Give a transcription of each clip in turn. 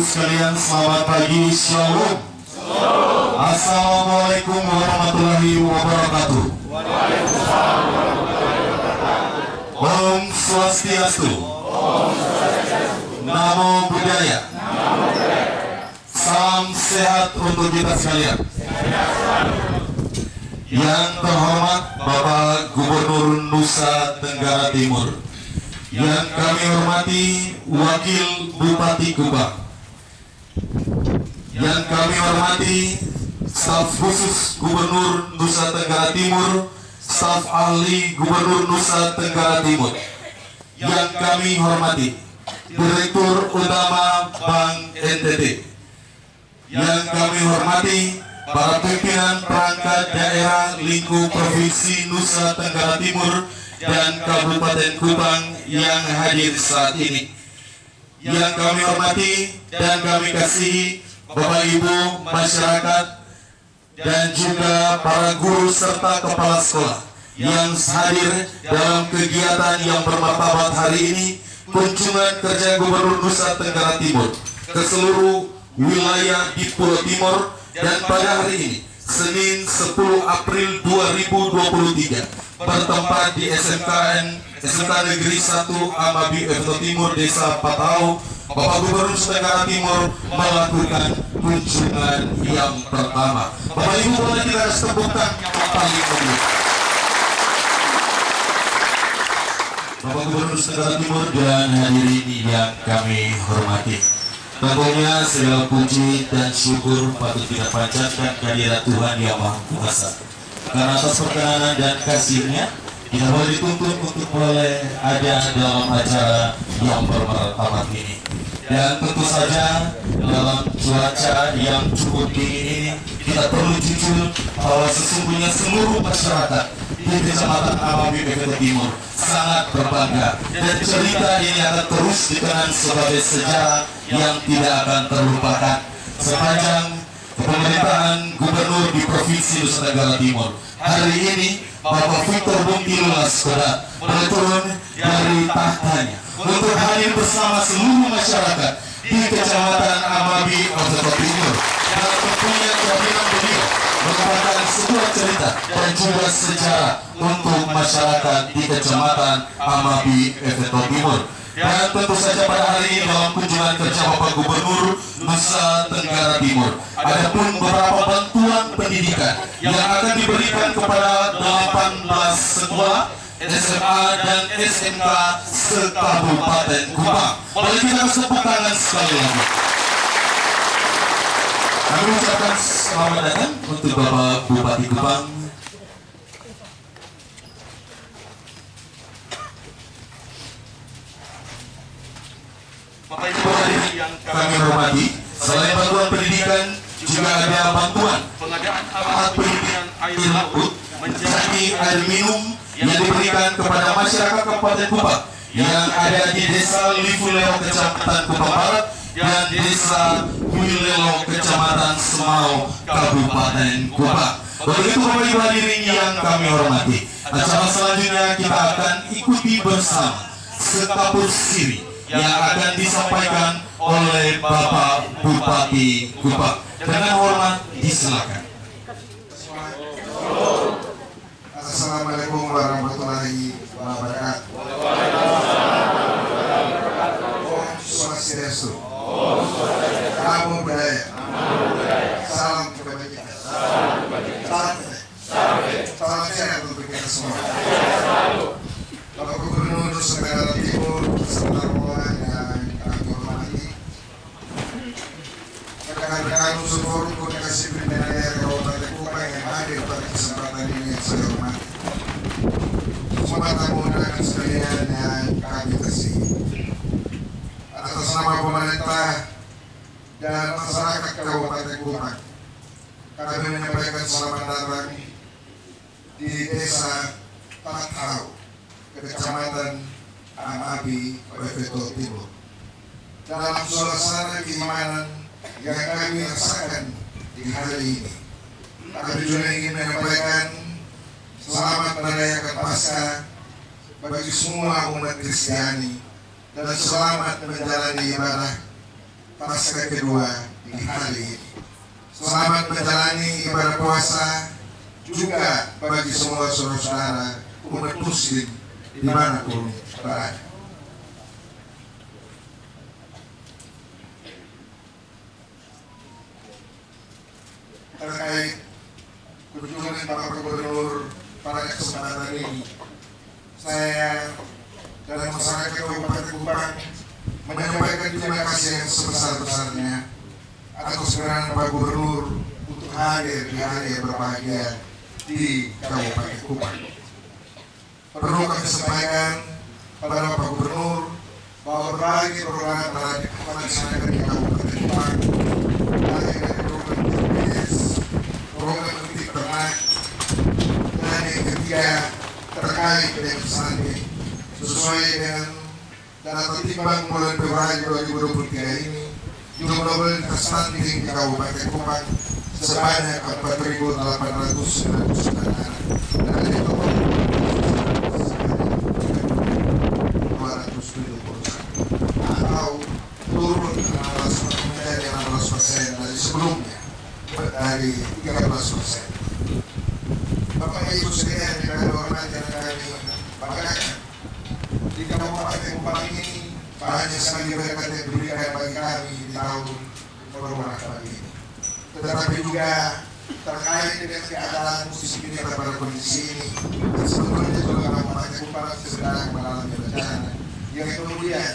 sekalian, selamat pagi, Shalom. Assalamualaikum warahmatullahi wabarakatuh. Om Swastiastu. Namo Buddhaya. Salam sehat untuk kita sekalian. Yang terhormat Bapak Gubernur Nusa Tenggara Timur, yang kami hormati Wakil Bupati Kupang, yang kami hormati staf khusus Gubernur Nusa Tenggara Timur, staf ahli Gubernur Nusa Tenggara Timur, yang kami hormati Direktur Utama Bank NTT, yang kami hormati para pimpinan perangkat daerah lingkup Provinsi Nusa Tenggara Timur dan Kabupaten Kupang yang hadir saat ini, yang kami hormati dan kami kasihi Bapak Ibu masyarakat dan juga para guru serta kepala sekolah yang hadir dalam kegiatan yang bermartabat hari ini, kunjungan kerja Gubernur Nusa Tenggara Timur ke seluruh wilayah di Pulau Timur. Dan pada hari ini, Senin 10 April 2023, bertempat di SMK Negeri 1 Amabi FT Timur Desa Patau, Bapak Gubernur Nusa Tenggara Timur melakukan kunjungan yang pertama. Bapak Ibu boleh kita tepuk tangan yang paling meriah. Bapak Gubernur Nusa Tenggara Timur dan hadirin yang kami hormati. Tentunya segala puji dan syukur patut kita panjatkan kehadirat Tuhan Yang Maha Kuasa. Karena atas perkenanan dan kasih-Nya, kita boleh dituntut untuk boleh ada dalam acara yang bermartabat ini. Dan tentu saja dalam cuaca yang cukup dingin ini, kita perlu jujur bahwa sesungguhnya seluruh masyarakat di Kecamatan Amabi FT Timur sangat berbangga, dan cerita ini akan terus dikenang sebagai sejarah yang tidak akan terlupakan sepanjang pemerintahan Gubernur di Provinsi Nusa Tenggara Timur. Hari ini Bapak Victor Bungkil Laskoda berturun dari tahtanya untuk hadir bersama seluruh masyarakat di Kecamatan Amabi FT Timur, yang tentunya kehadiran beliau merupakan sebuah cerita dan juga sejarah untuk masyarakat di Kecamatan Amabi FT Timur. Dan tentu saja pada hari ini dalam kunjungan kerja Bapak Gubernur Nusa Tenggara Timur, ada pun beberapa bantuan pendidikan yang akan diberikan kepada 18 sekolah SMA dan SMK se-Kabupaten Kupang. Boleh kita tepuk tangan sekali lagi. Kami ucapkan selamat datang untuk Bapak Bupati Kupang. Bapak Ibu yang kami hormati, selain bantuan pendidikan, juga ada bantuan pengadaan alat pendidikan air laut menjadi air minum yang diberikan kepada masyarakat Kabupaten Kupang yang ada di Desa Livuleo Kecamatan Kupang Barat dan Desa Huilelo Kecamatan Semau Kabupaten Kupang. Begitu Bapak Ibu hadirin yang kami hormati, acara selanjutnya kita akan ikuti bersama sekapur siri yang akan disampaikan oleh Bapak Bupati Kupang. Dengan hormat disilakan. Assalamualaikum warahmatullahi wabarakatuh. Om Swastiastu. Namo Buddhaya. Salam kebajikan. Salam sehat untuk kita semua. Bapak Gubernur Nusa Tenggara Timur beserta rombongan yang kami hormati, rekan-rekan unsur forum komunikasi pimpinan daerah Kabupaten Kupang yang hadir pada kesempatan ini yang saya hormati, semua tamu undangan sekalian yang kami kasihi. Atas nama pemerintah dan masyarakat Kabupaten Kupang, kami menyampaikan selamat datang di Desa Patau, Kecamatan Amabi FT Timur, dalam suasana keimanan yang kami rasakan di hari ini. Kami juga ingin menyampaikan selamat merayakan Paskah bagi semua umat Kristiani dan selamat menjalani ibadah pasca kedua di hari ini. Selamat menjalani ibadah puasa juga bagi semua saudara-saudara umat muslim dimanapun berada. Terkait kunjungan Bapak Gubernur pada kesempatan ini, saya dan masyarakat Kabupaten Kupang menyampaikan terima kasih yang sebesar-besarnya atas kesediaan Pak Gubernur untuk hadir di hari yang berbahagia di Kabupaten Kupang. Perlu kami sampaikan pada Bapak Gubernur bahwa berbagai program telah dilaksanakan di Kabupaten Kupang, mulai dari program TPS, program pendidik ternak, dan yang ketiga terkait dengan stunting sesuai dengan data timbang bulan Februari 2023 ini, jumlah mobilitas stunting di Kabupaten Kupang sebanyak 4.899 anak, dan itu 271 atau turun menjadi 16% dari sebelumnya, dari 13%. Bapak Ibu sekalian yang kami hormati dan kami banggakan, di Kabupaten Kupang ini banyak sekali berkat yang diberikan bagi kami di tahun berumah kali ini. Tetapi juga terkait dengan keadaan musik ini pada kondisi ini, sebetulnya juga Kabupaten Kupang sedang mengalami bencana yang kemudian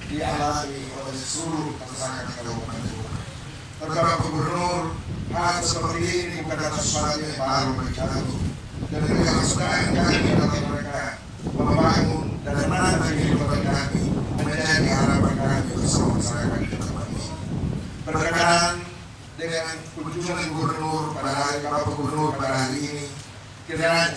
dialami oleh seluruh masyarakat Kabupaten Kupang. Tetapi Gubernur, hal seperti ini bukan sesuatu yang baru bagi kami, dan mereka sedang kami dalam mereka membangun dan menata kehidupan kami menjadi harapan kami bersama masyarakat di tempat ini. Berkenaan dengan kunjungan Gubernur pada hari Bapak Gubernur pada hari ini, kiranya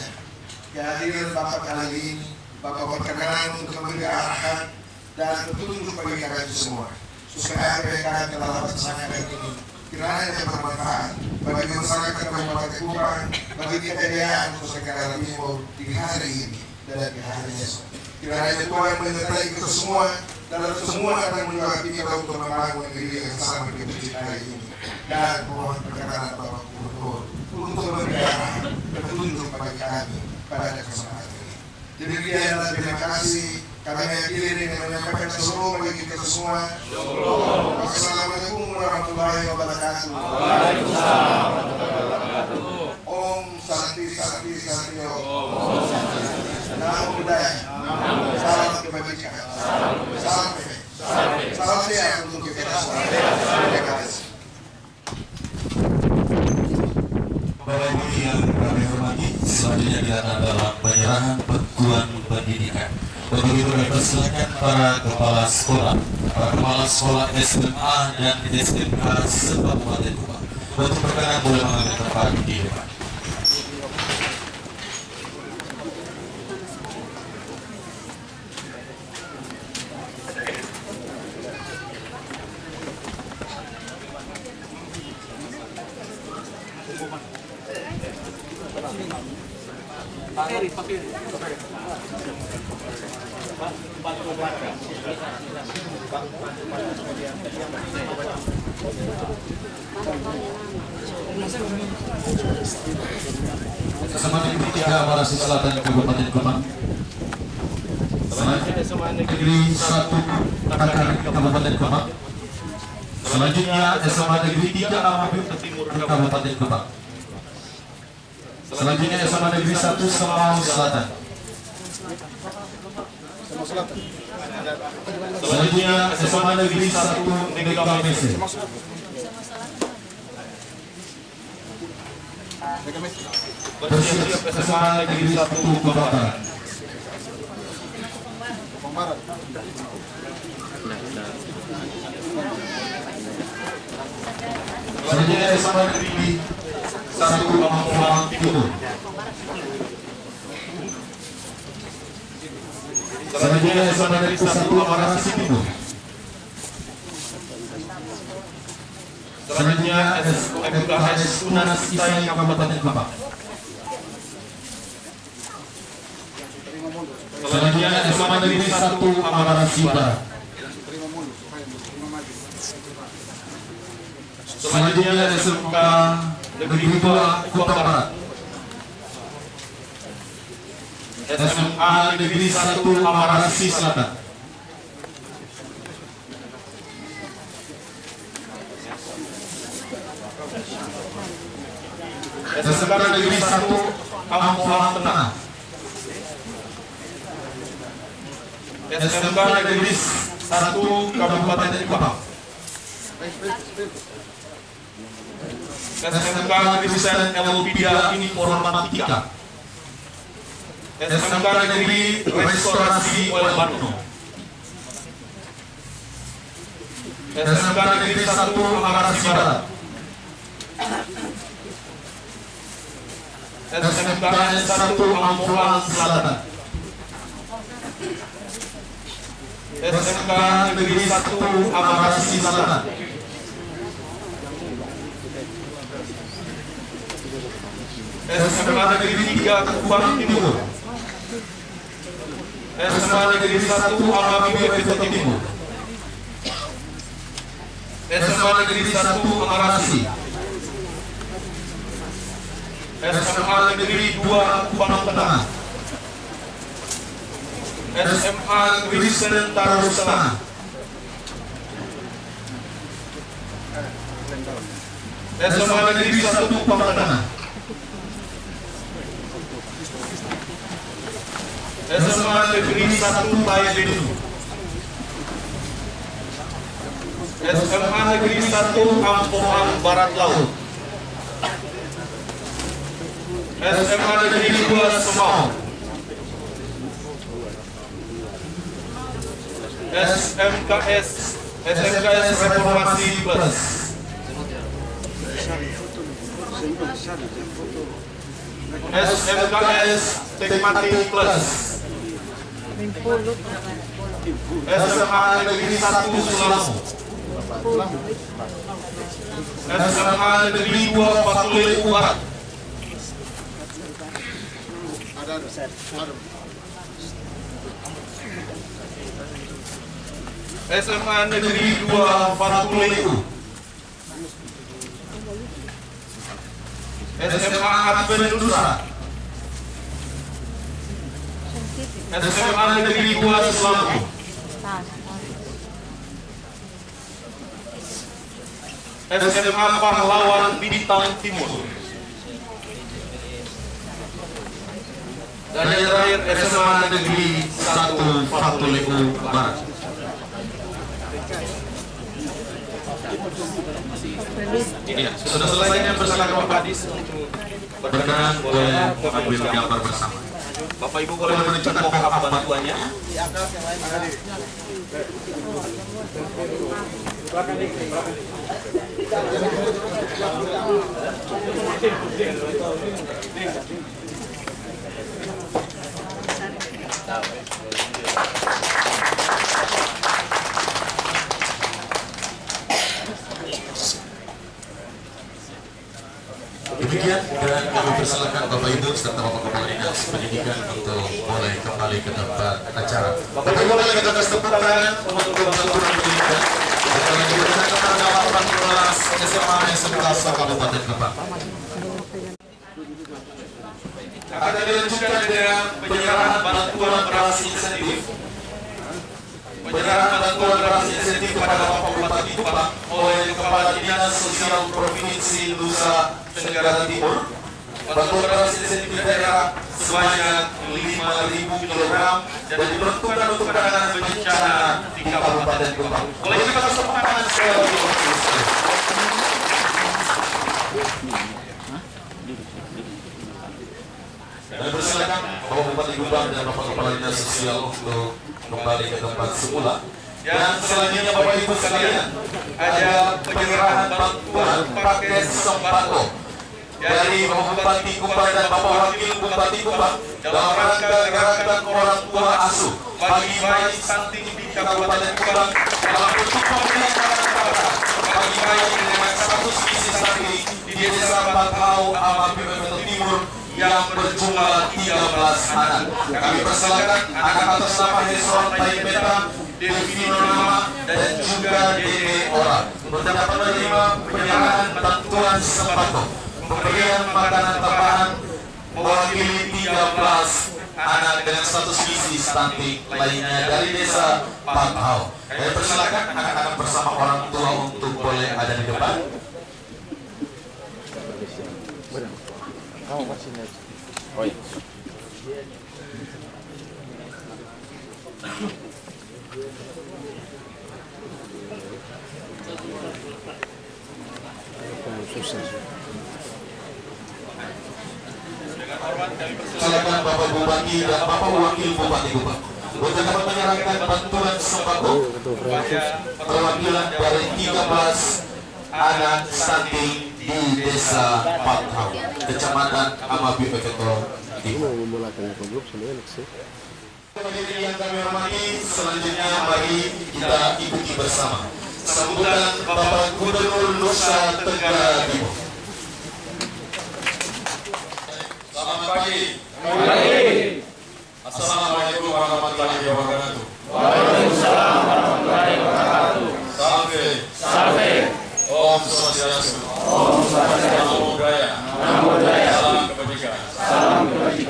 kehadiran Bapak kali ini Bapak berkenan untuk memberi arahan dan petunjuk bagi kami semua, supaya apa yang kami telah laksanakan ini kiranya bermanfaat bagi masyarakat Kabupaten Kupang, bagi kejayaan Nusa Tenggara Timur di hari ini dan di hari esok. Kiranya Tuhan menyertai kita semua dalam semua akan menyuapi kita untuk membangun negeri yang sama kita cintai ini, dan mohon perkenan Bapak Gubernur untuk memberi arahan dan petunjuk bagi kami pada kesempatan ini. Demikian dan terima kasih. Kami akhiri dengan menyampaikan salam bagi kita semua. Assalamualaikum warahmatullahi wabarakatuh. Waalaikumsalam warahmatullahi wabarakatuh. Om Santi Santi Santi Om. Namo Buddhaya. Salam kebajikan. Salam sehat untuk kita semua. Terima kasih. Bapak Ibu yang kami hormati, selanjutnya kita akan dalam penyerahan bantuan pendidikan. Bapak Ibu dipersilakan para kepala sekolah SMA dan SMK se-Kabupaten Kupang. Untuk berkenan boleh mengambil tempat di depan. SMA Negeri 3 Marasi Selatan Kabupaten Kupang. SMA Negeri 1 Takar Kabupaten Kupang. Selanjutnya SMA Negeri 3 Amapim Timur Kabupaten Kupang. Selanjutnya SMA Negeri 1 Semau Selatan. Selanjutnya SMA Negeri 1 Negamese. Bersiap SMA Negeri 1 Kebakaran. Selanjutnya SMA Negeri 1 Amangkuang Timur. Selanjutnya SMA Negeri 1 Amarasi Timur. Selanjutnya FKS Unas Isai Kabupaten Kupang. Selanjutnya SMA Negeri 1 Amarasi Barat. Selanjutnya SMK Negeri 2 Kupang Barat. SMA Negeri 1 Amarasi Selatan. SMK Negeri 1 Ampoang Tengah. SMK Negeri 1 Kabupaten Kupang. SMK Kristen Elpida Informatika. SMK Negeri Restorasi Oil Bandung. SMK Negeri 1 Amarasi Barat. SMK 1 Ampoang Selatan. SMK Negeri 1 Amarasi Selatan. SMK Negeri 3 Kupang Timur. SMK Negeri 1 Amabibi Bebek Timur. SMK Negeri 1 Amarasi. SMK Negeri 2 Kupang Tengah. SMA Kristen Tarus Tengah. SMA Negeri 1 Kupang Tengah. SMA Negeri 1 Bayedu. SMA Negeri 1 Ampoang Barat Laut. SMA Negeri 2 Semau. SMKS Reformasi Plus. SMKS Tekmatik Plus. SMA Negeri 1 Sulamu. SMA Negeri 2 Patuleu Barat. SMA Negeri 2 Patuleu. SMA Advent Nusa. SMA Negeri 2 Selamu. SMA Pahlawan Bintang Timur. Dan yang terakhir SMA Negeri 1 Patuleu Barat. Ini sudah selesai bersama Bapak Kadis untuk berkenan boleh mengambil gambar bersama. Bapak Ibu boleh menunjukkan mohon bantuannya. Demikian, dan kami persilakan Bapak Ibu serta Bapak Kepala Dinas Pendidikan untuk boleh kembali ke tempat acara. Bapak Ibu boleh kita kasih tepuk tangan untuk bantuan pendidikan. Kita lanjutkan kepada 18 SMA SMK Kabupaten Kupang. Akan dilanjutkan dengan penyerahan bantuan beras insentif. Penyerahan bantuan beras insentif kepada Bapak Bupati Kupang oleh Kepala Dinas Sosial Provinsi Nusa Tenggara Timur. Bantuan beras insentif di daerah sebanyak 5.000 kg dan diperuntukkan untuk penanganan bencana di Kabupaten Kupang. Boleh kita tepuk tangan sekali lagi. Dan persilakan Bapak Bupati Kupang dan Bapak Kepala Dinas Sosial untuk kembali ke tempat semula. Dan selanjutnya Bapak Ibu sekalian, ada penyerahan bantuan paket sembako dari Bapak Bupati Kupang dan Bapak Wakil Bupati Kupang dalam rangka gerakan orang tua asuh bagi bayi stunting di Kabupaten Kupang dalam bentuk pembelajaran kepada bagi bayi dengan status gizi stunting di Desa Bakau, Amabibi Bebek Timur yang berjumlah 13 anak. Kami persilakan anak atas nama Hesron Taibeta Devi Nurama, dan juga Dede Ora untuk dapat menerima penyerahan bantuan sembako, pemberian makanan tambahan mewakili 13 anak dengan status gizi stunting lainnya dari desa Patau. Kami persilakan anak-anak bersama orang tua untuk boleh ada di depan. Oh iya. Silakan Bapak Bupati dan Bapak Wakil Bupati Gubeng untuk dapat menyerahkan bantuan sembako perwakilan dari 13 anak stunting di Desa Patau, Kecamatan Amabi Peketo. Hadirin yang kami hormati, selanjutnya mari kita ikuti bersama sambutan Bapak Gubernur Nusa Tenggara Timur. Selamat pagi. Assalamualaikum warahmatullahi wabarakatuh. Waalaikumsalam warahmatullahi wabarakatuh. Salve. Om Swastiastu. Namo Buddhaya. Salam kebajikan.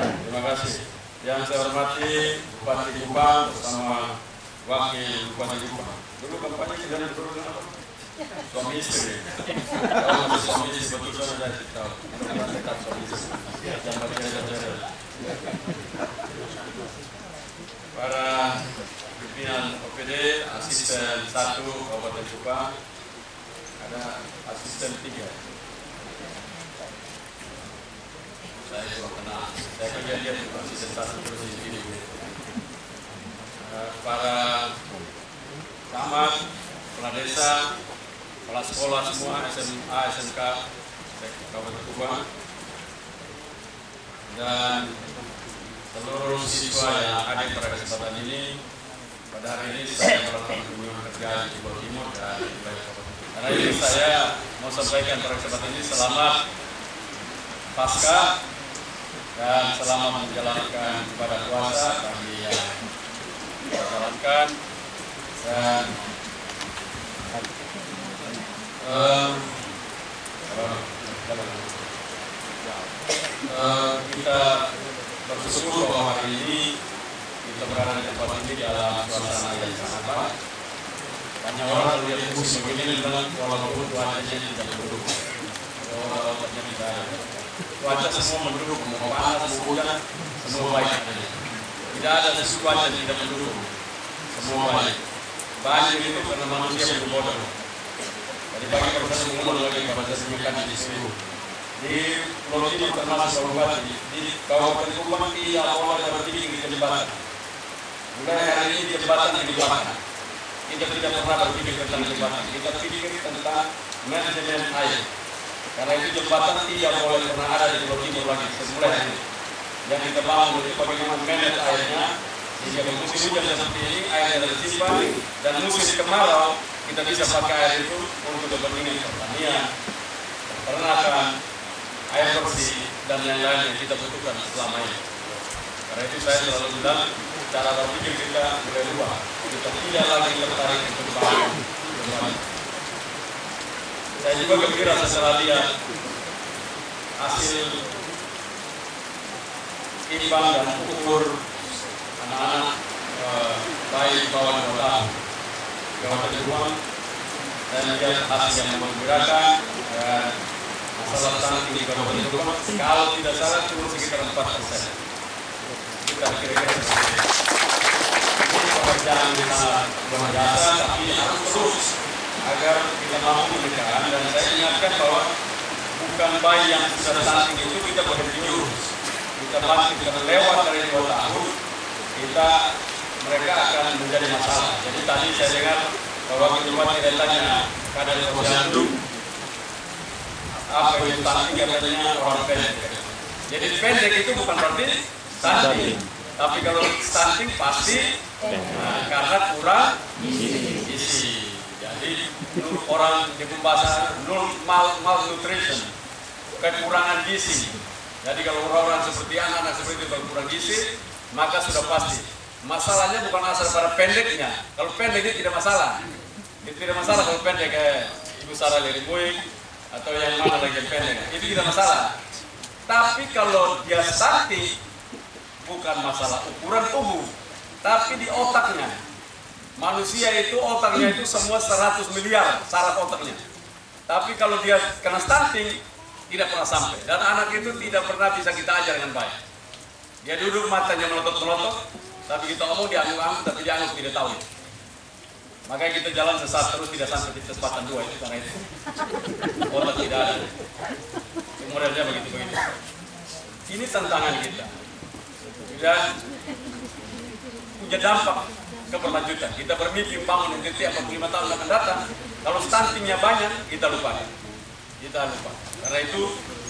Terima kasih. Yang saya hormati Bupati Kupang bersama Wakil Bupati Kupang. Dulu kampanye sudah turun apa? Suami istri. Kalau masih suami istri betul sudah tahu. Tetap suami istri. Yang berjalan-jalan. Para pimpinan OPD, asisten 1 Kabupaten Kupang, ada asisten 3. Saya juga kenal. Saya kerja dia juga asisten 1 terus di sini. Para camat, kepala desa, kepala sekolah semua, SMA, SMK, Kabupaten Kupang, dan seluruh siswa yang hadir pada kesempatan ini. Pada hari ini saya melakukan kunjungan kerja di Jawa Timur dan di Kabupaten. Karena ini saya mau sampaikan pada kesempatan ini selamat Paskah dan selamat menjalankan ibadah puasa bagi yang menjalankan, dan kita bersyukur bahwa hari ini kita berada di tempat ini dalam suasana yang sangat baik. Banyak orang lihat musim begini bilang walaupun cuacanya tidak mendukung, cuaca semua mendukung, mau panas, mau hujan, semua baik. Tidak ada sesuatu cuaca yang tidak mendukung, semua baik. Banjir itu karena manusia yang bodoh. Jadi bagi proses umum lagi kepada semuanya di sini. Di Pulau Timur termasuk Kabupaten di Kabupaten Kupang tidak boleh berpikir di jembatan. Mulai hari ini jembatan dibakar. Kita tidak pernah berpikir tentang jembatan. Kita pikir tentang manajemen air. Karena itu jembatan tidak boleh pernah ada di Pulau Timur lagi. Semula ini yang kita bangun itu bagaimana manage airnya. Sehingga musim hujan seperti ini air yang tersimpan, dan musim kemarau kita bisa pakai air itu untuk kepentingan pertanian, peternakan, air bersih, dan yang lain yang kita butuhkan selama ini. Karena itu saya selalu bilang, cara berpikir kita mulai luar. Kita tidak lagi tertarik untuk bangun. Saya juga gembira setelah lihat hasil imbang dan ukur anak-anak bayi di bawah 2 tahun Kabupaten Kupang. Saya melihat hasil yang mengembirakan, dan masalah stunting di Kabupaten Kupang kalau tidak salah turun sekitar 4%. Kita kira-kira seperti ini. Ini pekerjaan kita luar biasa, tapi harus terus agar kita mampu menekan. Dan saya ingatkan bahwa bukan bayi yang sudah stunting itu kita berhenti urus. Kita bangkit karena lewat dari 2 tahun, mereka akan menjadi masalah. Jadi tadi saya dengar bahwa ketua tidak tanya kadar posyandu apa itu stunting, katanya orang pendek. Jadi pendek itu bukan berarti stunting, tapi kalau stunting pasti karena kurang gizi. Jadi orang di bahasa malnutrition, kekurangan gizi. Jadi kalau orang-orang seperti anak-anak seperti itu kurang gizi, maka sudah pasti Masalahnya bukan asal pada pendeknya. Kalau pendeknya tidak masalah. Itu tidak masalah kalau pendek kayak Ibu Sarah Lerimuik atau yang mana lagi yang pendek. Itu tidak masalah. Tapi kalau dia stunting, bukan masalah ukuran tubuh, tapi di otaknya. Manusia itu otaknya itu semua 100 miliar saraf otaknya. Tapi kalau dia kena stunting, tidak pernah sampai. Dan anak itu tidak pernah bisa kita ajar dengan baik. Dia duduk matanya melotot-melotot, tapi kita omong dia angguk-angguk, tapi dia angguk tidak tahu. Makanya kita jalan sesat terus tidak sampai di kecepatan 2 itu karena itu. Otak tidak ada. Itu modelnya begitu-begitu. Ini tantangan kita. Dan punya dampak keberlanjutan. Kita bermimpi membangun NTT 45 tahun akan datang. Kalau stuntingnya banyak, kita lupa. Kita lupa. Karena itu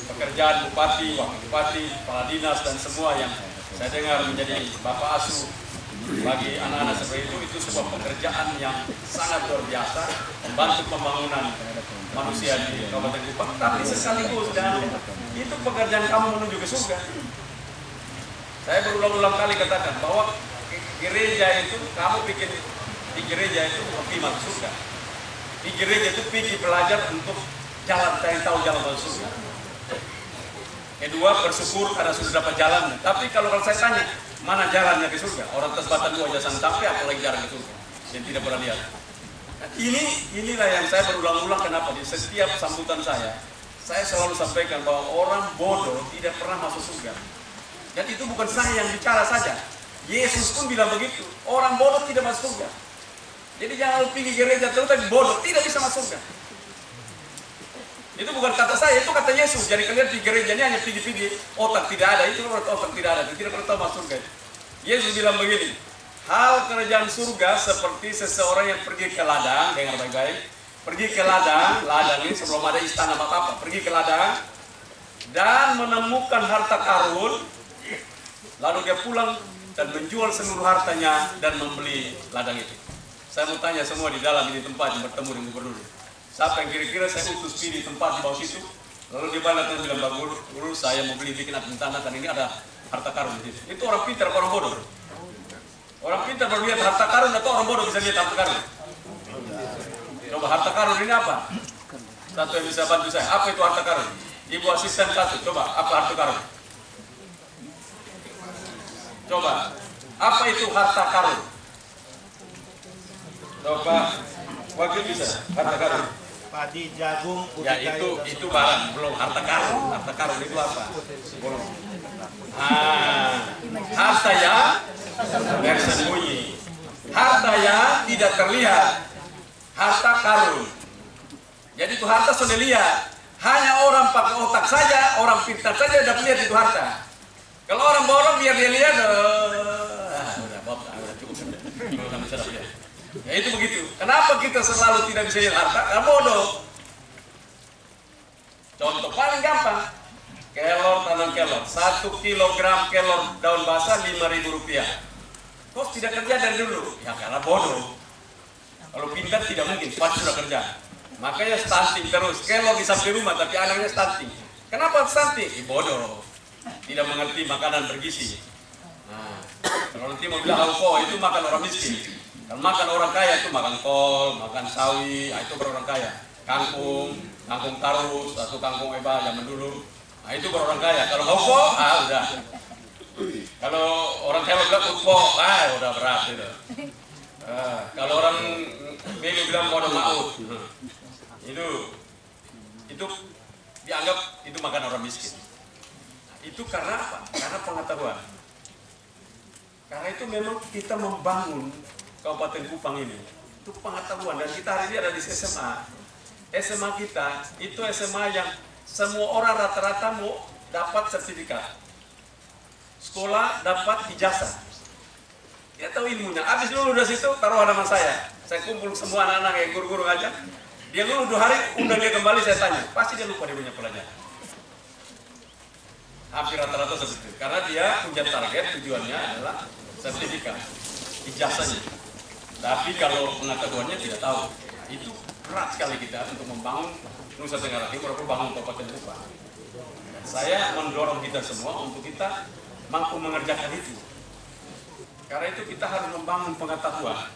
pekerjaan bupati, wakil bupati, kepala dinas dan semua yang saya dengar menjadi bapak asuh bagi anak-anak seperti itu sebuah pekerjaan yang sangat luar biasa, membantu pembangunan manusia di Kabupaten Kupang. Tapi sekaligus dan itu pekerjaan kamu menuju ke surga. Saya berulang-ulang kali katakan bahwa gereja itu kamu bikin di gereja itu pergi masuk surga. Di gereja itu pergi belajar untuk jalan, saya tahu jalan masuk surga. Kedua, bersyukur karena sudah dapat jalan. Tapi kalau saya tanya, mana jalannya ke surga? Orang Tesbatan 2 aja sampai, apalagi jalan ke surga yang tidak pernah lihat. Nah, inilah yang saya berulang-ulang kenapa di setiap sambutan saya selalu sampaikan bahwa orang bodoh tidak pernah masuk surga. Dan itu bukan saya yang bicara saja. Yesus pun bilang begitu. Orang bodoh tidak masuk surga. Jadi jangan pergi gereja terus tapi bodoh tidak bisa masuk surga. Itu bukan kata saya, itu kata Yesus. Jadi kalian di gerejanya hanya pergi-pergi, otak tidak ada, itu otak tidak ada, tidak pernah tahu masuk surga. Yesus bilang begini, hal kerajaan surga seperti seseorang yang pergi ke ladang, dengar baik-baik, pergi ke ladang ini sebelum ada istana apa-apa, pergi ke ladang dan menemukan harta karun, lalu dia pulang dan menjual seluruh hartanya dan membeli ladang itu. Saya mau tanya semua di dalam ini tempat yang bertemu dengan gubernur. Siapa yang kira-kira saya utus di tempat di bawah situ, lalu dia balik dan bilang, Pak Guru, saya mau beli bikin tanah dan ini ada harta karun di situ. Itu orang pintar atau orang bodoh? Orang pintar baru lihat harta karun atau orang bodoh bisa lihat harta karun? Coba harta karun ini apa? Satu yang bisa bantu saya. Apa itu harta karun? Ibu asisten satu, coba apa harta karun? Coba, apa itu harta karun? Coba, wakil bisa harta karun. Padi, jagung, Ya itu barang, belum harta karun. Harta karun itu apa? Belum. Harta yang bersembunyi, harta yang tidak terlihat, harta karun. Jadi itu harta sudah lihat. Hanya orang pakai otak saja, orang pintar saja dapat lihat itu harta. Kalau orang bodoh biar dia lihat, udah cukup. Ya itu begitu. Kenapa kita selalu tidak bisa lihat harta? Karena bodoh. Contoh paling gampang, kelor tanam kelor, 1 kilogram kelor daun basah 5.000 rupiah. Kok tidak kerja dari dulu? Ya karena bodoh. Kalau pintar tidak mungkin, pasti sudah kerja. Makanya stunting terus, kelor di samping rumah tapi anaknya stunting. Kenapa stunting? Bodoh, tidak mengerti makanan bergizi. Nah, kalau nanti mau bilang itu makan orang miskin. Kalau makan orang kaya itu makan kol, makan sawi, itu baru orang kaya. Kangkung tarus atau kangkung eba zaman dulu. Nah itu baru orang kaya. Kalau hopo, udah. Kalau orang kaya bilang hopo, udah berat itu. Kalau orang Melu bilang bodoh maut, itu dianggap itu makan orang miskin. Itu karena apa? Karena pengetahuan. Karena itu memang kita membangun Kabupaten Kupang ini itu pengetahuan, dan kita hari ini ada di SMA. SMA kita itu SMA yang semua orang rata-rata mau dapat sertifikat. Sekolah dapat ijazah. Dia tahu ilmunya. Habis dulu dari situ taruh nama saya. Saya kumpul semua anak-anak yang guru-guru aja. Dia dulu 2 hari undang dia kembali, saya tanya. Pasti dia lupa dia punya pelajaran. Hampir rata-rata seperti itu. Karena dia punya target, tujuannya adalah sertifikat, ijazahnya. Tapi kalau pengetahuannya tidak tahu. Itu berat sekali kita untuk membangun Nusa Tenggara Timur, membangun Kabupaten Kupang. Saya mendorong kita semua untuk kita mampu mengerjakan itu. Karena itu kita harus membangun pengetahuan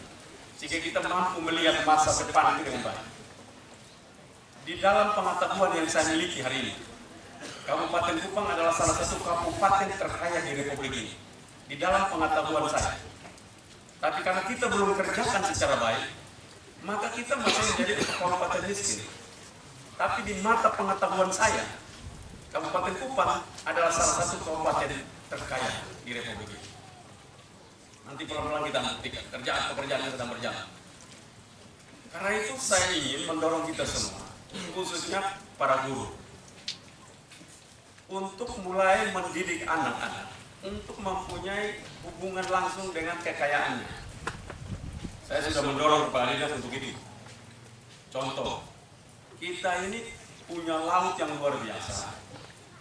sehingga kita mampu melihat masa depan itu dengan baik. Di dalam pengetahuan yang saya miliki hari ini, Kabupaten Kupang adalah salah satu kabupaten terkaya di Republik ini. Di dalam pengetahuan saya. Tapi karena kita belum kerjakan secara baik, maka kita masih menjadi kabupaten miskin. Tapi di mata pengetahuan saya, Kabupaten Kupang adalah salah satu kabupaten terkaya di Republik ini. Nanti pelan-pelan kita buktikan, pekerjaan yang sedang berjalan. Karena itu saya ingin mendorong kita semua, khususnya para guru, untuk mulai mendidik anak-anak untuk mempunyai hubungan langsung dengan kekayaannya. Saya sudah mendorong Pak Dinas untuk itu. Contoh, kita ini punya laut yang luar biasa,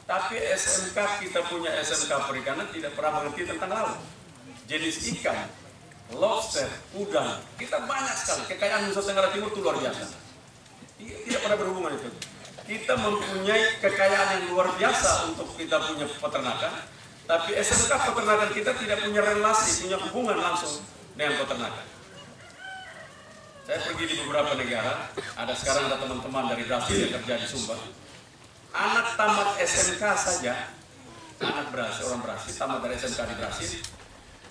tapi SMK kita punya SMK perikanan tidak pernah mengerti tentang laut. Jenis ikan, lobster, udang, kita banyak sekali. Kekayaan Nusa Tenggara Timur itu luar biasa. Tidak pernah berhubungan itu. Kita mempunyai kekayaan yang luar biasa untuk kita punya peternakan, tapi SMK peternakan kita tidak punya relasi, punya hubungan langsung dengan peternakan. Saya pergi di beberapa negara, sekarang ada teman-teman dari Brasil yang kerja di Sumba. Anak tamat SMK saja, anak Brasil, orang Brasil tamat dari SMK di Brasil,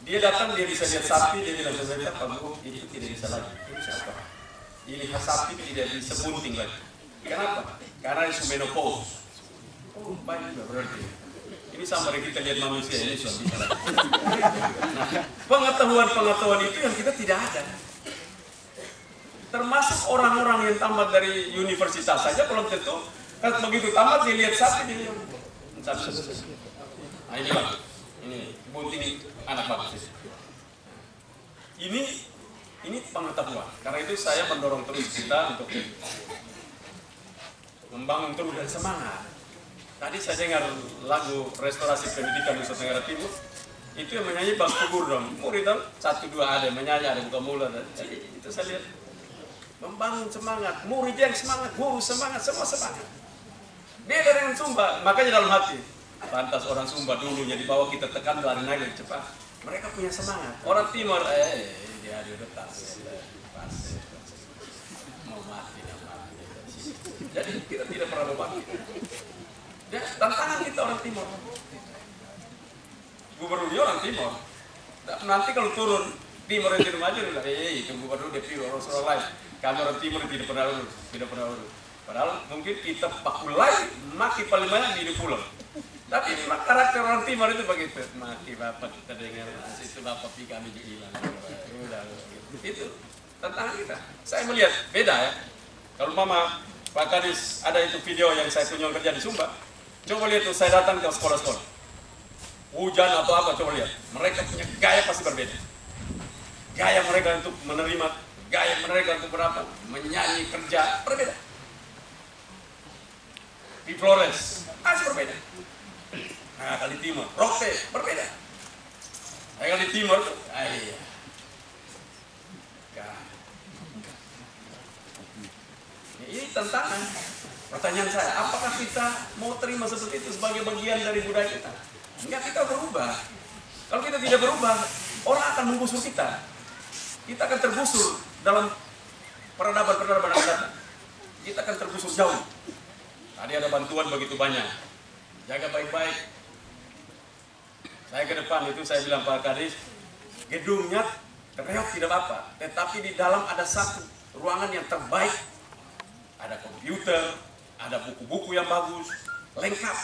dia datang, dia bisa lihat sapi, dia bilang, Pak Guru, itu tidak bisa lagi. Ini siapa? Ini sapi tidak bisa bunting lagi. Kenapa? Karena itu menopause. Oh, baik juga berarti. Ini sama dengan kita lihat manusia ini sudah bisa lagi. Nah, pengetahuan itu yang kita tidak ada. Termasuk orang-orang yang tamat dari universitas saja belum tentu. Kan begitu tamat dia lihat sapi, dia bilang, nah ini Bang, ini bunting anak bagus. Ini pengetahuan. Karena itu saya mendorong terus kita untuk membangun terus dan semangat. Tadi saya dengar lagu Restorasi Pendidikan Nusa Tenggara Timur, itu yang menyanyi Bang Kubur dong. Murid dong, 1, 2 ada menyanyi, ada buka mulut. Itu saya lihat membangun semangat, murid yang semangat, guru semangat, semua semangat. Beda dengan Sumba, makanya dalam hati, pantas orang Sumba dulunya di bawah kita tekan lari naik cepat. Mereka punya semangat. Orang Timur, dia udah tas, mau mati. Jadi kita tidak pernah mau mati. Dan tantangan kita orang Timur. Gubernurnya orang Timur. Nanti kalau turun Timur yang di rumah aja udah, itu gubernur DPU orang lain. Kami orang Timur tidak pernah urus. Padahal mungkin kita pakulai maki paling banyak di pulau. Tapi karakter orang Timur itu begitu. Maki bapak kita dengar itu bapak pi kami hilang. Udah itu tantangan kita. Saya melihat beda ya. Kalau Mama Pak Kadis ada itu video yang saya kunjung kerja di Sumba. Coba lihat tuh saya datang ke sekolah-sekolah. Hujan atau apa coba lihat. Mereka punya gaya pasti berbeda. Gaya mereka untuk menerima, gaya mereka untuk berapa, menyanyi, kerja berbeda. Di Flores masih berbeda. Nah, kali Timur, Rote berbeda. Nah, kali Timur tuh, iya. Ini tantangan. Pertanyaan saya, apakah kita mau terima seperti itu sebagai bagian dari budaya kita? Enggak, kita berubah. Kalau kita tidak berubah, orang akan menggusur kita. Kita akan tergusur dalam peradaban-peradaban akan datang. Kita akan tergusur jauh. Tadi ada bantuan begitu banyak. Jaga baik-baik. Saya ke depan itu saya bilang Pak Kadis, gedungnya reot tidak apa-apa, tetapi di dalam ada satu ruangan yang terbaik. Ada komputer, ada buku-buku yang bagus, lengkap.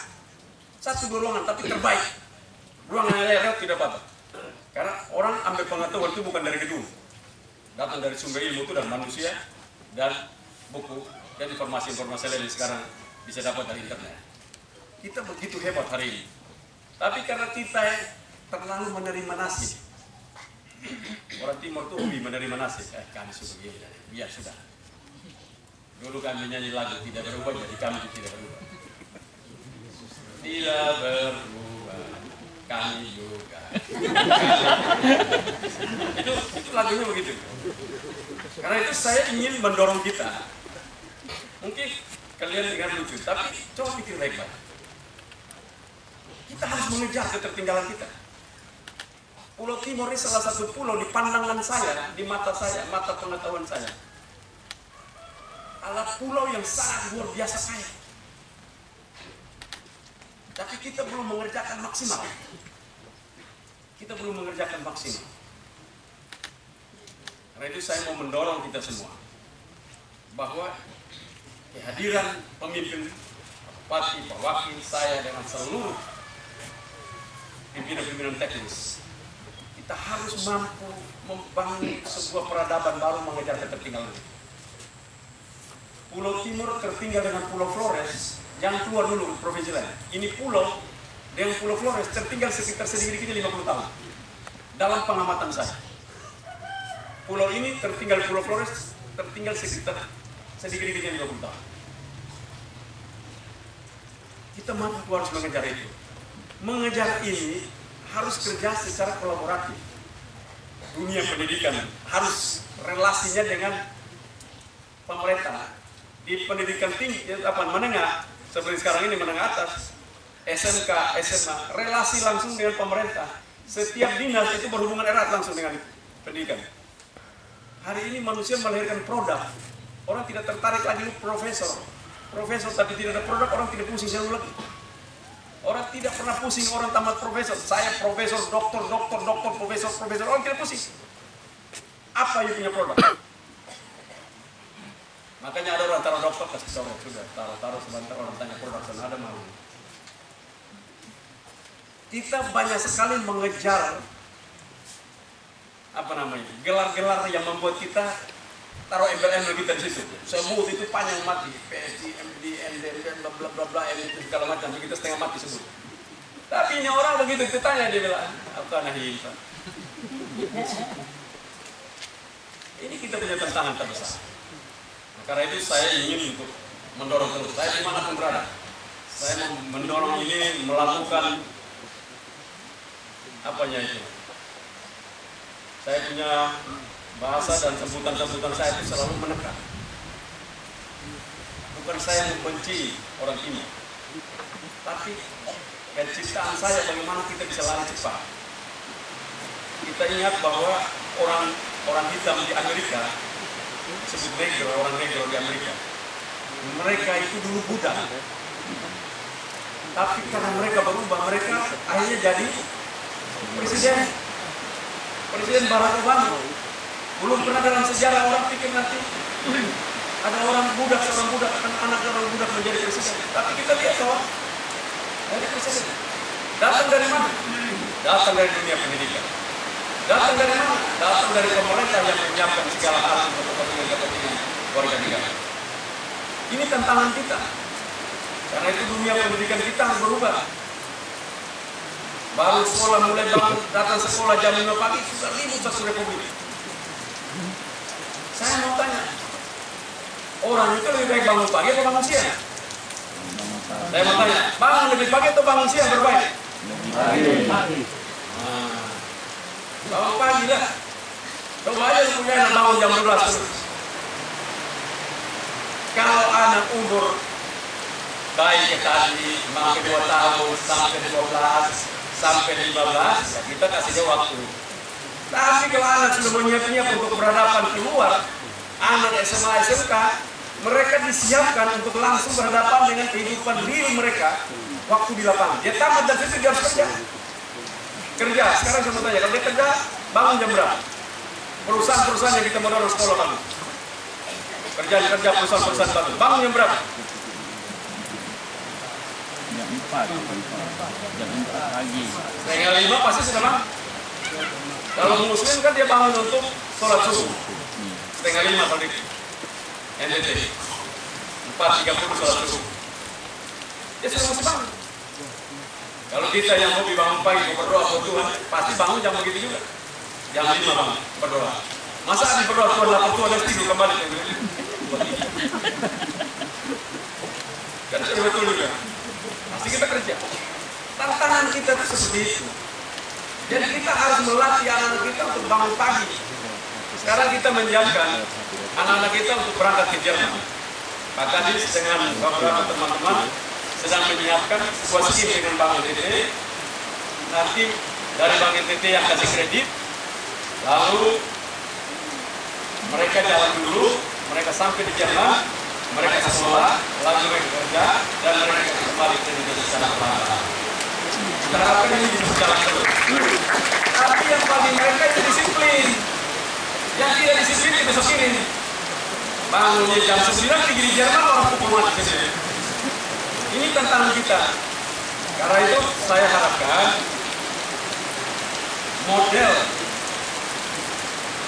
1-2 ruangan tapi terbaik. Ruangan yang reot tidak apa-apa. Karena orang ambil pengetahuan itu bukan dari gedung. Datang dari sumber ilmu itu dan manusia dan buku dan informasi-informasi lain yang sekarang bisa dapat dari internet. Kita begitu hebat hari ini. Tapi karena kita terlalu menerima nasib. Orang Timur tuh lebih menerima nasib. Kami sudah begini, biar sudah. Dulu kami nyanyi lagu tidak berubah, jadi kami tidak berubah. Tidak berubah, kami juga. itu lagunya begitu. Karena itu saya ingin mendorong kita. Mungkin kalian dengar lucu, tapi coba pikir baik-baik. Kita harus mengejar ketertinggalan kita. Pulau Timur ini salah satu pulau di pandangan saya, di mata saya, mata pengetahuan saya, adalah pulau yang sangat luar biasa kaya. Tapi kita belum mengerjakan maksimal. Kita belum mengerjakan maksimal. Karena itu saya mau mendorong kita semua bahwa kehadiran pemimpin, bupati, pak wakil, saya dengan seluruh pimpinan-pimpinan teknis, kita harus mampu membangun sebuah peradaban baru mengejar ketertinggalan. Pulau Timur tertinggal dengan Pulau Flores, jangan keluar dulu provinsi lain. Ini pulau dengan Pulau Flores tertinggal sekitar sedikit-sedikitnya 50 tahun. Dalam pengamatan saya, pulau ini tertinggal Pulau Flores tertinggal sekitar sedikit-sedikitnya 50 tahun. Kita mampu harus mengejar itu. Mengejar ini harus kerja secara kolaboratif. Dunia pendidikan harus relasinya dengan pemerintah. Di pendidikan tinggi, menengah, seperti sekarang ini menengah atas, SMK, SMA, relasi langsung dengan pemerintah. Setiap dinas itu berhubungan erat langsung dengan pendidikan. Hari ini manusia melahirkan produk. Orang tidak tertarik lagi profesor. Profesor tapi tidak ada produk, orang tidak pusing selalu lagi. Orang tidak pernah pusing orang tamat profesor. Saya profesor, doktor, profesor, orang tidak pusing. Apa yang punya produk? Makanya ada orang taruh dokter kasih coret sudah, taruh sebentar orang tanya produk sana ada mau. Kita banyak sekali mengejar gelar-gelar yang membuat kita taruh embel-embel kita di situ. Sebut itu panjang mati, PhD, MD, MD, bla bla bla bla, MD segala macam. Kita setengah mati sebut. Tapi ini orang begitu ditanya dia bilang, apa nahi Pak? Ini kita punya tantangan terbesar. Karena itu saya ingin untuk mendorong terus. Saya dimanapun berada, saya mendorong ini melakukan itu. Saya punya bahasa dan sebutan-sebutan saya itu selalu menekan. Bukan saya membenci orang ini, tapi penciptaan saya bagaimana kita bisa lari cepat. Kita ingat bahwa orang hitam di Amerika, disebut negro, orang negro di Amerika, mereka itu dulu budak. Tapi karena mereka berubah, mereka akhirnya jadi Presiden Barack Obama. Belum pernah dalam sejarah orang pikir nanti ada seorang budak, anak orang budak menjadi presiden. Tapi kita lihat bahwa dari presiden datang dari mana? Datang dari dunia pendidikan. Datang dari mana? Datang dari pemerintah yang menyiapkan segala hal untuk kepentingan warga negara. Ini tantangan kita. Karena itu dunia pendidikan kita harus berubah. Baru sekolah mulai datang sekolah jam 5 pagi sudah ribut satu republik. Saya mau tanya, orang itu lebih baik bangun pagi atau bangun siang? Saya mau tanya, bangun lebih pagi atau bangun siang berbaik? Pagi. Bangun pagi lah. Coba aja punya anak bangun jam 12 terus. Kalau anak umur baik tadi sampai 2 tahun, sampai 12, sampai 15, ya kita kasih dia waktu. Tapi kalau anak sudah menyiap-nyiap untuk berhadapan keluar, anak SMA, SMK, mereka disiapkan untuk langsung berhadapan dengan kehidupan real mereka waktu di lapangan. Dia tamat dan itu dia harus kerja. Sekarang saya mau tanya, kalau dia kerja, bangun jam berapa? Perusahaan-perusahaan yang kita mau dorong sekolah bagus. Kerja perusahaan-perusahaan bagus. Bangun jam berapa? Jam 4 pagi. Setengah 5 pasti sudah bangun. Kalau muslim kan dia bangun untuk sholat subuh. Setengah 5 kalau di NTT. 4.30 sholat subuh. Dia sudah masih bangun. Kalau kita yang hobi bangun pagi berdoa buat Tuhan, pasti bangun jam begitu juga. Jam 5 bangun berdoa. Masa di berdoa Tuhan lapor Tuhan dan tidur kembali. Kan sudah betul juga. Pasti kita kerja. Tantangan kita itu seperti itu. Jadi kita harus melatih anak-anak kita untuk bangun pagi. Sekarang kita menyiapkan anak-anak kita untuk berangkat ke Jerman. Pak Kadis dengan beberapa teman-teman sedang menyiapkan sebuah skim dengan Bank NTT. Nanti dari Bank NTT yang kasih kredit, lalu mereka jalan dulu, mereka sampai di Jerman, mereka sekolah, lalu mereka kerja, dan mereka kembali ke Indonesia secara perlahan. Kita harapkan ini bisa berjalan terus. Tapi yang bagi mereka itu disiplin. Yang tidak disiplin itu besok ini. Bangunnya jam 9 di Jerman, orang pukul mati ke sini. Ini tantangan kita. Karena itu saya harapkan model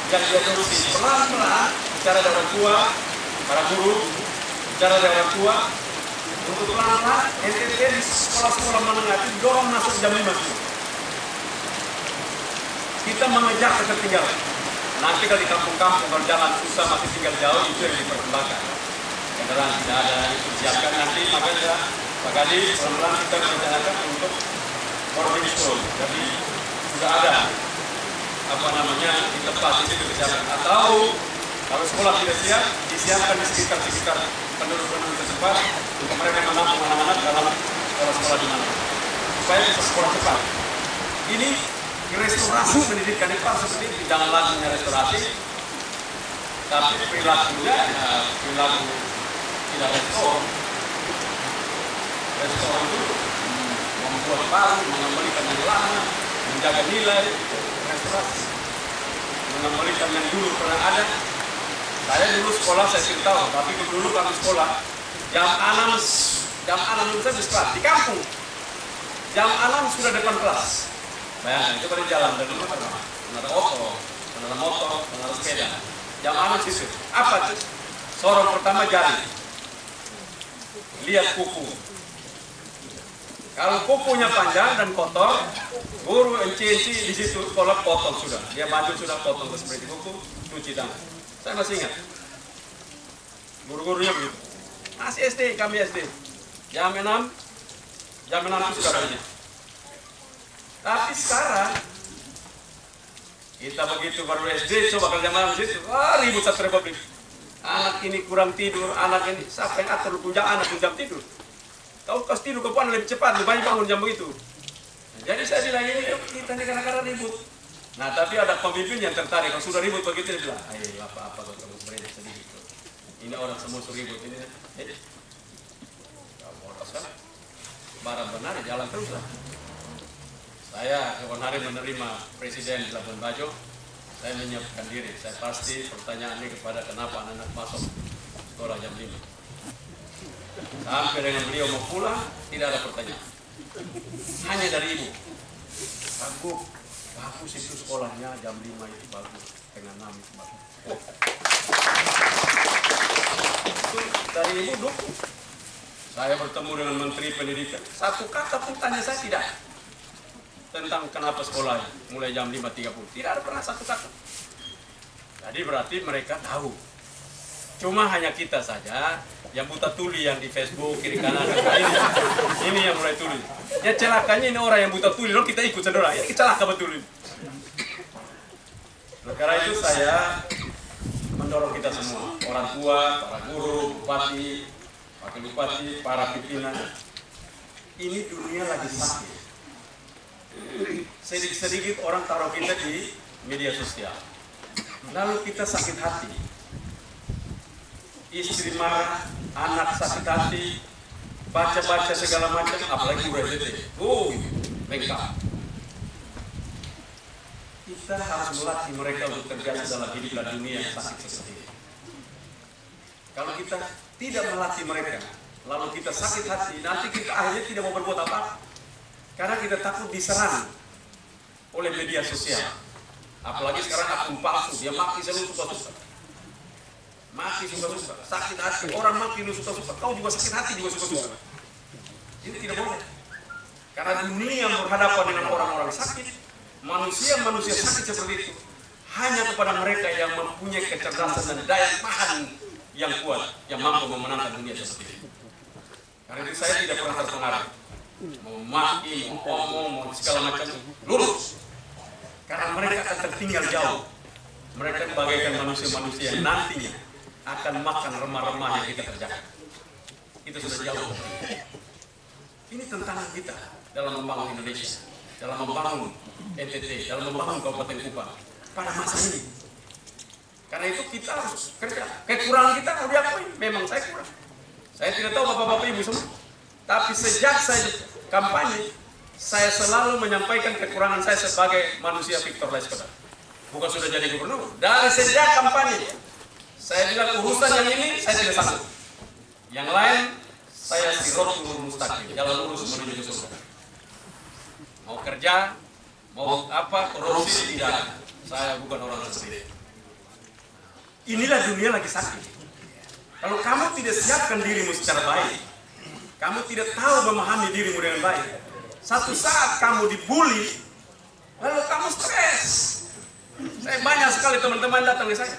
yang diadopsi pelan-pelan bicara dengan orang tua, para guru, bicara dengan orang tua, untuk pelan-pelan NTT di sekolah-sekolah menengah itu dorong masuk jam 5. Kita mengejar ketertinggalan. Nanti kalau di kampung-kampung kalau jalan susah masih tinggal jauh, itu yang diperkembangkan. Kendaraan tidak ada, itu disiapkan nanti, makanya Pak Kadi pelan-pelan kita merencanakan untuk boarding school. Jadi sudah ada di tempat itu disiapkan. Atau kalau sekolah tidak siap, disiapkan di sekitar penduduk-penduduk tersebut untuk mereka menampung anak-anak dalam sekolah di mana, supaya bisa sekolah cepat. Ini restorasi pendidikan itu harus seperti itu, jangan langsung restorasi, tapi perilakunya perilaku tidak restoran. Restoran itu membuat baru, mengembalikan yang lama, menjaga nilai. Restorasi mengembalikan yang dulu pernah ada. Saya dulu sekolah saya tidak tahu, tapi dulu kami sekolah jam 6 saya sekolah di kampung. Jam 6 sudah depan kelas. Bayangkan itu pada jalan dari rumah ada motor, ada sepeda. Jam 6 situ. Apa itu? Sorong pertama jari. Lihat kuku. Kalau kukunya panjang dan kotor, guru enci di situ sekolah potong sudah. Dia maju sudah potong seperti kuku, cuci tangan. Saya masih ingat. Guru-gurunya begitu. Masih SD, kami SD. Jam 6 itu sudah banyak. Tapi sekarang kita begitu baru SD, coba kalau jam 6 situ, ribut satu republik. Anak ini kurang tidur, anak ini siapa yang atur punya anak jam tidur. Kau tidur ke puan lebih cepat, lebih banyak bangun jam begitu. Jadi saya bilang ini kita ini kadang-kadang ribut. Nah tapi ada pemimpin yang tertarik, kalau sudah ribut begitu dia bilang, ayo apa-apa kalau kamu sebenarnya sedikit. Ini orang semua ribut ini. Kamu boros kan? Barang benar jalan terus lah. Saya kawan hari menerima Presiden di Labuan Bajo, saya menyiapkan diri. Saya pasti pertanyaan ini kepada kenapa anak-anak masuk sekolah jam 5. Sampai dengan beliau mau pulang, tidak ada pertanyaan. Hanya dari ibu. Bagus itu sekolahnya jam 5 itu bagus. Setengah 6 itu bagus. Itu dari ibu dukung. Saya bertemu dengan Menteri Pendidikan. Satu kata pun tanya saya tidak. Tentang kenapa sekolah mulai jam 5.30. Tidak ada pernah satu kata. Jadi berarti mereka tahu. Cuma hanya kita saja yang buta tuli yang di Facebook kiri kanan. Ini yang mulai tuli. Ya celakanya ini orang yang buta tuli, loh kita ikut saudara. Ya celaka betul ini. Karena itu saya mendorong kita semua, orang tua, para guru, bupati, wakil bupati, para pimpinan. Ini dunia lagi sakit. Sedikit-sedikit orang taruh kita di media sosial. Lalu kita sakit hati. Istri marah, anak sakit hati, baca-baca segala macam, apalagi URT. Lengkap. Kita harus melatih mereka untuk terbiasa dalam hidup dan dunia yang sakit seperti ini. Kalau kita tidak melatih mereka, lalu kita sakit hati, nanti kita akhirnya tidak mau berbuat apa, karena kita takut diserang oleh media sosial. Apalagi sekarang akun palsu, dia maki selalu suka-suka. Maki suka-suka, sakit hati, orang maki lu suka-suka, kau juga sakit hati juga suka-suka. Ini tidak boleh. Karena dunia berhadapan dengan orang-orang sakit, manusia sakit seperti itu, hanya kepada mereka yang mempunyai kecerdasan dan daya tahan yang kuat, yang mampu memenangkan dunia seperti itu. Karena itu saya tidak pernah terpengaruh. Mau maki, mau ngomong, mau segala macam, lurus. Karena mereka akan tertinggal jauh. Mereka bagaikan manusia-manusia yang nantinya akan makan remah-remah yang kita kerjakan. Itu sudah jauh. Ini tantangan kita dalam membangun Indonesia. dalam membangun NTT, dalam membangun Kabupaten Kupang pada masa ini. Karena itu kita harus kerja. Kekurangan kita harus diakui. Memang saya kurang. Saya tidak tahu bapak-bapak ibu semua. Tapi sejak saya kampanye, saya selalu menyampaikan kekurangan saya sebagai manusia Victor Laiskodat. Bukan sudah jadi gubernur. Dari sejak kampanye, saya bilang urusan yang ini saya tidak sanggup. Yang lain saya siratul mustaqim, jalan lurus menuju surga. Mau kerja, mau apa, korupsi tidak. Saya bukan orang seperti itu. Inilah dunia lagi sakit. Kalau kamu tidak siapkan dirimu secara baik, kamu tidak tahu memahami dirimu dengan baik, satu saat kamu dibully, lalu kamu stres. Saya banyak sekali teman-teman datang ke saya.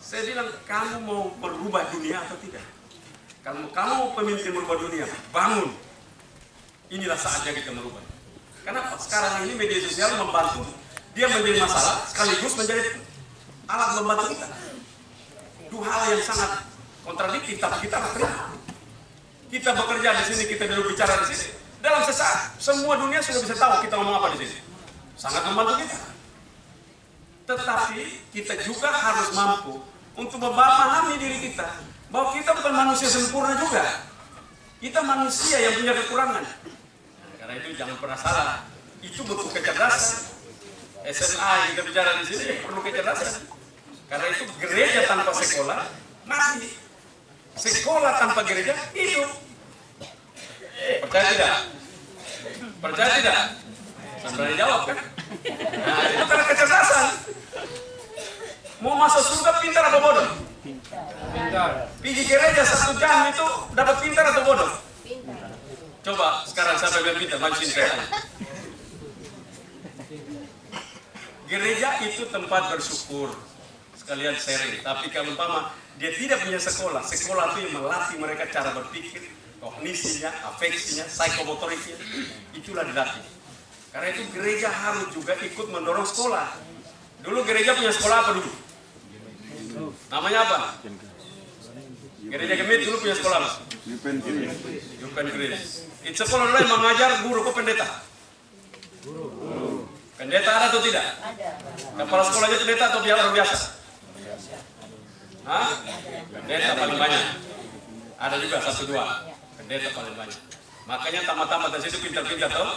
Saya bilang, kamu mau merubah dunia atau tidak? Kalau kamu pemimpin merubah dunia, bangun. Inilah saatnya kita merubah. Kenapa? Sekarang ini media sosial membantu. Dia menjadi masalah, sekaligus menjadi alat membantu kita. Dua hal yang sangat kontradiktif, tapi kita harus terima. Kita bekerja di sini, kita duduk bicara di sini. Dalam sesaat, semua dunia sudah bisa tahu kita ngomong apa di sini. Sangat membantu kita. Tetapi kita juga harus mampu untuk memahami diri kita bahwa kita bukan manusia sempurna juga. Kita manusia yang punya kekurangan. Karena itu jangan pernah salah. Itu butuh kecerdasan. SMA yang kita bicara di sini perlu kecerdasan. Karena itu gereja tanpa sekolah mati. Sekolah tanpa gereja hidup. Percaya tidak? Percaya tidak? Sampai jawab kan? Nah, itu karena kecerdasan. Mau masuk surga pintar atau bodoh? Pintar. Pergi gereja 1 jam itu dapat pintar atau bodoh? Pintar. Coba sekarang sampai bilang pintar, mancing saya. Gereja itu tempat bersyukur, sekalian sharing. Tapi kalau umpama dia tidak punya sekolah, sekolah itu yang melatih mereka cara berpikir, kognisinya, afeksinya, psikomotoriknya, itulah dilatih. Karena itu gereja harus juga ikut mendorong sekolah. Dulu gereja punya sekolah apa dulu? Namanya apa? Gereja Gemit dulu punya sekolah apa? Yupen Kris. Itu sekolah dulu yang mengajar guru kok pendeta? Pendeta ada atau tidak? Kepala sekolahnya pendeta atau orang biasa? Hah? Pendeta paling banyak. Ada juga 1-2. Pendeta paling banyak. Makanya tamat-tamat dari situ pintar-pintar tahu?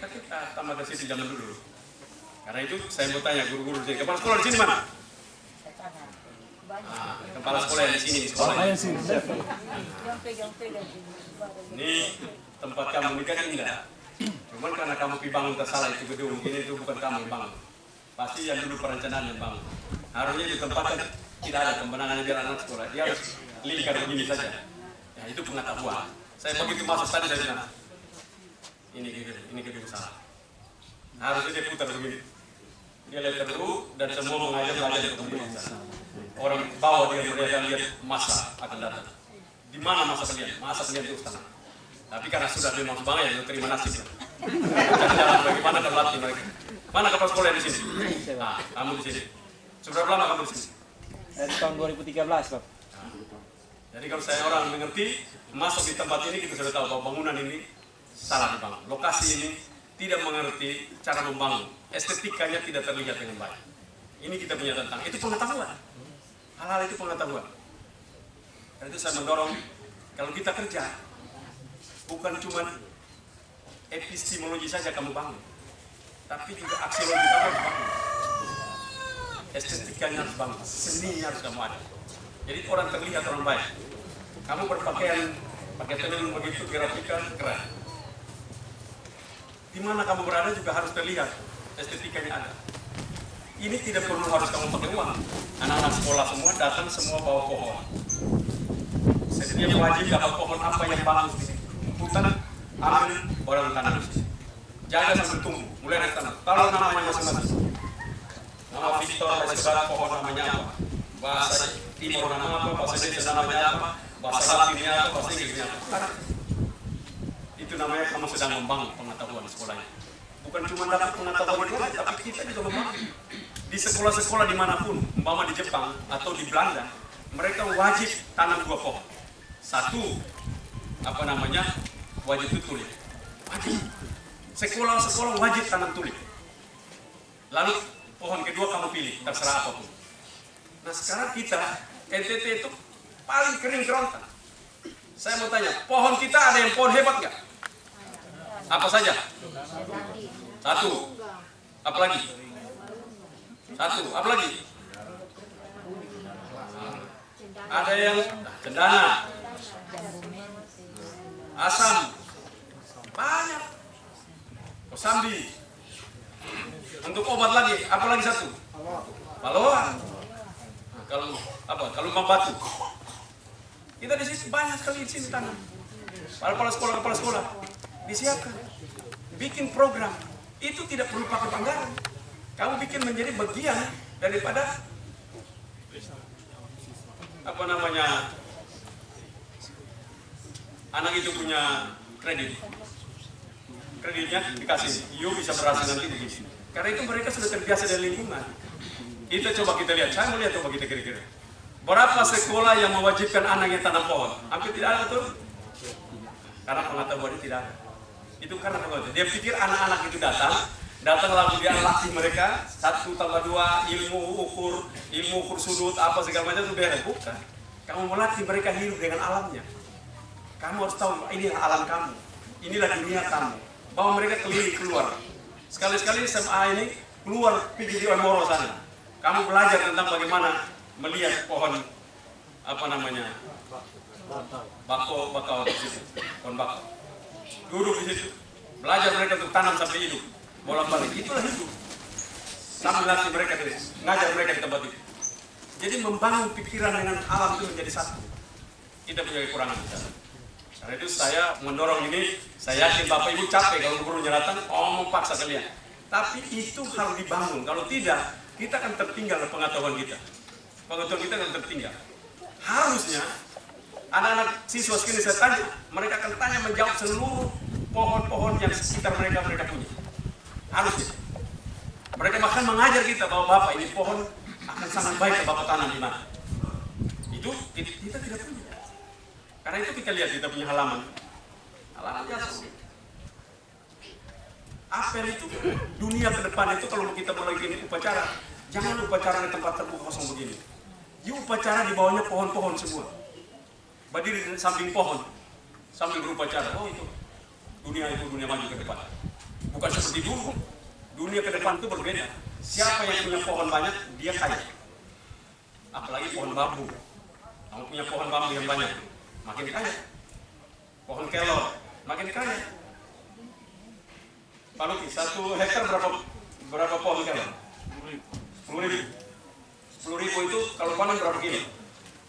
Kita tamat dari situ zaman dulu. Karena itu saya mau tanya guru-guru di sini. Kepala sekolah di sini mana? Nah, kepala sekolah yang di sini sekolahnya. Ini tempat kamu ini kan indah. Cuman karena kamu bangun tersalah itu gedung, ini itu bukan kamu yang bangun. Pasti yang dulu perencanaan yang bangun. Harusnya ditempatkan tidak ada pembenangan biar anak sekolah. Dia harus lingkar begini saja. Ya itu pengetahuan. Saya begitu masuk tadi saya bilang, ini gedung salah. Harusnya dia putar begini. Dia lihat dulu dan semua mengajar di tempat sana. Orang bawa dia mereka lihat masa akan datang. Di mana masa kalian? Masa kalian terus tenang. Tapi karena sudah memang banyak yang terima nasib. Jalan bagaimana terlatih mereka. Mana kepala sekolah di sini? Nah, kamu di sini. Sudah berapa lama kamu di sini? Dari tahun 2013, Pak. Jadi kalau saya orang mengerti, masuk di tempat ini kita sudah tahu bahwa bangunan ini salah dibangun. Lokasi ini tidak mengerti cara membangun. Estetikanya tidak terlihat dengan baik. Ini kita punya tentang. Itu pengetahuan. Hal-hal itu pengetahuan. Karena itu saya mendorong, kalau kita kerja, bukan cuma epistemologi saja kamu bangun, tapi juga aksiologi kamu harus bangun. Estetikanya harus bangun, seninya harus kamu ada. Jadi orang terlihat orang baik. Kamu berpakaian pakai tenun begitu, grafikal, keren. Di mana kamu berada juga harus terlihat, estetikanya ada. Ini tidak perlu harus kamu pakai uang. Anak-anak sekolah semua datang, semua bawa pohon. Setiap wajib dapat pohon apa yang bagus di sini. Hutan, ambil orang tanam. Jaga sambil tumbuh, mulai dari tanam. Kalau namanya masing-masing. Nama Victor, Laiskodat, pohon namanya apa? Bahasa Timur nama apa? Bahasa Indonesia namanya apa? Bahasa Latinnya apa? Bahasa Inggrisnya apa? Itu namanya kamu sedang membangun pengetahuan sekolahnya. Bukan cuma dapat pengetahuan itu saja, tapi kita juga membangun. Di sekolah-sekolah dimanapun, umpama di Jepang atau di Belanda, mereka wajib tanam 2 pohon. 1, wajib tutul. Wajib. sekolah wajib tanam tulip. Lalu pohon kedua kamu pilih, terserah apapun. Nah sekarang kita, NTT itu paling kering kerontang. Saya mau tanya, pohon kita ada yang pohon hebat nggak? Apa saja? Satu. Apalagi? Satu. Apalagi? Ada yang cendana, asam, banyak. Kosambi. Untuk obat lagi, apalagi satu? Baloa. Nah, kalau apa? Kalau batu. Kita di sini banyak sekali di sini tanam. Kepala sekolah disiapkan, bikin program. Itu tidak perlu pakai anggaran. Kamu bikin menjadi bagian daripada apa namanya, anak itu punya kreditnya dikasih, you bisa berhasil nanti di sini. Karena itu mereka sudah terbiasa dengan lingkungan. Coba kita lihat, saya mau lihat coba kita kira-kira. Berapa sekolah yang mewajibkan anaknya tanam pohon? Hampir tidak ada, betul? Karena pengetahuan tidak ada. Itu karena pengetahuan. Dia pikir anak-anak itu datang lalu dia latih mereka 1 tambah 2 ilmu ukur sudut apa segala macam itu beres. Bukan. Kamu melatih mereka hidup dengan alamnya. Kamu harus tahu inilah alam kamu, inilah dunia kamu. Bawa mereka keliling keluar. Sekali-sekali SMA ini keluar pergi di Moro sana. Kamu belajar tentang bagaimana melihat pohon apa namanya bakau di situ, pohon bakau. Duduk di situ, belajar mereka untuk tanam sampai hidup. Bolak-balik, itulah hidup. Sambil latih mereka dari, ngajar mereka di tempat itu. Jadi membangun pikiran dengan alam itu menjadi satu. Kita punya kekurangan di sana. Karena itu saya mendorong ini, saya yakin Bapak Ibu capek kalau guru nyeratan, mau paksa kalian. Tapi itu harus dibangun. Kalau tidak, kita akan tertinggal pengetahuan kita. Pengetahuan kita akan tertinggal. Harusnya anak-anak siswa sekini saya tanya, mereka akan tanya menjawab seluruh pohon-pohon yang sekitar mereka punya. Harusnya mereka bahkan mengajar kita bahwa Bapak ini pohon akan sangat baik kalau Bapak tanam di mana. Itu kita tidak punya. Karena itu kita lihat kita punya halaman biasa. Apel itu dunia ke depan itu kalau kita mulai bikin upacara, jangan upacara di tempat terbuka kosong begini. Di upacara di bawahnya pohon-pohon semua. Berdiri di samping pohon, sambil berupacara. Oh itu dunia maju ke depan. Bukan seperti dulu. Dunia ke depan itu berbeda. Siapa yang punya pohon banyak, dia kaya. Apalagi pohon bambu. Kamu punya pohon bambu yang banyak, makin kaya. Pohon kelor, makin kaya. Pak Luki, 1 hektar berapa pohon kelor? 10.000. 10.000 itu kalau panen berapa kilo?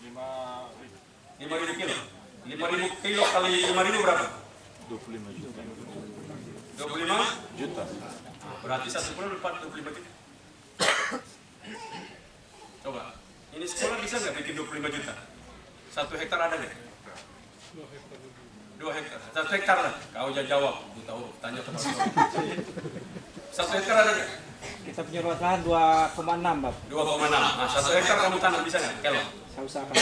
5.000 kilo. 5.000 kilo kali 5.000 berapa? 25 juta. Berarti 1 bulan dapat 25 juta. Coba, ini sekolah bisa nggak bikin 25 juta? 1 hektar ada nggak? 2 hektar. 1 hektar lah. Kau jangan jawab. Tahu, tanya teman. 1 hektar ada nggak? Kita punya luas lahan 2,6, Bab. 2,6. Nah, 1 hektar kamu tanam bisa nggak? Kelor. Saya usahakan.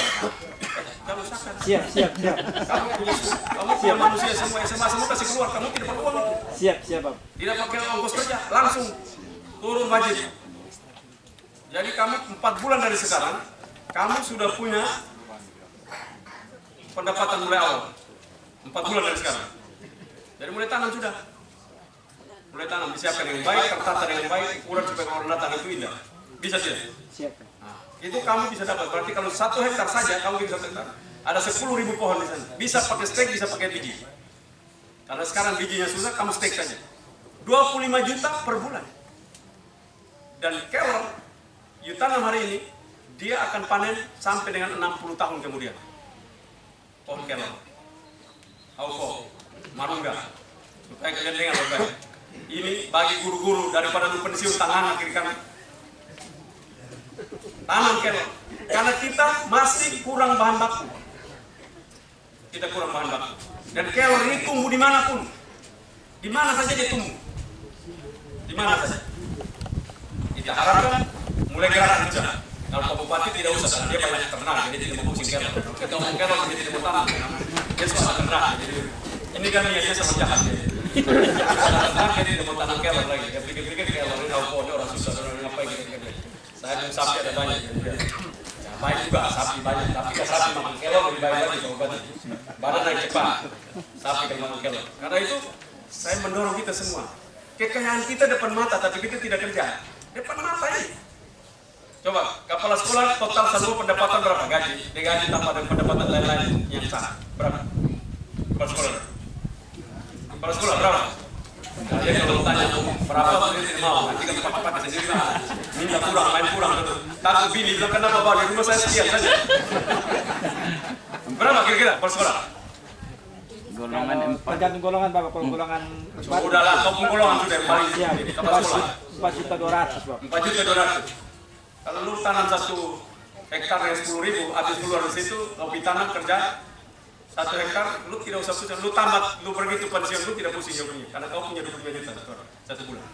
Kamu usahakan. Siap. Kamu punya manusia semua SMA semua kasih keluar. Kamu tidak perlu uang itu. Siap, Bab. Tidak pakai ongkos kerja, langsung turun wajib. Jadi kamu 4 bulan dari sekarang, kamu sudah punya pendapatan mulai awal. 4 bulan dari sekarang. Jadi mulai tanam sudah. Mulai tanam, disiapkan yang baik, tertata dengan baik, ukuran supaya orang datang itu indah. Bisa tidak? Siap. Nah, itu kamu bisa dapat. Berarti kalau 1 hektar saja, kamu bisa 1 hektar. Ada 10.000 pohon di sana. Bisa pakai stek, bisa pakai biji. Karena sekarang bijinya susah, kamu stek saja. 25 juta per bulan. Dan kelor, you tanam hari ini, dia akan panen sampai dengan 60 tahun kemudian. Pohon kelor. Hauko, marungga. Supaya kalian dengar baik. Ini bagi guru-guru daripada lu pensiun tangan kiri kanan. Tanam kelor. Karena kita masih kurang bahan baku. Kita kurang bahan baku. Dan kelor ini tumbuh dimanapun. Di mana saja dia tumbuh. Di mana saja. Kita harapkan mulai gerakan saja. Kalau Pak Bupati tidak usah, karena dia banyak ternak, jadi tidak mau pusing kelor. Kita ngomong kelor, dia tidak mau tanam. Dia suka ternak. Ini kan niatnya sama jahat. Anak-anak dia tidak mau tanam kelor lagi. Dia pikir-pikir kelor ini orang susah, orang ngapain gitu. Saya pun sapi ada banyak. Ya, baik juga sapi banyak, tapi kalau sapi makan kelor lebih baik lagi kalau badan naik cepat. Sapi kalau makan kelor. Karena itu saya mendorong kita semua. Kekayaan kita depan mata, tapi kita tidak kerja. Depan mata ini. Coba, kepala sekolah total semua pendapatan berapa? Gaji tambah dengan pendapatan lain-lain yang sah. Berapa? Kepala sekolah. Kepala sekolah berapa? Nah, jadi kalau tanya berapa, dia tidak mau. Nanti kan pakai sendiri lah. Minta pulang, main pulang. Takut bini bilang kenapa bawa di rumah saya sekian saja. Berapa kira-kira kepala sekolah? Golongan tergantung golongan Bapak. Kalau golongan Udahlah, kampung golongan sudah yang paling siap. ini. Kepala sekolah. 4.200.000 Bapak. 4.200.000. Kalau lu tanam 1 hektar yang 10.000, habis keluar dari situ, lu tanam kerja 1 hektar, lu tidak usah pusing. Lu tamat, lu pergi tuh pensiun, lu tidak pusing jauhnya, karena kau punya 25 juta satu bulan.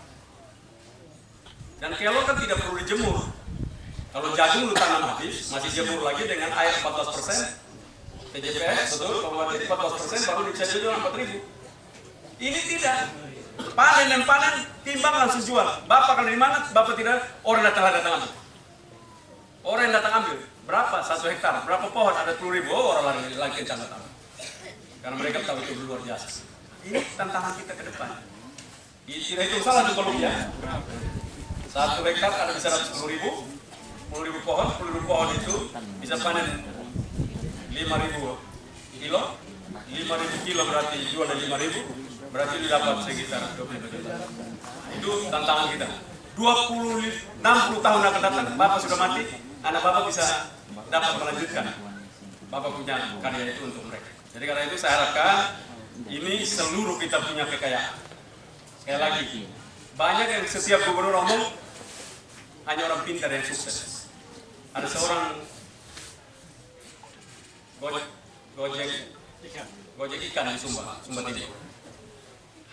Dan kelor kan tidak perlu dijemur. Kalau jagung lu tanam habis, masih jemur lagi dengan air 14%, TJPS, betul, kalau 14% baru bisa jual 4.000. Ini tidak. Panen dan panen, timbang langsung jual. Bapak kalau di mana, Bapak tidak, orang datang ambil. Orang yang datang ambil, berapa? 1 hektar, berapa pohon? Ada 10.000, orang lagi kencang datang. Karena mereka tahu itu luar biasa. Ini tantangan kita ke depan. Tidak itu salah tuh kalau ya. 1 hektar ada bisa 10.000 pohon, 10.000 pohon itu bisa panen 5.000 kilo. 5.000 kilo berarti jual dari 5.000, berarti didapat sekitar 20 juta. Itu tantangan kita. 60 tahun akan datang, Bapak sudah mati, anak Bapak bisa dapat melanjutkan. Bapak punya karya itu untuk mereka. Jadi karena itu saya harapkan ini seluruh kita punya kekayaan. Sekali lagi, banyak yang setiap gubernur ngomong hanya orang pintar yang sukses. Ada seorang gojek ikan di Sumba Timur.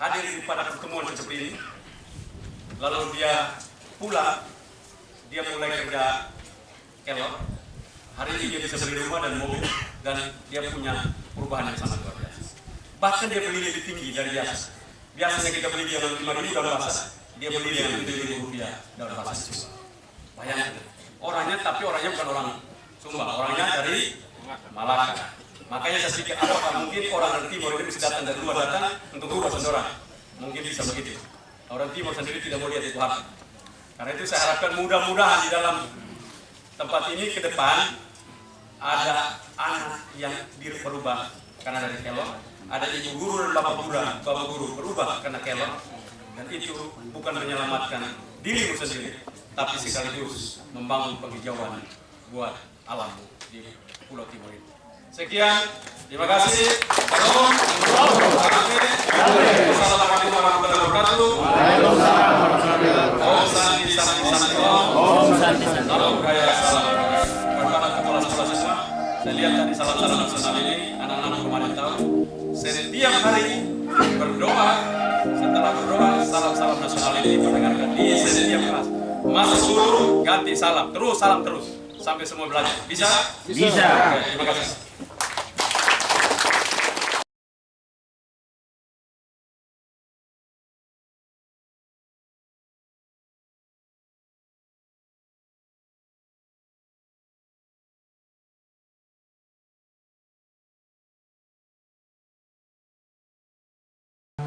Hadir pada pertemuan seperti ini. Lalu dia pulang, dia mulai kerja kelor. Hari ini dia bisa beli rumah dan mobil, dan dia punya perubahan yang sangat luar biasa. Bahkan dia beli lebih tinggi dari biasa. Biasanya kita beli dia 5.000 daun basah, dia beli dengan 7.000 rupiah daun basah di Sumba. Bayangkan, orangnya bukan orang Sumba, orangnya dari Malaka. Makanya saya pikir apakah mungkin orang dari timur itu bisa datang dari luar datang untuk berubah Sendora? Mungkin bisa begitu. Orang timur sendiri tidak mau lihat itu harta. Karena itu saya harapkan mudah-mudahan di dalam tempat ini ke depan ada anak yang berubah karena dari kelor, ada ibu guru dan bapak guru berubah karena kelor, dan itu bukan menyelamatkan dirimu sendiri, tapi sekaligus membangun penghijauan buat alam di Pulau Timur ini. Sekian, terima kasih. Assalamualaikum warahmatullahi wabarakatuh. Om Santi Santi Santi Om. Salam budaya, salam budaya. Kepada kepala sekolah semua, saya lihat tadi salam-salam nasional ini, anak-anak kemarin tahu. Setiap hari berdoa, setelah berdoa, salam-salam nasional ini diperdengarkan di setiap kelas. Masuk guru, ganti salam, terus salam terus. Sampai semua belajar. Bisa? Bisa. Oke, terima kasih.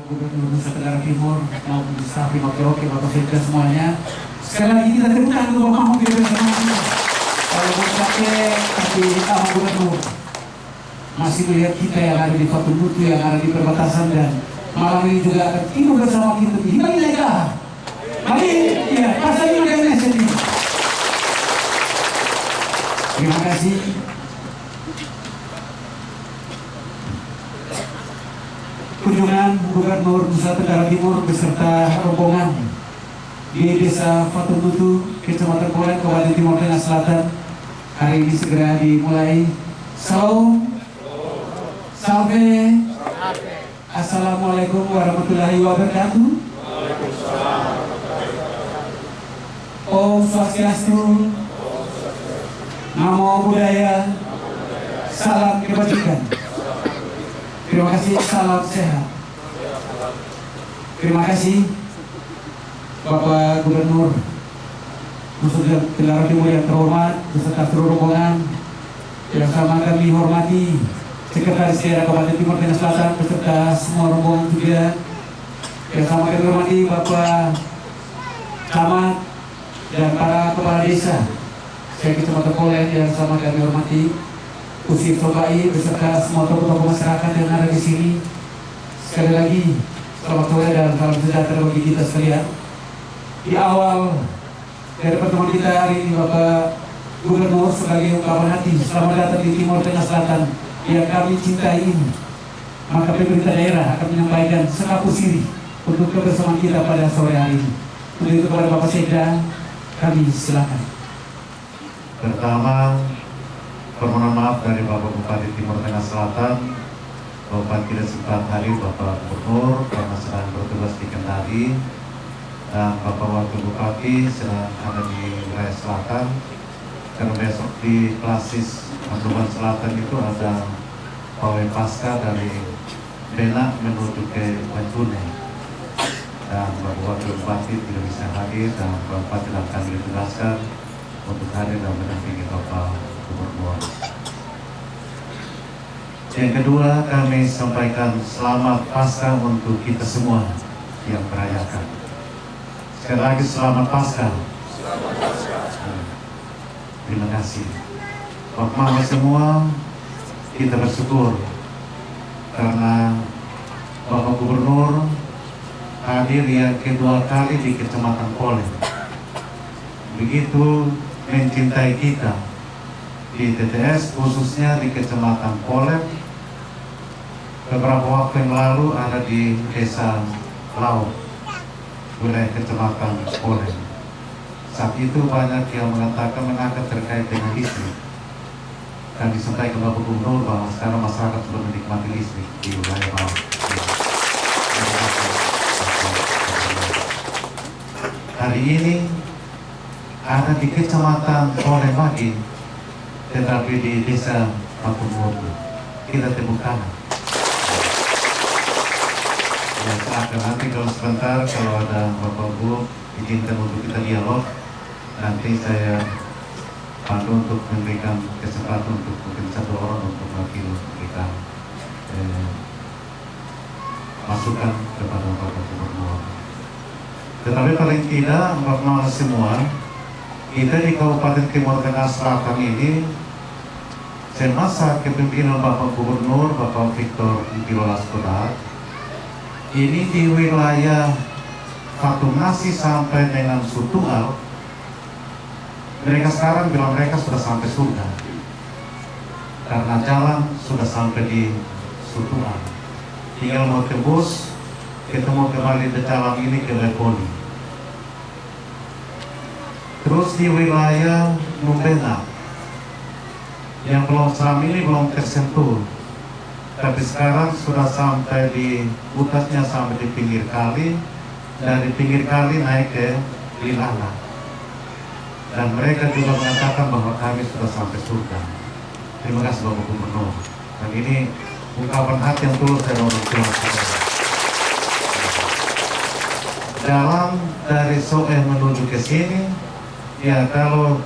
Gubernur Nusa Tenggara Timur maupun staf Oke Bapak Firda semuanya. Sekali lagi kita terbuka untuk Bapak Mahmud bersama. Kalau mau capek tapi Bapak Gubernur masih melihat kita yang ada di Fatu Mutu, yang ada di perbatasan, dan malam ini juga akan tidur bersama kita di Himalaya. Mari, ya, pasal ini dengan sendiri. Terima kasih. Kunjungan Gubernur Nusa Tenggara Timur beserta rombongan di Desa Fatu Mutu, Kecamatan Kolen, Kabupaten Timur Tengah Selatan hari ini segera dimulai. Salam, salve, assalamualaikum warahmatullahi wabarakatuh. Om Swastiastu, Namo Buddhaya, salam kebajikan. Terima kasih, salam sehat. Terima kasih Bapak Gubernur Nusa Tenggara Timur yang terhormat beserta seluruh rombongan yang sama kami hormati Sekretaris Daerah Kabupaten Timur Tengah Selatan beserta semua rombongan juga yang sama kami hormati Bapak Camat dan para kepala desa Kecamatan Polen yang sama kami hormati Usir Sobai beserta semua tokoh-tokoh masyarakat yang ada di sini. Sekali lagi selamat sore dan salam sejahtera bagi kita sekalian. Di awal dari pertemuan kita hari ini Bapak Gubernur sebagai ungkapan hati selamat datang di Timur Tengah Selatan yang kami cintai ini. Maka pemerintah daerah akan menyampaikan sekapur siri untuk kebersamaan kita pada sore hari ini. Untuk itu kepada Bapak Sekda kami silakan. Pertama, permohonan maaf dari Bapak Bupati Timur Tengah Selatan. Bapak tidak sempat hadir, Bapak Gubernur karena sedang bertugas di Kendari, dan Bapak Wakil Bupati sedang ada di wilayah selatan. Karena besok di Klasis Manduban Selatan itu ada pawai pasca dari Benak menuju ke Bajune, dan Bapak Wakil Bupati tidak bisa hadir dan Bapak Bupati dan kami ditugaskan untuk hadir dan mendampingi Bapak Gubernur. Yang kedua, kami sampaikan selamat Paskah untuk kita semua yang merayakan. Sekali lagi selamat Paskah. Terima kasih. Bapak semua, kita bersyukur karena Bapak Gubernur hadir yang kedua kali di Kecamatan Polen. Begitu mencintai kita di TTS, khususnya di Kecamatan Polen. Beberapa waktu yang lalu ada di Desa Laut, wilayah Kecamatan Polen. Saat itu banyak yang mengatakan mengangkat terkait dengan listrik. Dan disampaikan Bapak Gubernur bahwa sekarang masyarakat sudah menikmati listrik di wilayah Laut. Hari ini ada di Kecamatan Polen lagi, tetapi di Desa Pakumurdu kita temukan. Ya, silahkan nanti kalau sebentar kalau ada Bapak Bu izinkan untuk kita dialog, nanti saya pandu untuk memberikan kesempatan untuk mungkin satu orang untuk wakil kita masukan kepada Bapak Gubernur. Tetapi paling tidak Bapak semua, kita di Kabupaten Timur Tengah Selatan ini semasa kepemimpinan Bapak Gubernur Bapak Victor Laskudat, ini di wilayah Fatumasi sampai dengan Sutual, mereka sekarang bilang mereka sudah sampai surga karena jalan sudah sampai di Sutual, tinggal mau tembus ketemu kembali di jalan ini ke Leponi. Terus di wilayah Numbena yang belum selama ini belum tersentuh, tapi sekarang sudah sampai di putasnya sampai di pinggir kali, dari pinggir kali naik ke Lilala, dan mereka juga mengatakan bahwa kami sudah sampai surga. Terima kasih Bapak Gubernur, dan ini ungkapan hati yang tulus dari orang tua saya. Jalan dari Soeh menuju ke sini, ya kalau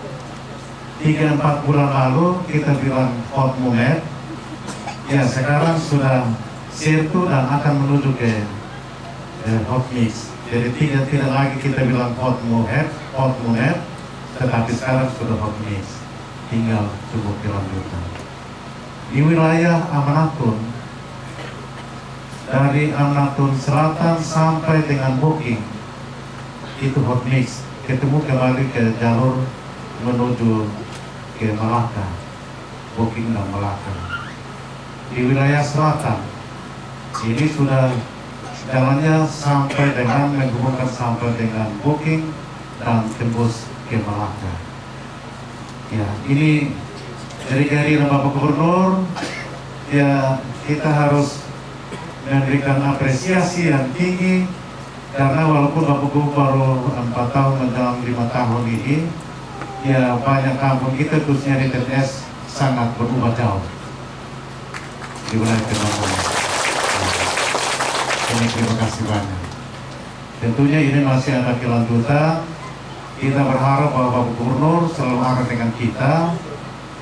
3-4 bulan lalu kita bilang hot moment, ya sekarang sudah sirtu dan akan menuju ke hot mix. Jadi tidak lagi kita bilang hot moment, tetapi sekarang sudah hot mix. Tinggal cukup kelanjutan. Di wilayah Amanatun, dari Amanatun Selatan sampai dengan Booking, itu hot mix. Ketemu kembali ke jalur menuju ke Malaka, Booking dan Malaka. Di wilayah selatan ini sudah jalannya sampai dengan menghubungkan sampai dengan Booking dan tembus ke Malaka. Ya, ini dari Bapak Gubernur, ya kita harus memberikan apresiasi yang tinggi karena walaupun Bapak Gubernur baru 4 tahun menjelang 5 tahun ini, ya banyak kampung kita khususnya di TTS sangat berubah jauh di wilayah Timur. Ini terima kasih banyak. Tentunya ini masih ada kelanjutan. Kita berharap bahwa Bapak Gubernur selalu akan dengan kita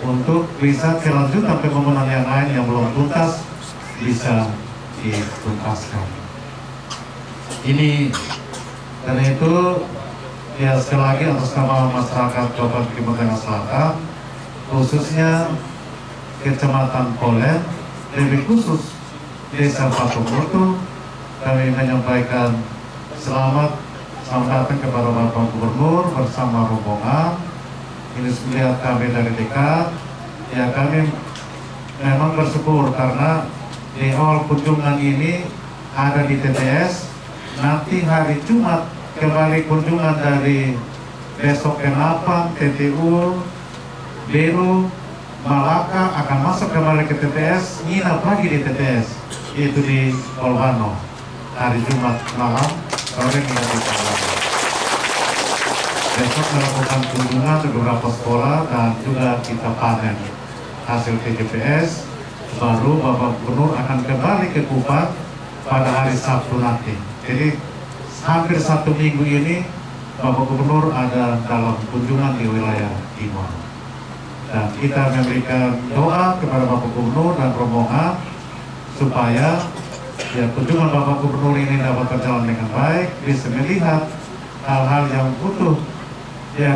untuk bisa kelanjutan pembangunan yang lain yang belum tuntas bisa dituntaskan. Ini karena itu ya sekali lagi atas nama masyarakat Kabupaten Timur Tengah Selatan, khususnya Kecamatan Polen, lebih khusus Desa Patumutu, kami menyampaikan selamat datang kepada Bapak Gubernur bersama rombongan. Ini melihat kami dari dekat, ya kami memang bersyukur karena di awal kunjungan ini ada di TTS. Nanti hari Jumat kembali kunjungan dari besok Kenapang, TTU, Beru, Malaka akan masuk kembali ke TTS, nginap lagi di TTS, yaitu di Polbano hari Jumat malam, sore hingga di Polbano. Besok melakukan kunjungan ke beberapa sekolah dan juga kita panen hasil TGPS. Baru Bapak Gubernur akan kembali ke Kupang pada hari Sabtu nanti. Jadi hampir 1 minggu ini Bapak Gubernur ada dalam kunjungan di wilayah Timur. Dan kita memberikan doa kepada Bapak Gubernur dan rombongan supaya ya kunjungan Bapak Gubernur ini dapat berjalan dengan baik, bisa melihat hal-hal yang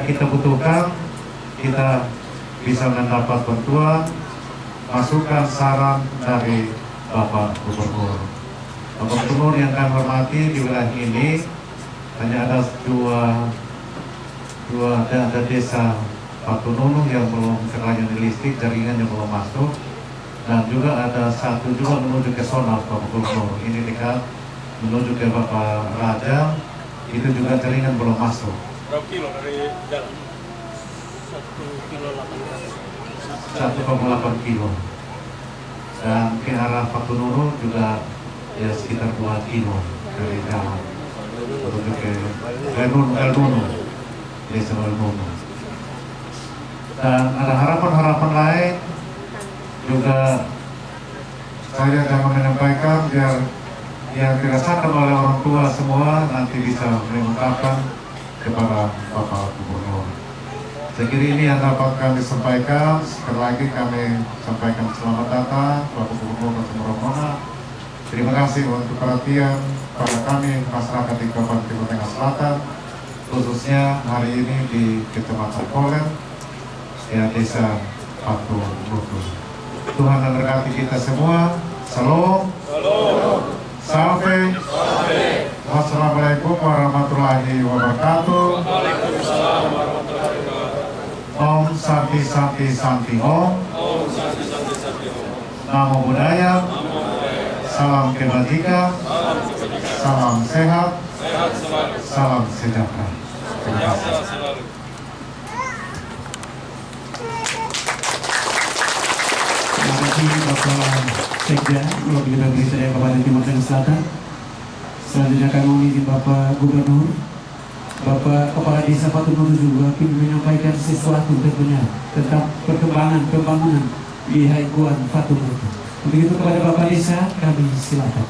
kita butuhkan, kita bisa mendapat bantuan, masukan, saran dari Bapak Gubernur. Bapak Gubernur yang kami hormati di wilayah ini hanya ada ada desa Patununu yang belum terlayani listrik, jaringannya belum masuk, dan juga ada satu juga menuju ke Sonar Bapak Gubernur. Ini dekat menuju ke Bapak Raja, itu juga jaringan belum masuk. Berapa kilo dari jalan? 1,8 kilo. Dan ke arah Patununu juga ya sekitar 2 kilo dari jalan menuju ke El Nunu, desa El Nunu. Dan ada harapan-harapan lain juga saya akan menyampaikan biar yang dirasakan oleh orang tua semua nanti bisa mengungkapkan kepada Bapak Gubernur. Saya kira ini yang dapat kami sampaikan. Sekali lagi kami sampaikan selamat datang Bapak Gubernur dan semua rombongan. Terima kasih untuk perhatian pada kami masyarakat di Kabupaten Timur Tengah Selatan, khususnya hari ini di Kecamatan Polen, ya Desa Patumutu. Tuhan memberkati kita semua. Salam. Salve. Wassalamualaikum warahmatullahi wabarakatuh. Om Santi Santi Santi Om. Namo Buddhaya. Salam kebajikan. Salam sehat. Salam sejahtera. Terima kasih. Terima kasih Bapak Sekda mewakili Pemerintah Daerah Kabupaten Timur Tengah Selatan. Selanjutnya kami meminta Bapak Gubernur, Bapak Kepala Desa Patumutu juga ingin menyampaikan sesuatu tentunya tentang perkembangan pembangunan di Haiguan Patumutu. Untuk itu kepada Bapak Desa kami silakan.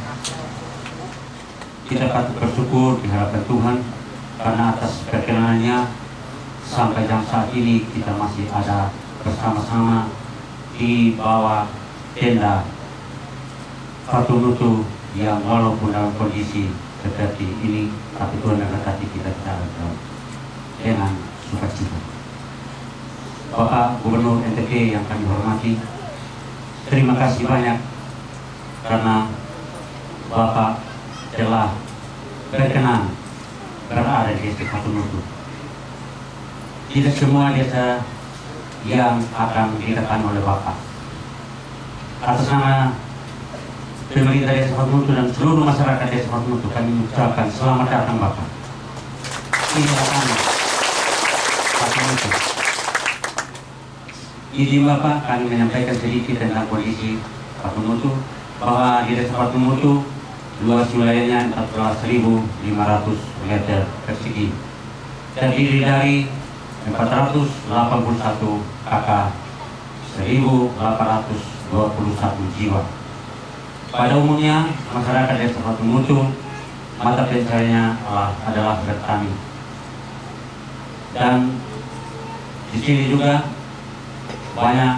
Kita patut bersyukur di hadapan Tuhan karena atas perkenanannya sampai jam saat ini kita masih ada bersama-sama di bawah tenda Patumutu yang walaupun dalam kondisi seperti ini, tapi Tuhan memberkati kita dengan sukacita. Bapak Gubernur NTB yang kami hormati, terima kasih banyak karena Bapak telah berkenan berada di desa Patumutu. Tidak semua desa yang akan didatangi oleh Bapak. Atas nama pemerintah Desa Patumutu dan seluruh masyarakat Desa Patumutu kami mengucapkan selamat datang Bapak. Inilah kami Patumutu. Izin Bapak kami menyampaikan sedikit tentang kondisi Patumutu, bahwa di Desa Patumutu luas wilayahnya 14.500 meter persegi, terdiri dari 481 KK, 1.821 jiwa. Pada umumnya masyarakat Desa Patumutu mata pencahariannya adalah bertani. Dan di sini juga banyak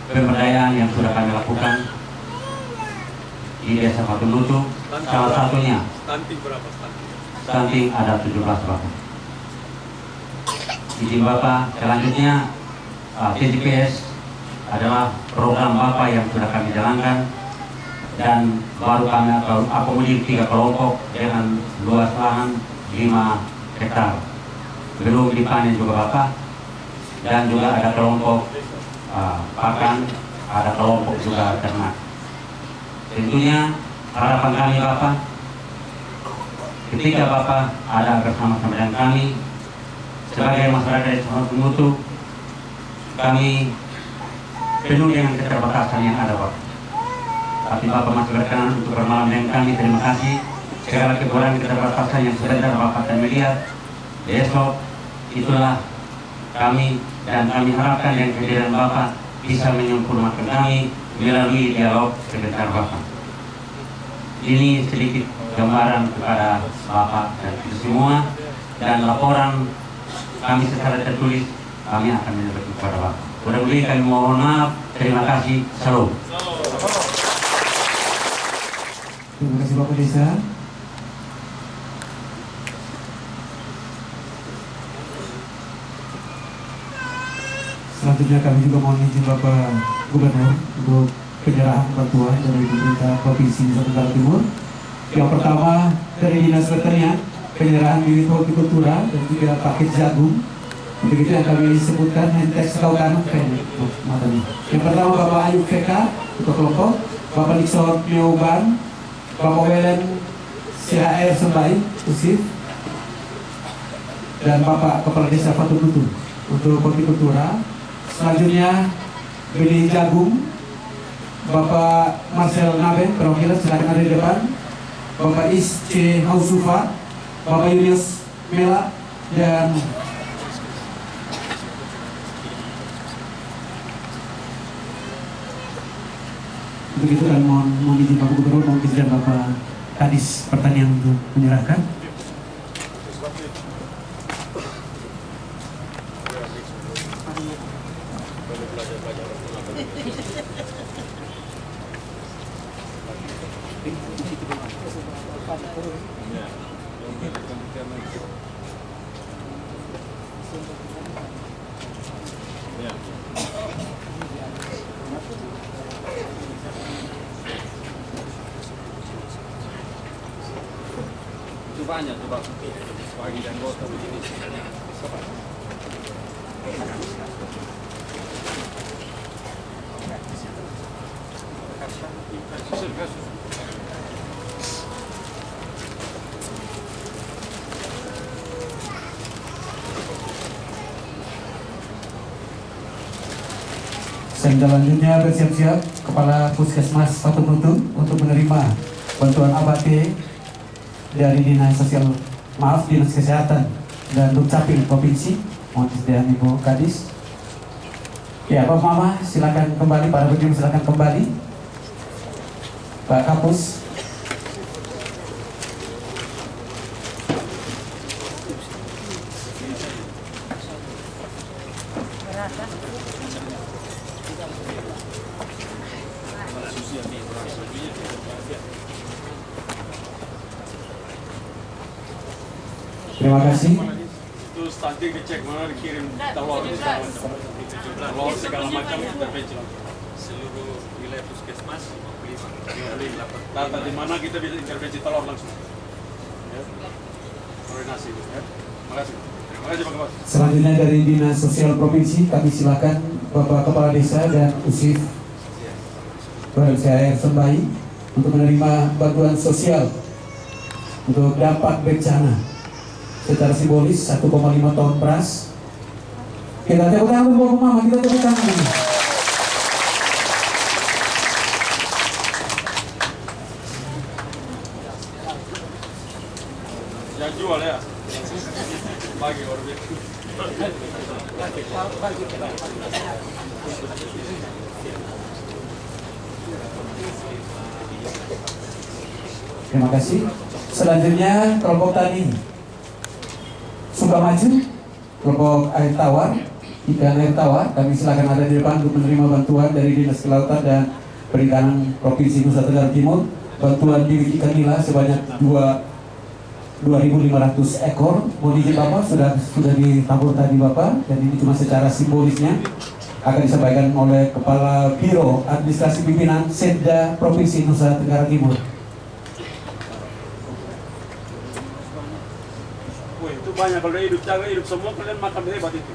pemberdayaan yang sudah kami lakukan di Desa Patunutu. Salah satunya Stunting berapa stunting? stunting ada 17 Bapak. Izin Bapak, selanjutnya TTPS adalah program Bapak yang sudah kami jalankan dan baru kami akomodir 3 kelompok dengan luas lahan 5 hektar. Belum dipanen juga Bapak, dan juga ada kelompok pakan, ada kelompok juga ternak. Tentunya harapan kami Bapak, ketika Bapak ada bersama-sama dengan kami sebagai masyarakat Desa Patunutu, kami penuh dengan keterbatasan yang ada Bapak. Tapi Bapak masih berkenan untuk bermalam dengan kami. Terima kasih. Segala kekurangan keterbatasan yang sebentar Bapak akan melihat besok, itulah kami, dan kami harapkan yang kehadiran Bapak bisa menyempurnakan kami melalui dialog sebentar Bapak. Ini sedikit gambaran kepada Bapak dan kita semua, dan laporan kami secara tertulis kami akan menyampaikan kepada Bapak. Mudah-mudahan kami mohon maaf. Terima kasih. Salam. Terima kasih Bapak Desa. Selanjutnya kami juga mohon izin Bapak Gubernur untuk penyerahan bantuan dari pemerintah Provinsi Nusa Tenggara Timur. Yang pertama dari Dinas Pertanian, penyerahan bibit hortikultura dan juga paket jagung. Untuk itu yang kami sebutkan Hentex Kautan. Yang pertama Bapak Ayub VK untuk kelompok, Bapak Nixon Mioban, Bapak Welen CHR Sembai Usif, dan Bapak Kepala Desa Patunutu untuk hortikultura. Selanjutnya beli jagung, Bapak Marcel Naben perwakilan, silakan ada di depan. Bapak Is C Hausufa, Bapak Yunius Mela, dan begitu, dan mohon izin Bapak Gubernur, mohon izin Bapak Kadis Pertanian untuk menyerahkan. Banyak tuh Pak, bagi anggota begini. Selanjutnya bersiap-siap Kepala Puskesmas Patunutu untuk menerima bantuan ABT dari Dinas Kesehatan dan Dukcapil Provinsi. Mohon disediakan Ibu Kadis. Ya, Bapak Mama silakan kembali, para berdiri silakan kembali. Pak Kapus. Terima kasih. Itu stunting dicek mana, dikirim telur segala macam intervensi seluruh wilayah puskesmas 55. Data di mana kita bisa intervensi telur langsung. Ya. Koordinasi. Ya. Terima kasih. Terima kasih Pak Kepala. Selanjutnya dari Dinas Sosial Provinsi, kami silakan Bapak Kepala Desa dan Usif CHR Sembai untuk menerima bantuan sosial untuk dampak bencana secara simbolis 1,5 ton beras. Kita tepuk tangan untuk Mama, kita tepuk tangan. Yang jual ya. Bagi orbit. Terima kasih. Selanjutnya kelompok tani Sukamaju, kelompok air tawar, ikan air tawar. Kami silakan ada di depan untuk menerima bantuan dari Dinas Kelautan dan Perikanan Provinsi Nusa Tenggara Timur. Bantuan bibit ikan nila sebanyak 2.500 ekor. Mohon izin Bapak, sudah ditabur tadi Bapak, dan ini cuma secara simbolisnya akan disampaikan oleh Kepala Biro Administrasi Pimpinan Setda Provinsi Nusa Tenggara Timur. Wih, itu banyak. Kalau hidup, jaga hidup semua, kalian makan hebat itu.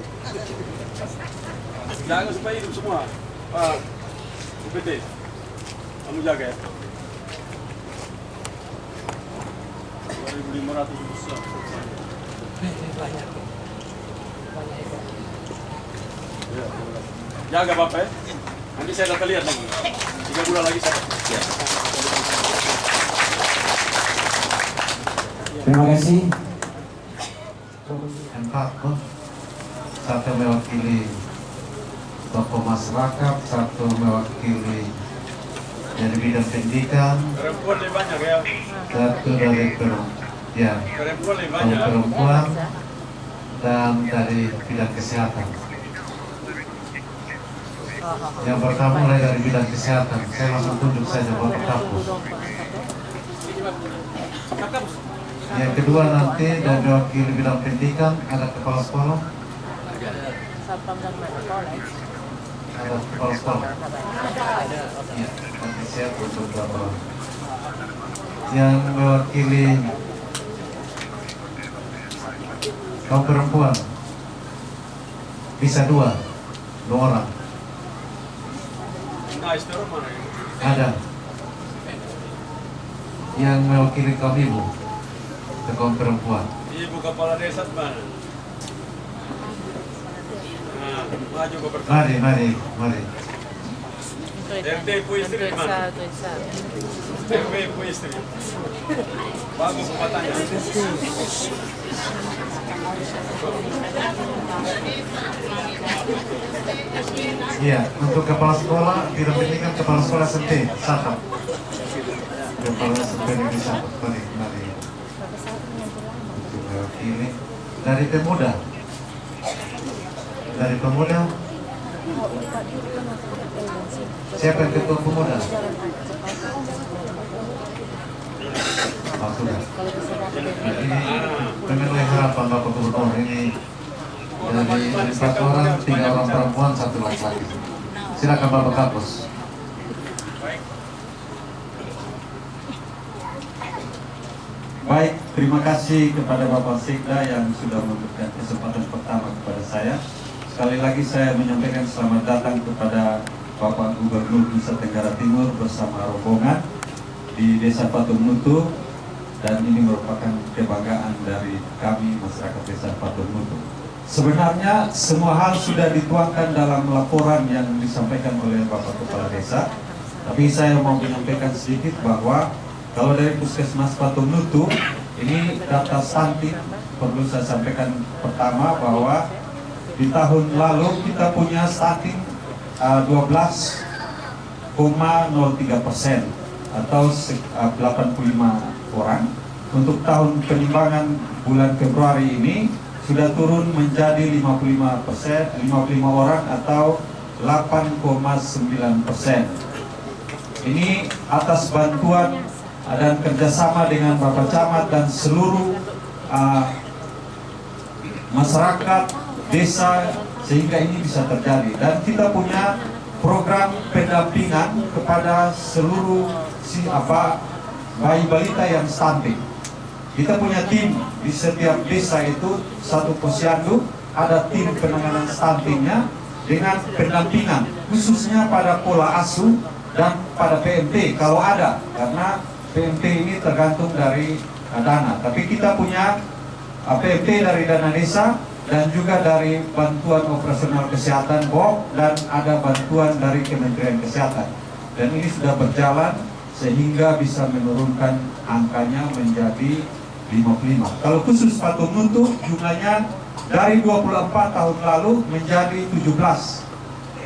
Jaga supaya hidup semua. Pak UPT, kamu jaga ya. 2.500 besar. Ya, jaga Bapak ya. Nanti saya akan lihat lagi. 3 bulan lagi saya. Terima kasih. Empat, satu mewakili tokoh masyarakat, satu mewakili dari bidang pendidikan, Perempuan lebih banyak ya. satu dari Perempuan lebih banyak. perempuan, dan dari bidang kesehatan. Yang pertama mulai dari bidang kesehatan, saya langsung tunjuk saja Bapak Kapus. Yang kedua nanti dari mewakili bidang pendidikan ada kepala sekolah. Ada kepala sekolah. Ya, nanti siap untuk Bapak. Yang mewakili kaum perempuan bisa dua orang. Nah, istilah mana ya? Ada yang mewakili kaum ibu, kaum perempuan. Ibu kepala desa mana? Nah, maju ke pertama. Mari. RT ibu istri mana? RW ibu istri. Bagus kekuatannya. Iya, untuk kepala sekolah bidang pendidikan kepala sekolah SMP satu. Kepala SMP negeri satu. Mari. Untuk mewakili dari pemuda. Siapa yang ketua pemuda? Oh, sudah. Ini Pemenang Harapan Bapak Gubernur ini dari 4 orang, 3 orang perempuan, 1 laki-laki. Silakan Bapak Kapus. Baik, terima kasih kepada Bapak Sekda yang sudah memberikan kesempatan pertama kepada saya. Sekali lagi saya menyampaikan selamat datang kepada Bapak Gubernur Nusa Tenggara Timur bersama rombongan di Desa Patung Mutu, dan ini merupakan kebanggaan dari kami masyarakat Desa Patung Mutu. Sebenarnya semua hal sudah dituangkan dalam laporan yang disampaikan oleh Bapak Kepala Desa, tapi saya mau menyampaikan sedikit bahwa kalau dari Puskesmas Patung Mutu ini data stunting perlu saya sampaikan pertama bahwa di tahun lalu kita punya stunting 12,03% atau 85 orang. Untuk tahun penimbangan bulan Februari ini sudah turun menjadi 55%, 55 orang atau 8,9%. Ini atas bantuan dan kerjasama dengan Bapak Camat dan seluruh masyarakat desa, sehingga ini bisa terjadi. Dan kita punya program pendampingan kepada seluruh bayi balita yang stunting. Kita punya tim di setiap desa itu, satu posyandu ada tim penanganan stuntingnya dengan pendampingan khususnya pada pola asuh dan pada PMT kalau ada, karena PMT ini tergantung dari dana. Tapi kita punya PMT dari dana desa dan juga dari bantuan operasional kesehatan BOK, dan ada bantuan dari Kementerian Kesehatan. Dan ini sudah berjalan sehingga bisa menurunkan angkanya menjadi 55. Kalau khusus Patung Mutu jumlahnya dari 24 tahun lalu menjadi 17.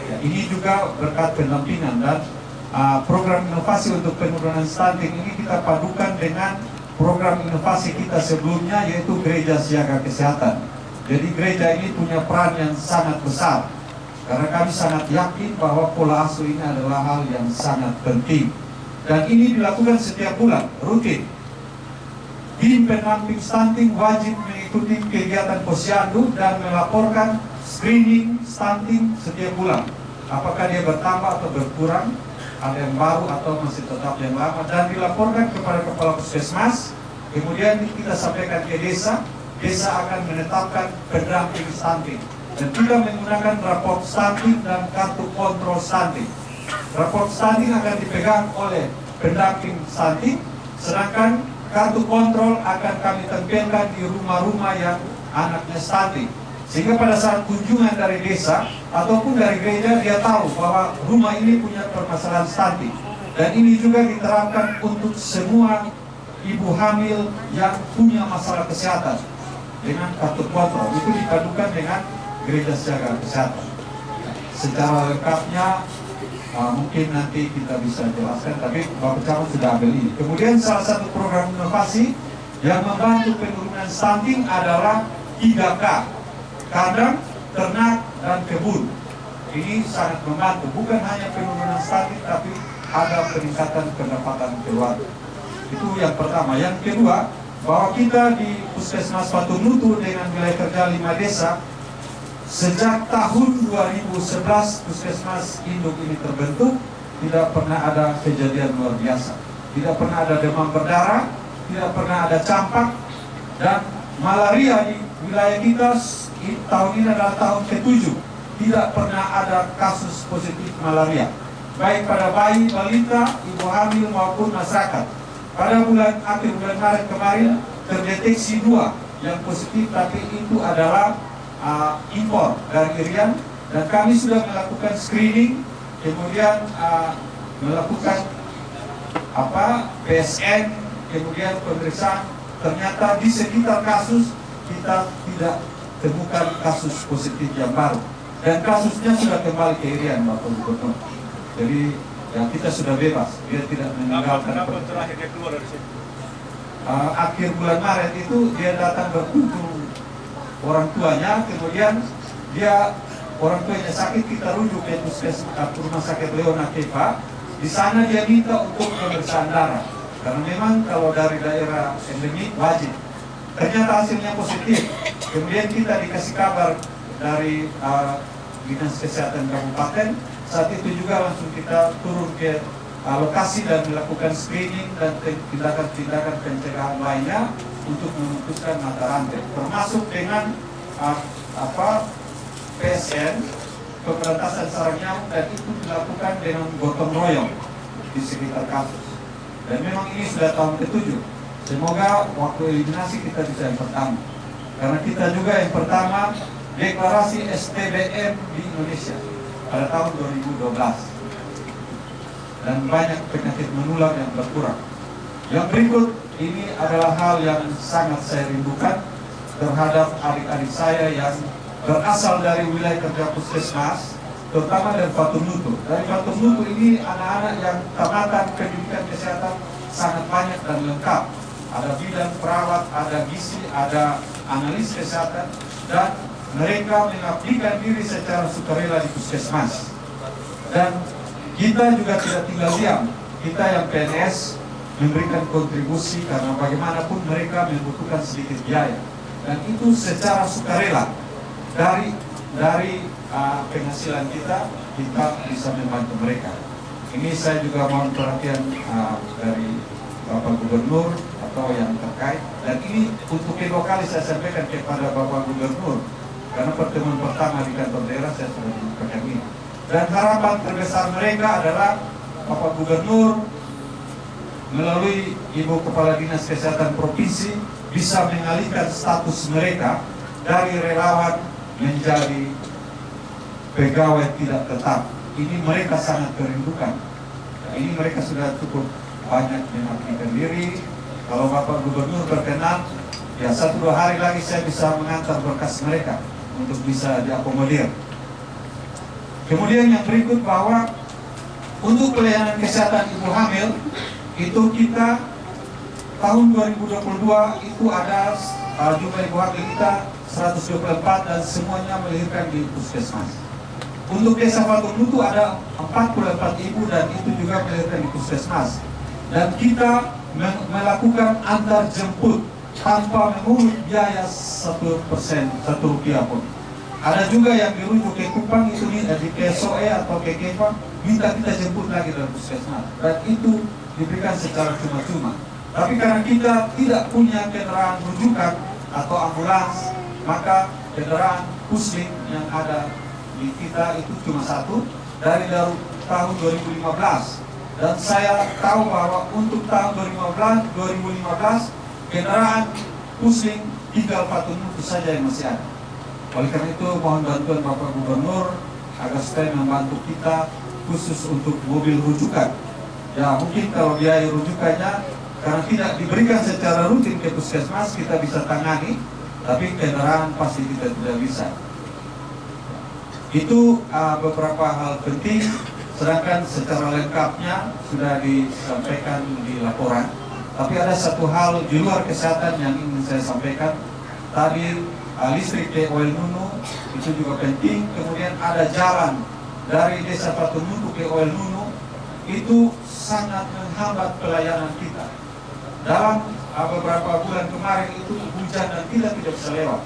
Ya, ini juga berkat pendampingan, dan program inovasi untuk penurunan stunting ini kita padukan dengan program inovasi kita sebelumnya, yaitu Gereja Siaga Kesehatan. Jadi gereja ini punya peran yang sangat besar, karena kami sangat yakin bahwa pola asuh ini adalah hal yang sangat penting. Dan ini dilakukan setiap bulan, rutin. Tim pendamping stunting wajib mengikuti kegiatan posyandu dan melaporkan screening stunting setiap bulan. Apakah dia bertambah atau berkurang, ada yang baru atau masih tetap yang lama, dan dilaporkan kepada kepala puskesmas. Kemudian kita sampaikan ke desa, desa akan menetapkan pendamping stunting. Dan kita menggunakan raport stunting dan kartu kontrol stunting. Raport stunting akan dipegang oleh pendamping stunting, sedangkan kartu kontrol akan kami tempelkan di rumah-rumah yang anaknya stunting. Sehingga pada saat kunjungan dari desa ataupun dari gereja, dia tahu bahwa rumah ini punya permasalahan stunting. Dan ini juga diterapkan untuk semua ibu hamil yang punya masalah kesehatan dengan kartu kontrol. Itu dipadukan dengan Gereja Siaga Kesehatan. Secara lengkapnya mungkin nanti kita bisa jelaskan, tapi Bapak Camat sudah ambil ini. Kemudian salah satu program inovasi yang membantu penurunan stunting adalah 3K. Kandang, ternak, dan kebun. Ini sangat membantu, bukan hanya penurunan stunting, tapi ada peningkatan pendapatan keluarga. Itu yang pertama. Yang kedua, bahwa kita di Puskesmas Patunutu dengan wilayah kerja 5 desa, sejak tahun 2011 Puskesmas Induk ini terbentuk, tidak pernah ada kejadian luar biasa. Tidak pernah ada demam berdarah, tidak pernah ada campak, dan malaria di wilayah kita tahun ini adalah tahun ke-7. Tidak pernah ada kasus positif malaria, baik pada bayi, balita, ibu hamil maupun masyarakat. Pada akhir bulan Maret kemarin terdeteksi 2 yang positif, tapi itu adalah impor dari Irian, dan kami sudah melakukan screening, kemudian melakukan PSN, kemudian pemeriksaan. Ternyata di sekitar kasus kita tidak temukan kasus positif yang baru, dan kasusnya sudah kembali ke Irian, Bapak Gubernur. Jadi ya kita sudah bebas, dia tidak meninggalkan. Kenapa terakhir dia keluar dari sini? Akhir bulan Maret itu dia datang berkunjung orang tuanya, kemudian dia orang tuanya sakit, kita rujuk ke rumah sakit Leona Kepa. Di sana dia minta untuk pemeriksaan darah, karena memang kalau dari daerah endemik wajib. Ternyata hasilnya positif. Kemudian kita dikasih kabar dari Dinas Kesehatan Kabupaten. Saat itu juga langsung kita turun ke lokasi dan melakukan screening dan tindakan-tindakan pencegahan lainnya untuk memutuskan mata rantai, termasuk dengan PSN, pemberantasan sarang nyamuk, dan itu dilakukan dengan gotong royong di sekitar kasus. Dan memang ini sudah tahun ke-7. Semoga waktu eliminasi kita bisa yang pertama, karena kita juga yang pertama deklarasi STBM di Indonesia pada tahun 2012, dan banyak penyakit menular yang berkurang. Yang berikut ini adalah hal yang sangat saya rindukan terhadap adik-adik saya yang berasal dari wilayah kerja Puskesmas, terutama dari Patunutu. Dari Patunutu ini anak-anak yang tamatan pendidikan kesehatan sangat banyak dan lengkap. Ada bidan, perawat, ada gizi, ada analis kesehatan, dan mereka mengabdikan diri secara sukarela di Puskesmas. Dan kita juga tidak tinggal diam. Kita yang PNS memberikan kontribusi, karena bagaimanapun mereka membutuhkan sedikit biaya, dan itu secara sukarela dari penghasilan kita bisa membantu mereka. Ini saya juga mohon perhatian dari Bapak Gubernur atau yang terkait, dan ini untuk kedua kali saya sampaikan kepada Bapak Gubernur, karena pertemuan pertama di kantor daerah saya sudah menyampaikan ini. Dan harapan terbesar mereka adalah Bapak Gubernur melalui Ibu Kepala Dinas Kesehatan Provinsi bisa mengalihkan status mereka dari relawan menjadi pegawai tidak tetap. Ini mereka sangat merindukan. Ini mereka sudah cukup banyak mengabdikan diri. Kalau Bapak Gubernur berkenan, ya 1-2 hari lagi saya bisa mengantar berkas mereka untuk bisa diakomodir. Kemudian yang berikut, bahwa Untuk pelayanan kesehatan ibu hamil, itu kita tahun 2022 itu ada jumlah ibu hamil kita 124 dan semuanya melahirkan di puskesmas. Untuk desa Patunutu ada 44 ibu dan itu juga melahirkan di puskesmas. Dan kita melakukan antar jemput tanpa mengungut biaya 1%, 1 rupiah pun. Ada juga yang dirujuk ke Kupang itu di KSOE atau ke Kepang, minta kita jemput lagi dari puskesmas. Dan itu diberikan secara cuma-cuma. Tapi karena kita tidak punya kendaraan rujukan atau ambulans, maka kendaraan pusling yang ada di kita itu cuma satu dari tahun 2015. Dan saya tahu bahwa untuk tahun 2015 kendaraan pusling tinggal Patunutu saja yang masih ada. Oleh karena itu mohon bantuan Bapak Gubernur agar supaya membantu kita khusus untuk mobil rujukan. Ya mungkin kalau biaya rujukannya karena tidak diberikan secara rutin ke puskesmas kita bisa tangani, tapi kendaraan pasti kita tidak bisa. Itu beberapa hal penting, sedangkan secara lengkapnya sudah disampaikan di laporan. Tapi ada satu hal di luar kesehatan yang ingin saya sampaikan. Tadi listrik di Oel Nunu itu juga penting. Kemudian ada jalan dari desa Patunutu ke Oel Nunu itu sangat menghambat pelayanan kita. Dalam beberapa bulan kemarin itu hujan dan kita tidak bisa lewat.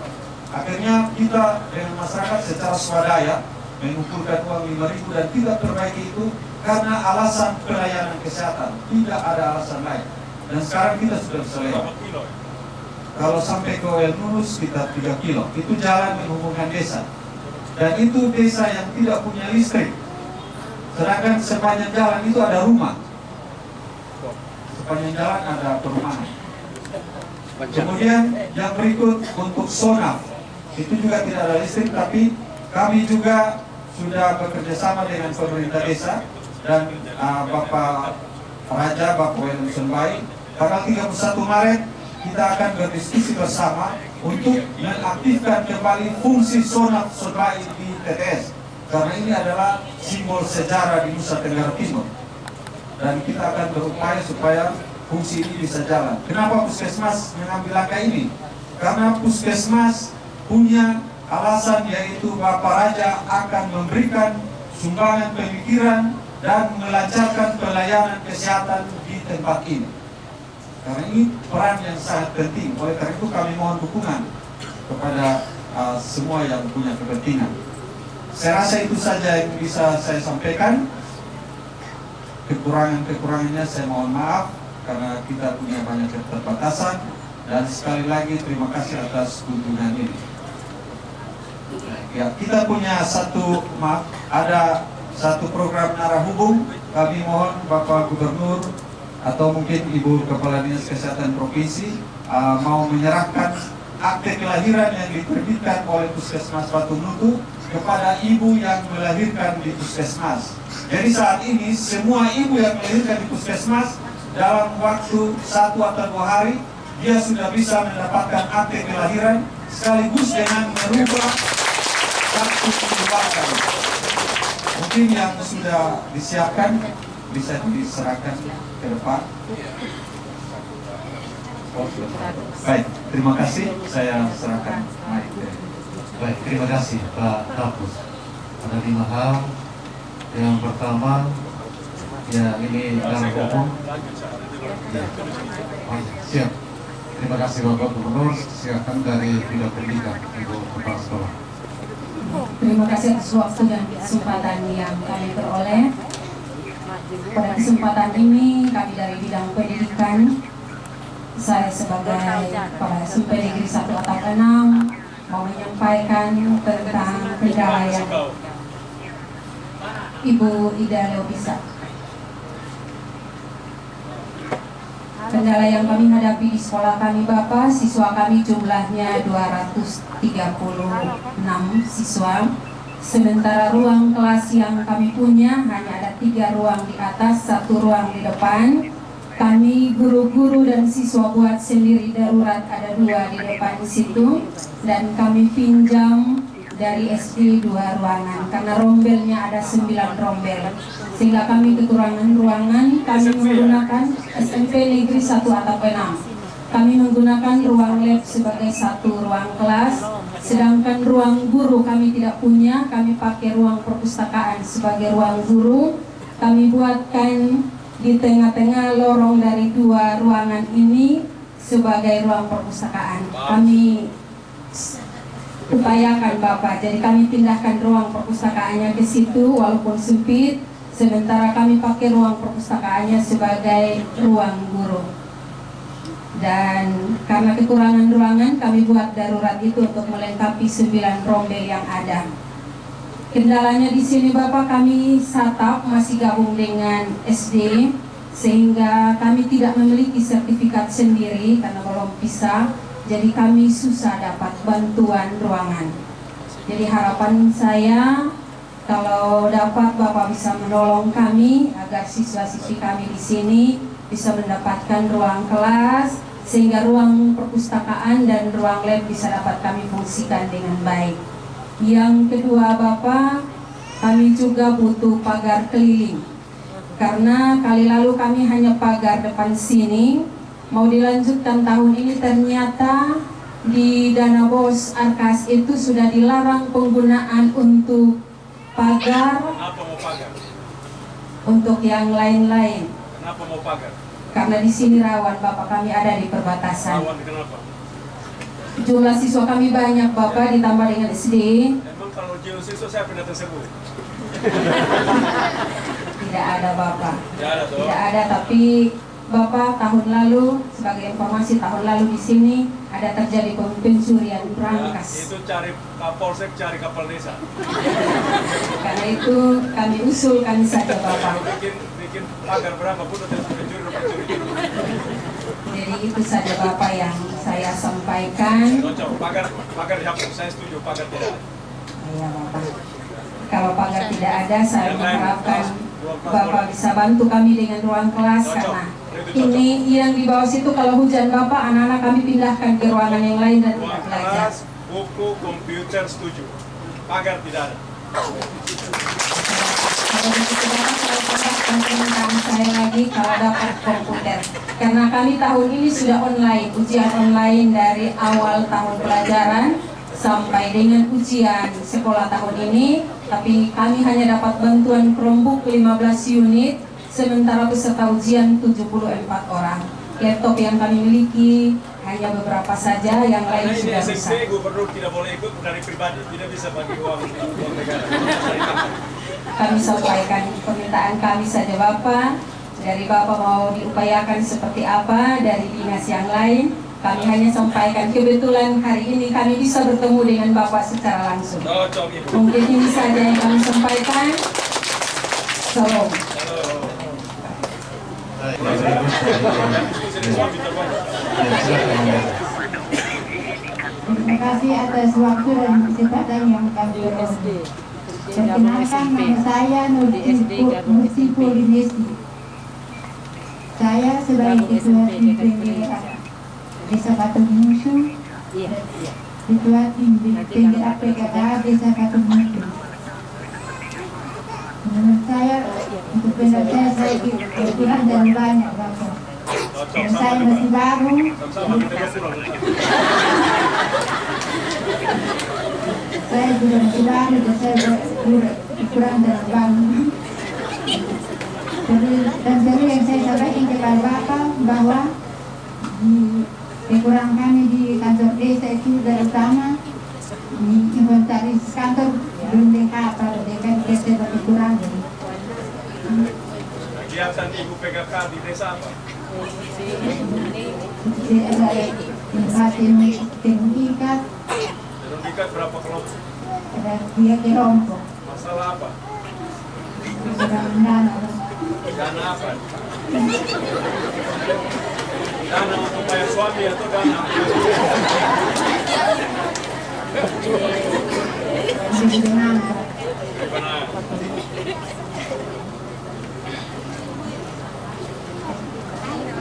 Akhirnya kita dengan masyarakat secara swadaya mengumpulkan uang 5.000 dan kita perbaiki itu karena alasan pelayanan kesehatan, tidak ada alasan lain. Dan sekarang kita sudah bisa lewat. Kalau sampai ke Oel Nunu sekitar 3 kilo, itu jalan menghubungkan desa. Dan itu desa yang tidak punya listrik. Sedangkan sepanjang jalan itu ada rumah. Sepanjang jalan ada perumahan. Kemudian yang berikut untuk sonaf, itu juga tidak ada listrik, tapi kami juga sudah bekerjasama dengan pemerintah desa dan Bapak Raja, Bapak Wendel Sembai. Tanggal 31 Maret kita akan berdiskusi bersama untuk mengaktifkan kembali fungsi sonaf Sembai di TTS, karena ini adalah simbol sejarah di Nusa Tenggara Timur. Dan kita akan berupaya supaya fungsi ini bisa jalan. Kenapa puskesmas mengambil langkah ini? Karena puskesmas punya alasan, yaitu Bapak Raja akan memberikan sumbangan pemikiran dan melancarkan pelayanan kesehatan di tempat ini. Karena ini peran yang sangat penting. Oleh karena itu kami mohon dukungan kepada semua yang punya kepentingan. Saya rasa itu saja yang bisa saya sampaikan. Kekurangannya saya mohon maaf karena kita punya banyak keterbatasan. Dan sekali lagi terima kasih atas kunjungan ini. Ya, kita punya ada satu program arah hubung. Kami mohon Bapak Gubernur atau mungkin Ibu Kepala Dinas Kesehatan Provinsi mau menyerahkan akte kelahiran yang diterbitkan oleh Puskesmas Patunutu kepada ibu yang melahirkan di puskesmas. Jadi saat ini semua ibu yang melahirkan di puskesmas dalam waktu 1 atau 2 hari dia sudah bisa mendapatkan akte kelahiran sekaligus dengan merubah kartu keluarga. Mungkin yang sudah disiapkan bisa diserahkan ke depan. Baik, terima kasih. Saya serahkan. Baik, terima kasih Pak Kapus. Ada 5 hal. Yang pertama, ya ini dalam hukum. Ya. Siap. Terima kasih Bapak Gubernur. Silakan dari Bidang Pendidikan, Ibu Kepala Sekolah. Terima kasih atas waktu dan kesempatan yang kami peroleh. Pada kesempatan ini kami dari bidang pendidikan, saya sebagai Kepala SMP Negeri 1 Atap 6 mau menyampaikan tentang kendala yang Ibu Ida Leobisa. Kendala yang kami hadapi di sekolah kami Bapak, siswa kami jumlahnya 236 siswa. Sementara ruang kelas yang kami punya hanya ada 3 ruang di atas, 1 ruang di depan. Kami guru-guru dan siswa buat sendiri darurat ada 2 di depan situ. Dan kami pinjam dari SD 2 ruangan karena rombelnya ada 9 rombel, sehingga kami kekurangan ruangan. Kami menggunakan SMP Negeri 1 atap 6. Kami menggunakan ruang lab sebagai satu ruang kelas, sedangkan ruang guru kami tidak punya. Kami pakai ruang perpustakaan sebagai ruang guru. Kami buatkan di tengah-tengah lorong dari 2 ruangan ini sebagai ruang perpustakaan. Kami upayakan Bapak, jadi kami pindahkan ruang perpustakaannya ke situ walaupun sempit, sementara kami pakai ruang perpustakaannya sebagai ruang guru. Dan karena kekurangan ruangan, kami buat darurat itu untuk melengkapi 9 rombel yang ada. Kendalanya di sini Bapak, kami SATAP masih gabung dengan SD, sehingga kami tidak memiliki sertifikat sendiri karena belum bisa. Jadi kami susah dapat bantuan ruangan. Jadi harapan saya kalau dapat Bapak bisa menolong kami agar siswa-siswi kami di sini bisa mendapatkan ruang kelas, sehingga ruang perpustakaan dan ruang lab bisa dapat kami fungsikan dengan baik. Yang kedua Bapak, kami juga butuh pagar keliling. Karena kali lalu kami hanya pagar depan sini, mau dilanjutkan tahun ini ternyata di Dana Bos Arkas itu sudah dilarang penggunaan untuk pagar. Kenapa mau pagar? Untuk yang lain-lain. Kenapa mau pagar? Karena di sini rawan Bapak, kami ada di perbatasan. Rawan kenapa? Jumlah siswa kami banyak Bapak, ditambah dengan SD. Emang kalau jumlah siswa saya pernah tersebut? Tidak ada Bapak. Tidak ada toh? Tidak ada, tapi Bapak tahun lalu, sebagai informasi tahun lalu di sini ada terjadi pencurian berangkas. Ya, itu cari Kapolsek, cari kapal desa. Karena itu kami usulkan saja Bapak. Bikin pagar berapa pun udah pencuri. Jadi itu saja Bapak yang saya sampaikan. Cocok, pagar dihapus, saya setuju, pagar tidak ada. Iya Bapak. Kalau pagar tidak ada, saya mengharapkan Bapak bisa bantu kami dengan ruang kelas, karena ini yang di bawah situ kalau hujan Bapak, anak-anak kami pindahkan ke ruangan yang lain dan tidak Ruang belajar. kelas, buku, komputer setuju, pagar tidak ada. Kalau begitu Bapak, saya tambahkan permintaan saya lagi kalau dapat komputer. Karena kami tahun ini sudah online, ujian online dari awal tahun pelajaran sampai dengan ujian sekolah tahun ini, tapi kami hanya dapat bantuan Chromebook 15 unit, sementara peserta ujian 74 orang. Laptop yang kami miliki hanya beberapa saja, yang lain Karena ini sudah SMP, rusak. gubernur tidak boleh ikut dari pribadi, tidak bisa bagi uang negara. Kami sampaikan permintaan kami saja Bapak. Dari Bapak mau diupayakan seperti apa dari dinas yang lain, kami hanya sampaikan. Kebetulan hari ini kami bisa bertemu dengan Bapak secara langsung. Cocok Ibu. Mungkin ini saja yang kami sampaikan. Salam. Terima kasih atas waktu dan kesempatan yang kami beri. Perkenalkan, nama saya Nurti Polinesi. Saya sebagai Ketua Tim Penggerak Desa Batu Musu, Ketua Tim Penggerak PKK Desa Batu Musu. Menurut saya, untuk pendapat saya kurang dan banyak Bapak. Dan saya masih baru. Saya juga masih baru dan saya kurang dan banyak. Dan perlu yang saya sampaikan kepada Bapak bahwa kekurangan kami di kantor desa itu terutama inventaris kantor belum lengkap, kalau dekat kita kurang. Kegiatan Ibu PKK di desa apa? Ada tingkat Terunggikat berapa kelompok? ada 3 kelompok. Masalah apa? Dana Dana apa? Dana untuk bayar suami atau dana? Benar.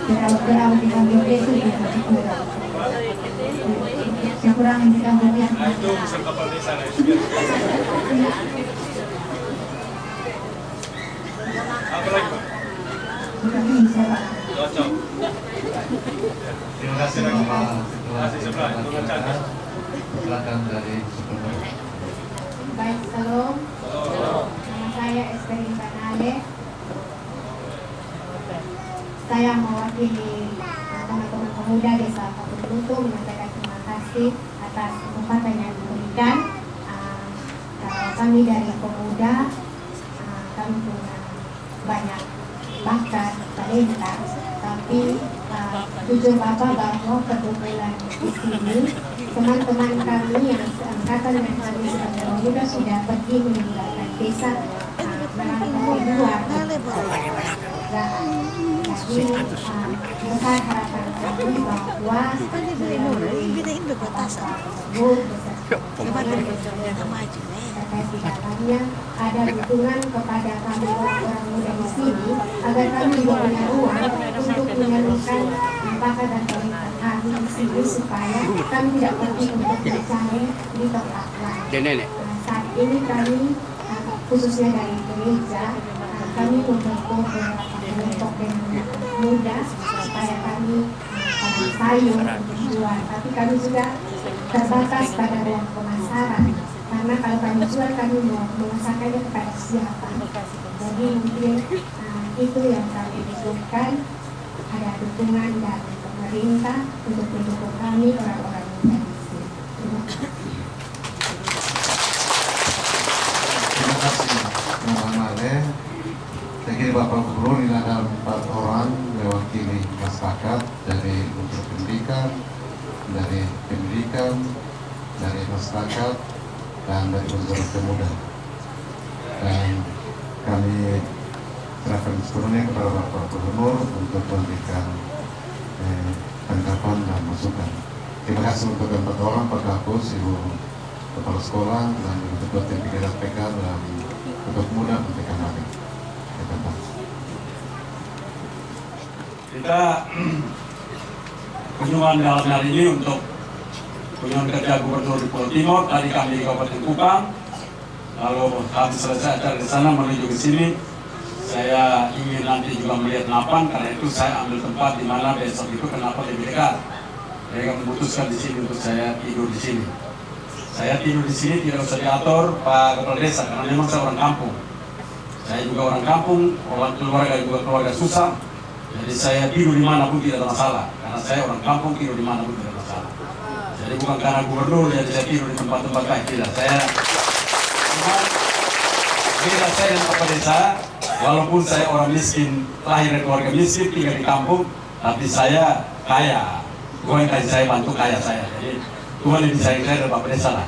Berawal di kantor itu masih kurang. Kekurangan di kantornya. Itu urusan kepala desa lah. Apa lagi Pak? Bukan bisa Pak. Cocok. Terima kasih Bapak Ketua Masih sebelah, Tuan Chandra. Silakan dari Superman. Baik, salam. Nama saya Esther Intanale. Saya mewakili teman-teman pemuda Desa Pakubutu menyampaikan terima kasih atas kesempatan yang diberikan. Kalau kami dari pemuda, kami punya banyak bakat, talenta, tapi jujur Bapak bahwa kebetulan di sini teman-teman kami yang seangkatan dengan kami sebagai pemuda sudah pergi meninggalkan desa merantau keluar. Jadi besar harapan kami bahwa terkait di dalamnya ada dukungan kepada kami orang muda di sini agar kami juga punya ruang untuk menyalurkan bakat dan talenta kami di sini supaya kami tidak pergi untuk mencari di tempat lain. Saat ini kami khususnya dari gereja kami membentuk beberapa kelompok dengan muda supaya kami sayur untuk jual, tapi kami juga terbatas pada ruang pemasaran karena kalau kami jual kami mau memasarkannya kepada siapa. Jadi mungkin itu yang kami butuhkan, ada dukungan dari pemerintah untuk mendukung kami orang-orang muda di sini. Terima kasih Bapak Male. Saya kira Bapak Gubernur ini ada 4 orang mewakili masyarakat dari unsur pendidikan, dari masyarakat, dan dari unsur pemuda. Dan kami serahkan sepenuhnya kepada Bapak Gubernur untuk memberikan tanggapan dan masukan. Terima kasih untuk 4 orang, Pak Kapus, Ibu Kepala Sekolah, dan Ibu Ketua Tim PK dan Ketua Pemuda PK Mali. Kita kunjungan dalam hari ini untuk kunjungan kerja Gubernur di Pulau Timur. Tadi kami di Kabupaten Kupang, lalu habis selesai acara di sana menuju ke sini. Saya ingin nanti juga melihat Napan, karena itu saya ambil tempat di mana besok itu kenapa lebih dekat. Mereka memutuskan di sini untuk saya tidur di sini. Saya tidur di sini tidak usah diatur Pak Kepala Desa, karena memang saya orang kampung. Saya juga orang kampung, orang keluarga juga keluarga susah. Jadi saya tidur di mana pun tidak ada masalah, karena saya orang kampung tidur di mana pun tidak ada masalah. Jadi bukan karena gubernur jadi saya tidur di tempat-tempat lain, tidak. Saya dan Kepala Desa, walaupun saya orang miskin, lahir dari keluarga miskin, tinggal di kampung, tapi saya kaya. Tuhan yang kasih saya bantu kaya saya. Jadi Tuhan lebih sayang saya dari Bapak Desa lah.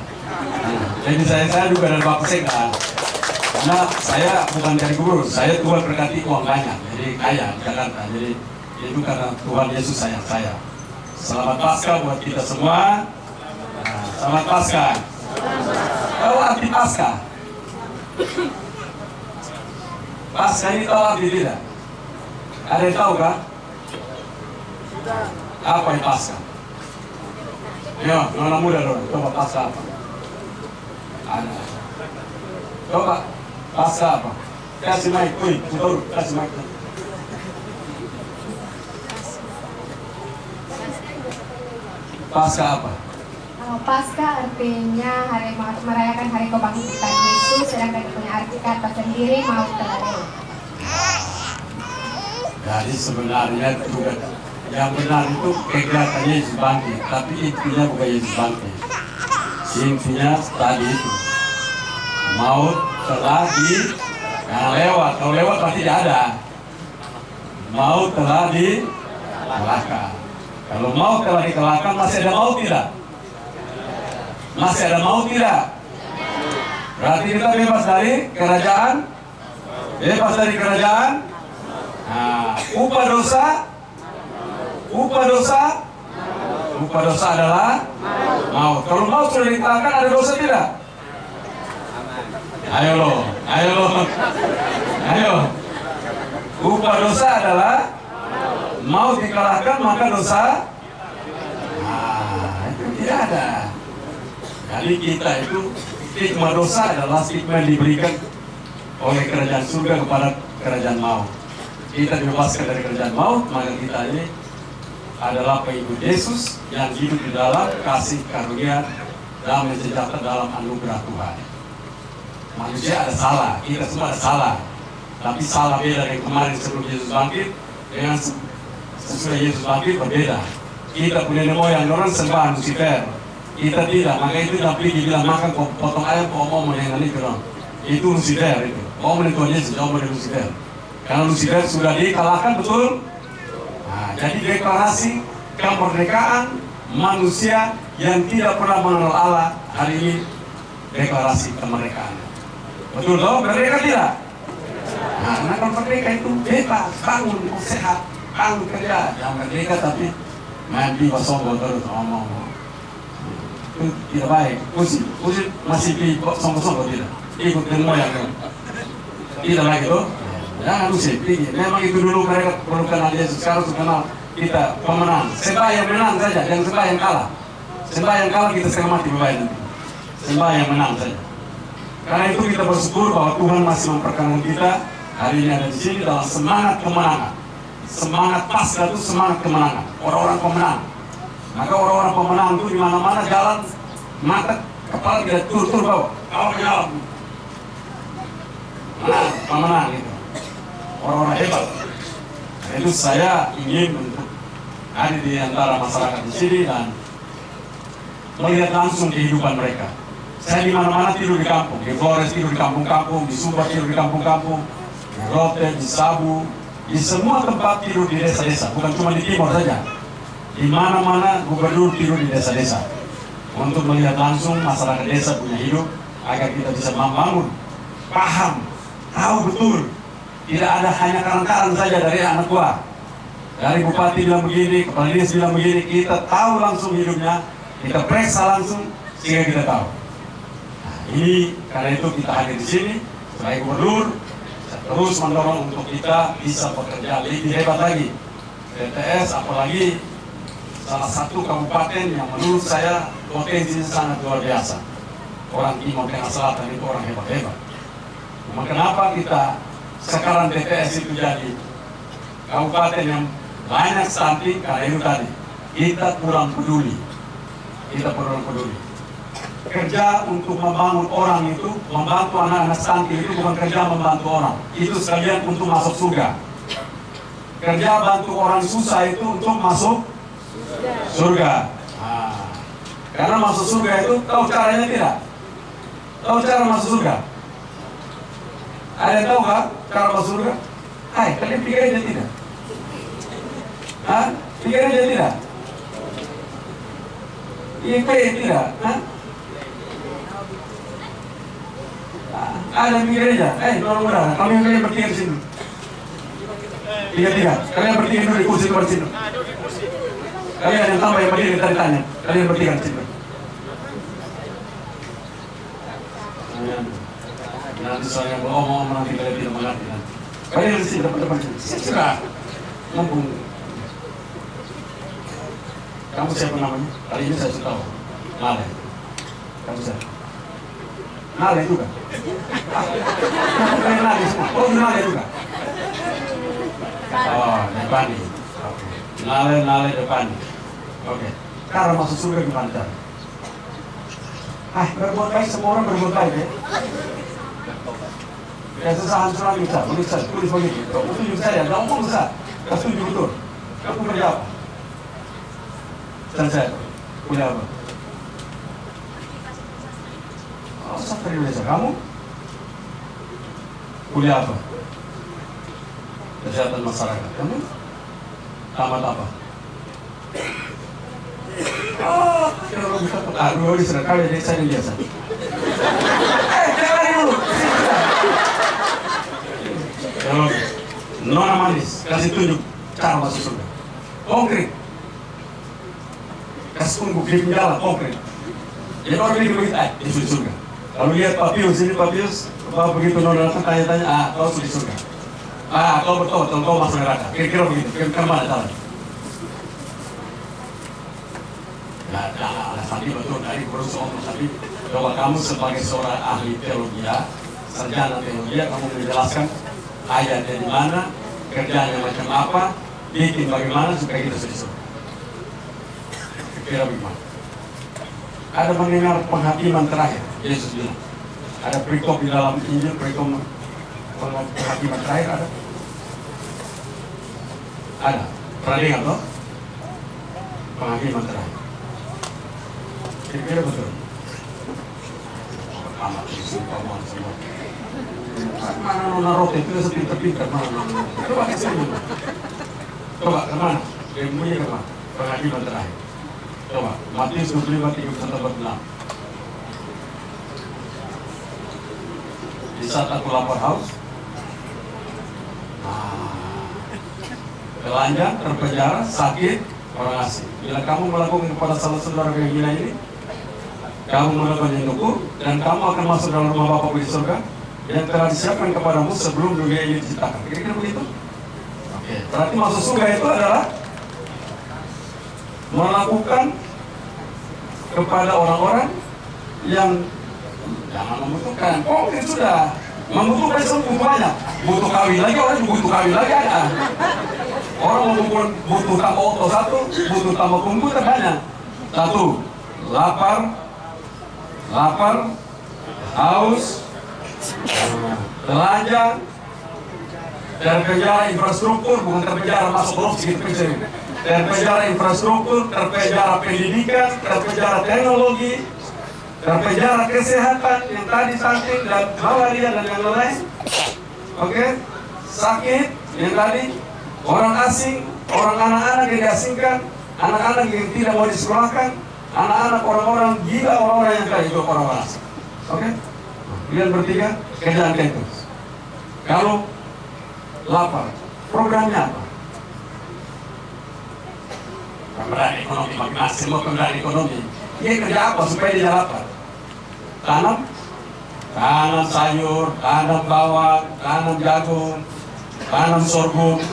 Jadi saya juga dari Bapak Sekda. Karena saya bukan dari gubernur, saya Tuhan berkati uang banyak, jadi kaya di Jakarta. Jadi itu karena Tuhan Yesus sayang saya. Selamat Paskah buat kita semua. Selamat Paskah. Tahu arti Paskah? Paskah ini tahu arti tidak? Ada yang tahu kah? Apa yang Paskah? Ya, anak muda dong, coba Paskah apa? Ada. Coba. Paskah apa? Kasih mic, betul, kasih mic. Paskah apa? Paskah artinya merayakan hari kebangkitan Yesus, sedangkan punya arti kata sendiri maut telah lewat. Jadi sebenarnya juga yang benar itu kegiatan Yesus bangkit, tapi intinya bukan Yesus bangkit. Intinya tadi itu maut telah lewat. Kalau lewat pasti tidak ada. Maut telah dikalahkan. Kalau maut telah dikalahkan, masih ada maut tidak? Masih ada maut tidak? Berarti kita bebas dari kerajaan. Bebas dari kerajaan. Nah, upah dosa adalah maut. Kalau maut sudah dikalahkan, ada dosa tidak? Ayo. Upah dosa adalah mau dikalahkan maka dosa. Nah, itu tidak ada. Jadi kita itu stigma dosa adalah stigma yang diberikan oleh kerajaan surga kepada kerajaan maut. Kita dibebaskan dari kerajaan maut, maka kita ini adalah pengikut Yesus yang hidup di dalam kasih karunia damai sejahtera dalam anugerah Tuhan. Manusia ada salah, kita semua ada salah. Tapi salah beda dari kemarin sebelum Yesus bangkit dengan sesudah Yesus bangkit berbeda. Kita punya nenek moyang orang sembah Lucifer, kita tidak. Maka itu Nabi bilang makan potong ayam kau mau menengan itu dong. Itu Lucifer itu. Mau menentukan Yesus, jauh dari Lucifer. Karena Lucifer sudah dikalahkan, betul. Nah, jadi deklarasi kemerdekaan manusia yang tidak pernah mengenal Allah hari ini deklarasi kemerdekaan. Betul toh? Merdeka tidak? Nah, karena merdeka itu bebas, bangun, sehat, bangun kerja. Yang merdeka tapi main di sombong terus ngomong. Itu tidak baik. Usi masih di sombong tidak? Ikut dengan moyang kan? Tidak lagi tuh. Jangan usik, memang itu dulu mereka belum kenal Yesus, sekarang sudah kenal kita pemenang. Sembah yang menang saja, jangan sembah yang kalah. Sembah yang kalah kita setengah mati berbaik nanti. Sembah yang menang saja. Karena itu kita bersyukur bahwa Tuhan masih memperkenalkan kita hari ini ada di sini dalam semangat kemenangan. Semangat Paskah itu semangat kemenangan. Orang-orang pemenang. Maka orang-orang pemenang itu di mana-mana jalan mata kepala tidak tur-tur bawah. Kalau menyalam. Pemenang itu. Orang-orang hebat. Itu saya ingin untuk ada di antara masyarakat di sini dan melihat langsung kehidupan mereka. Saya di mana-mana tidur di kampung, di Flores tidur di kampung-kampung, di Sumba tidur di kampung-kampung, di Rote, di Sabu, di semua tempat tidur di desa-desa, bukan cuma di timur saja. Di mana-mana gubernur tidur di desa-desa untuk melihat langsung masyarakat desa punya hidup agar kita bisa membangun, paham, tahu betul. Tidak ada hanya karang-karang saja dari anak buah. Dari bupati bilang begini, kepala dinas bilang begini, kita tahu langsung hidupnya, kita periksa langsung sehingga kita tahu. Nah, ini karena itu kita hadir di sini sebagai gubernur, terus mendorong untuk kita bisa bekerja lebih hebat lagi. TTS apalagi salah satu kabupaten yang menurut saya potensinya sangat luar biasa. Orang Timur Tengah Selatan itu orang hebat-hebat. Cuma kenapa kita sekarang TTS itu jadi kabupaten yang banyak stunting? Karena itu tadi kita kurang peduli. Kerja untuk membangun orang itu, membantu anak-anak stunting itu bukan kerja membantu orang. Itu sekalian untuk masuk surga. Kerja bantu orang susah itu untuk masuk surga. Nah, karena masuk surga itu tahu caranya tidak? Tahu cara masuk surga? Ada yang tahu nggak cara masuk surga? Hai, kalian pikir aja tidak? Hah? Pikir aja tidak? Pikir tidak? Hah? Ada yang pikir aja? Mudah-mudahan kalian bertiga di sini. Tiga. Kalian bertiga dulu di kursi di sini. Kalian yang tambah yang berdiri tanya. Kalian bertiga di sini. Nanti saya ngomong nanti kalian tidak mengerti nanti. Kalian di sini depan sini. Sudah. Mumpung. Kamu siapa namanya? Kali ini saya sudah tahu. Nale. Kamu siapa? Nale juga. Kalian Nale semua. Oh, Nale juga. Oh, Depani. Nale Depani. Oke. Cara masuk surga gimana cara? Berbuat baik, semua orang berbuat baik ya. Kesusahan tsunami bisa, tulis begitu. Kamu setuju saya, nggak ngomong besar. Kamu setuju betul. Kamu kerja apa? Selesai. Kuliah apa? Oh, sastra Indonesia. Kamu? Kuliah apa? Kesehatan masyarakat. Kamu? Tamat apa? Oh, kalau bisa aduh, di sana kali ini saya biasa. Jangan dulu. Kalau nona manis, kasih tunjuk cara masuk surga. Konkret. Kasih tunggu grip jalan konkret. Jadi orang ini begitu, di surga. Kalau lihat Papius, ini Papius, begitu nona datang tanya-tanya, kau sudah di surga. Kau betul kau masuk neraka. Kira-kira begitu. Kira-kira mana jalan? Nah, Sandi betul dari kursus Om Sandi. Coba kamu sebagai seorang ahli teologi, sarjana teologi, kamu menjelaskan ayatnya di mana, kerjanya macam apa, bikin bagaimana supaya kita sesuai. Kira bagaimana? Ada mendengar penghakiman terakhir, Yesus bilang. Ada perikop di dalam Injil, perikop penghakiman terakhir ada? Ada. Pernah dengar toh? Penghakiman terakhir. Kira-kira betul. Amat sumpah semua. Mana nona roti itu sepintar-pintar mana? Coba kasih dulu. Coba kemana? Ilmunya kemana? Penghakiman terakhir. Coba Matius 25:31-46. Di saat aku lapar haus, telanjang, terpenjara, sakit, orang asing. Bila kamu melakukan kepada salah saudara yang gila ini, kamu melakukan untukku, dan kamu akan masuk dalam rumah Bapa di surga yang telah disiapkan kepadamu sebelum dunia ini diciptakan. Kira-kira begitu? Oke. Berarti masuk surga itu adalah melakukan kepada orang-orang yang jangan membutuhkan. Konkret sudah. Membutuhkan butuh banyak. Butuh kawin lagi, orang juga butuh kawin lagi ada. Orang butuh tambah oto satu, butuh tambah komputer banyak. Satu, lapar, haus, telanjang, terpenjara infrastruktur, bukan terpenjara masuk blok sedikit kecil. Terpenjara infrastruktur, terpenjara pendidikan, terpenjara teknologi, terpenjara kesehatan yang tadi stunting dan malaria dan yang lain. Oke, sakit yang tadi, orang asing, orang anak-anak yang diasingkan, anak-anak yang tidak mau disekolahkan, anak-anak orang-orang gila, orang-orang yang kaya itu orang-orang asing. Oke, kalian bertiga kerjaan kayak itu. Kalau lapar, programnya apa? Pemberdayaan ekonomi, semua pemberdayaan ekonomi. Dia kerja apa supaya dia lapar? Tanam sayur, tanam bawang, tanam jagung, tanam sorghum.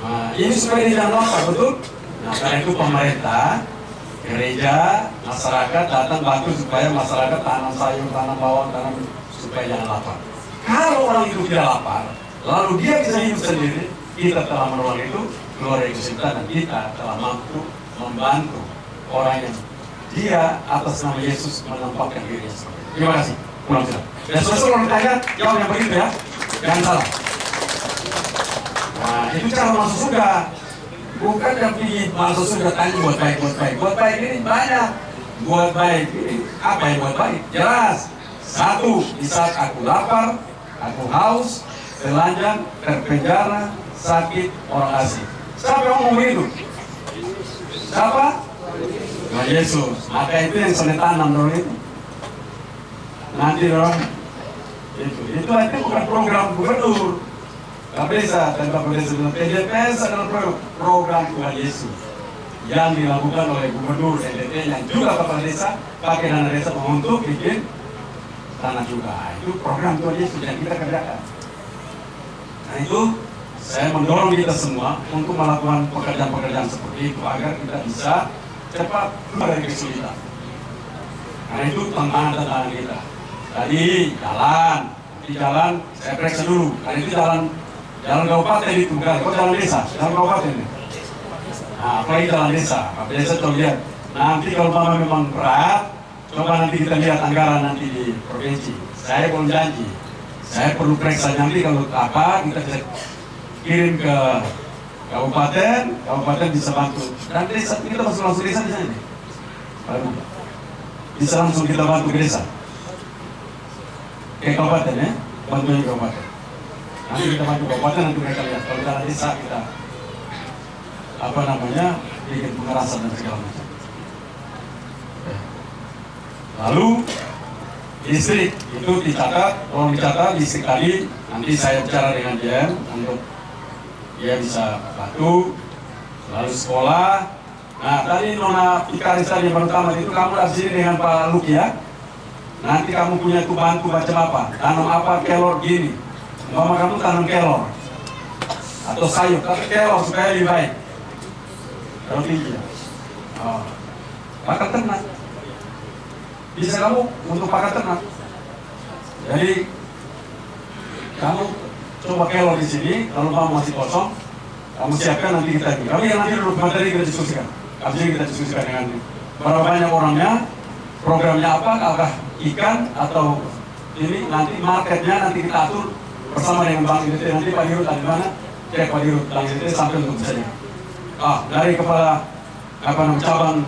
Nah, ini supaya dia jangan lapar, betul? Nah, karena itu pemerintah, gereja, masyarakat datang bantu supaya masyarakat tanam sayur, tanam bawang, tanam supaya jangan lapar. Kalau orang itu tidak lapar, lalu dia bisa hidup sendiri, kita telah menolong itu, keluarga kita dan kita telah mampu membantu orang yang dia atas nama Yesus menampakkan dirinya. Terima kasih. Pulang sudah. Dan sesuatu orang tanya, jawab yang begitu ya, jangan salah. Nah, itu cara masuk surga. Bukan yang pergi masuk surga tanya buat baik. Buat baik ini banyak. Buat baik ini apa yang buat baik? Jelas. Satu, di saat aku lapar, aku haus, telanjang, terpenjara, sakit, orang asing. Siapa yang ngomong begitu? Siapa? Nah, Yesus. Maka itu yang saya tanam dong itu. Nanti dong itu nanti bukan program gubernur. Desa dan Bapak Desa dan PDPS adalah program Tuhan Yesus yang dilakukan oleh gubernur NTT yang juga Kepala Desa pakai dana desa untuk bikin tanah juga. Itu program Tuhan Yesus yang kita kerjakan. Nah itu saya mendorong kita semua untuk melakukan pekerjaan-pekerjaan seperti itu agar kita bisa cepat keluar dari kesulitan. Karena itu tantangan kita. Tadi jalan, saya periksa dulu. Karena itu jalan kabupaten itu, jalan desa, jalan kabupaten ini. Nah, apalagi jalan desa, desa coba lihat. Nanti kalau memang berat, coba nanti kita lihat anggaran nanti di provinsi. Saya belum janji. Saya perlu periksa nanti kalau apa kita kirim ke kabupaten bisa bantu. Dan desa kita langsung desa di sana. Bisa langsung kita bantu ke desa. Ke kabupaten ya, bantuin kabupaten. Nanti kita bantu kabupaten, nanti mereka lihat. Kalau jalan desa kita bikin pengerasan dan segala macam. Lalu listrik itu dicatat, tolong dicatat listrik tadi. Nanti saya bicara dengan dia untuk dia bisa bantu. Lalu sekolah. Nah tadi Nona Pikaris tadi yang pertama itu kamu di sini dengan Pak Luki ya. Nanti kamu punya itu bantu macam apa? Tanam apa? Kelor gini. Mama kamu tanam kelor. atau sayur, tapi kelor supaya lebih baik. Roti ya. Pakan ternak. Bisa kamu untuk pakan ternak. Jadi kamu coba kelor di sini, kalau kamu masih kosong, kamu siapkan nanti kita ini. Kami yang nanti dulu materi kita diskusikan. Habis ini kita diskusikan dengan berapa banyak orangnya, programnya apa, apakah ikan atau ini nanti marketnya nanti kita atur bersama dengan Bank IDT. Nanti Pak Dirut ada di mana? Cek Pak Dirut Bank IDT sampai untuk saya. Dari kepala cabang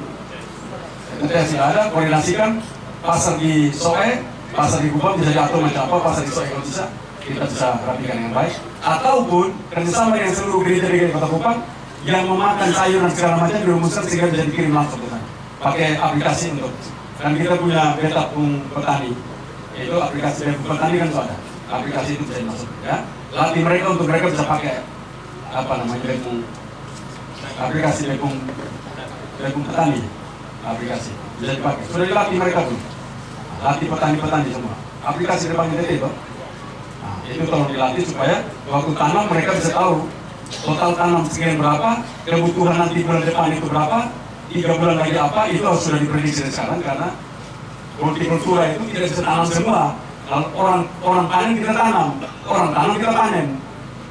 IDT sudah ada, koordinasikan pasar di Soe, pasar di Kupang bisa diatur macam apa, pasar di Soe kalau bisa kita bisa rapikan dengan baik. Ataupun kerjasama dengan seluruh gereja di Kota Kupang yang memakan sayur dan segala macam dirumuskan sehingga bisa dikirim langsung ke sana. Pakai aplikasi untuk, dan kita punya beta petani, yaitu aplikasi beta petani kan itu ada. Aplikasi itu bisa dimasuk, ya. Latih mereka untuk mereka bisa pakai aplikasi bepung petani, aplikasi bisa dipakai. Sudah dilatih mereka pun, latih petani semua. Aplikasi depan itu. Itu tolong dilatih supaya waktu tanam mereka bisa tahu total tanam sekian berapa, kebutuhan nanti bulan depan itu berapa, 3 bulan lagi apa, itu harus sudah diprediksi sekarang karena hortikultura itu tidak bisa tanam semua. Kalau orang panen kita tanam, orang tanam kita panen.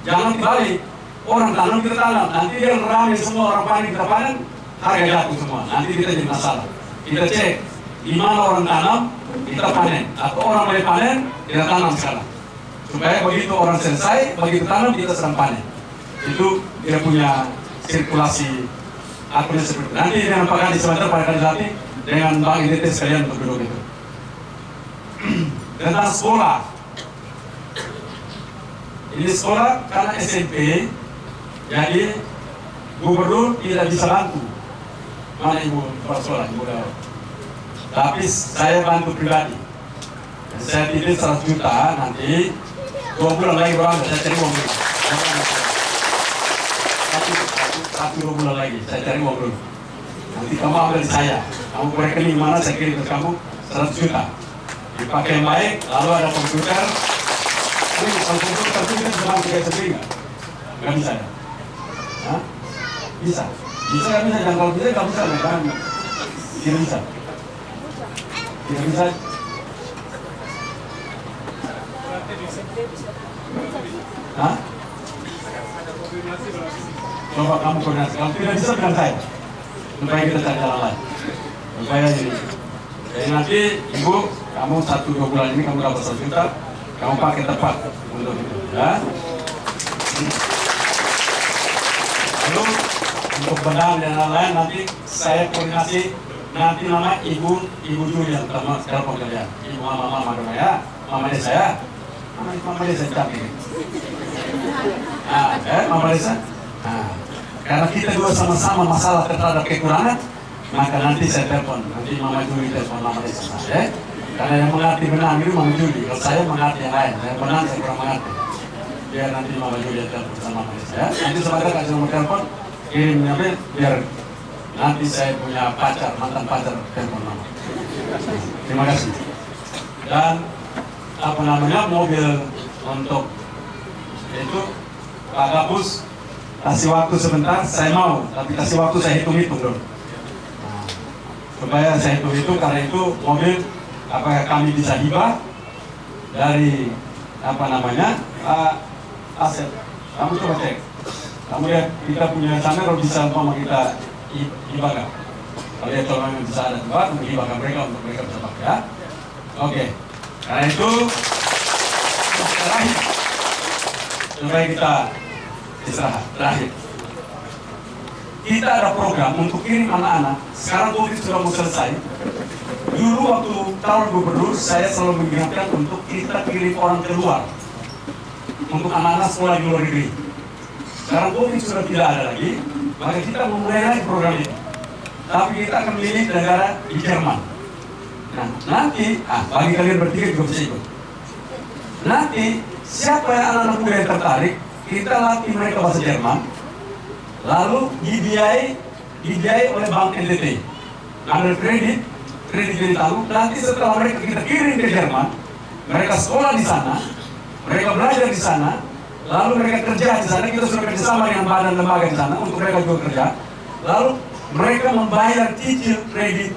Jangan dibalik, orang tanam kita tanam, nanti dia ramai semua orang panen kita panen, harga jatuh semua, nanti kita jadi masalah. Kita cek di mana orang tanam, kita panen, atau orang mulai panen, kita tanam sekarang. Supaya begitu orang selesai, begitu tanam kita sedang panen. Itu dia punya sirkulasi akunnya seperti itu. Nanti dengan Pak Kadis sebentar, Pak Kadis latih dengan Bank IDT sekalian untuk duduk itu. Tentang sekolah. Ini sekolah karena SMP, jadi gubernur tidak bisa bantu. Mana ibu kepala sekolah, ibu Daud. Tapi saya bantu pribadi. Saya titip 100 juta nanti 2 bulan lagi berapa? Saya cari uang dulu. 1-2 bulan lagi saya cari uang dulu. Nanti kamu ambil dari saya. Kamu ke rekening mana saya kirim ke kamu 100 juta. Dipakai yang baik, lalu ada komputer. Ini kalau komputer itu kita bisa bantu kayak sendiri nggak? Nggak bisa ya? Hah? Bisa? Bisa nggak bisa? Jangan kalau bisa nggak bisa. Kan? Tidak bisa. Tidak bisa. Hah? Coba kamu koordinasi. Kalau tidak bisa dengan saya, supaya kita cari jalan lain. Supaya ini. Jadi nanti ibu, kamu 1-2 bulan ini kamu dapat 1 juta, kamu pakai tepat untuk itu, ya. Lalu untuk benang dan lain-lain nanti saya koordinasi. Nanti nama ibu Julian teman telepon kalian. Ibu mama dong ya, mama desa ya. Mama desa cantik. Mama desa. Karena kita dua sama-sama masalah terhadap kekurangan, maka nanti saya telepon, nanti Mama Juli telepon Mama desa. Karena yang mengerti benang itu Mama Juli, kalau saya mengerti yang lain, saya benang saya kurang mengerti. Biar nanti Mama Juli telepon sama Mama desa. Nanti sebentar kasih nomor telepon, kirim biar nanti saya punya pacar, mantan pacar telepon Mama. Terima kasih. Dan mobil untuk itu Pak Gabus kasih waktu sebentar, saya mau, tapi kasih waktu saya hitung-hitung dulu. Supaya saya hitung-hitung, karena itu mobil apakah kami bisa hibah dari aset. Kamu coba cek. Kamu lihat kita punya sana kalau bisa kita hibah nggak? Kalau lihat kalau memang bisa ada tempat untuk hibahkan mereka untuk mereka bisa pakai, ya. Oke. Karena itu terakhir, supaya kita istirahat. Terakhir, kita ada program untuk kirim anak-anak. Sekarang COVID sudah mau selesai. Dulu waktu tahun gubernur, saya selalu mengingatkan untuk kita kirim orang keluar untuk anak-anak sekolah di luar negeri. Sekarang COVID sudah tidak ada lagi, maka kita memulai lagi program ini. Tapi kita akan memilih negara di Jerman. Nah, nanti, bagi kalian bertiga juga bisa ikut. Nanti, siapa yang anak-anak muda yang tertarik, kita latih mereka bahasa Jerman, lalu dibiayai oleh Bank NTT. Ada kredit ditanggung. Nanti setelah mereka kita kirim ke Jerman, mereka sekolah di sana, mereka belajar di sana, lalu mereka kerja di sana, kita sudah kerjasama dengan badan lembaga di sana untuk mereka juga kerja. Lalu mereka membayar cicil kredit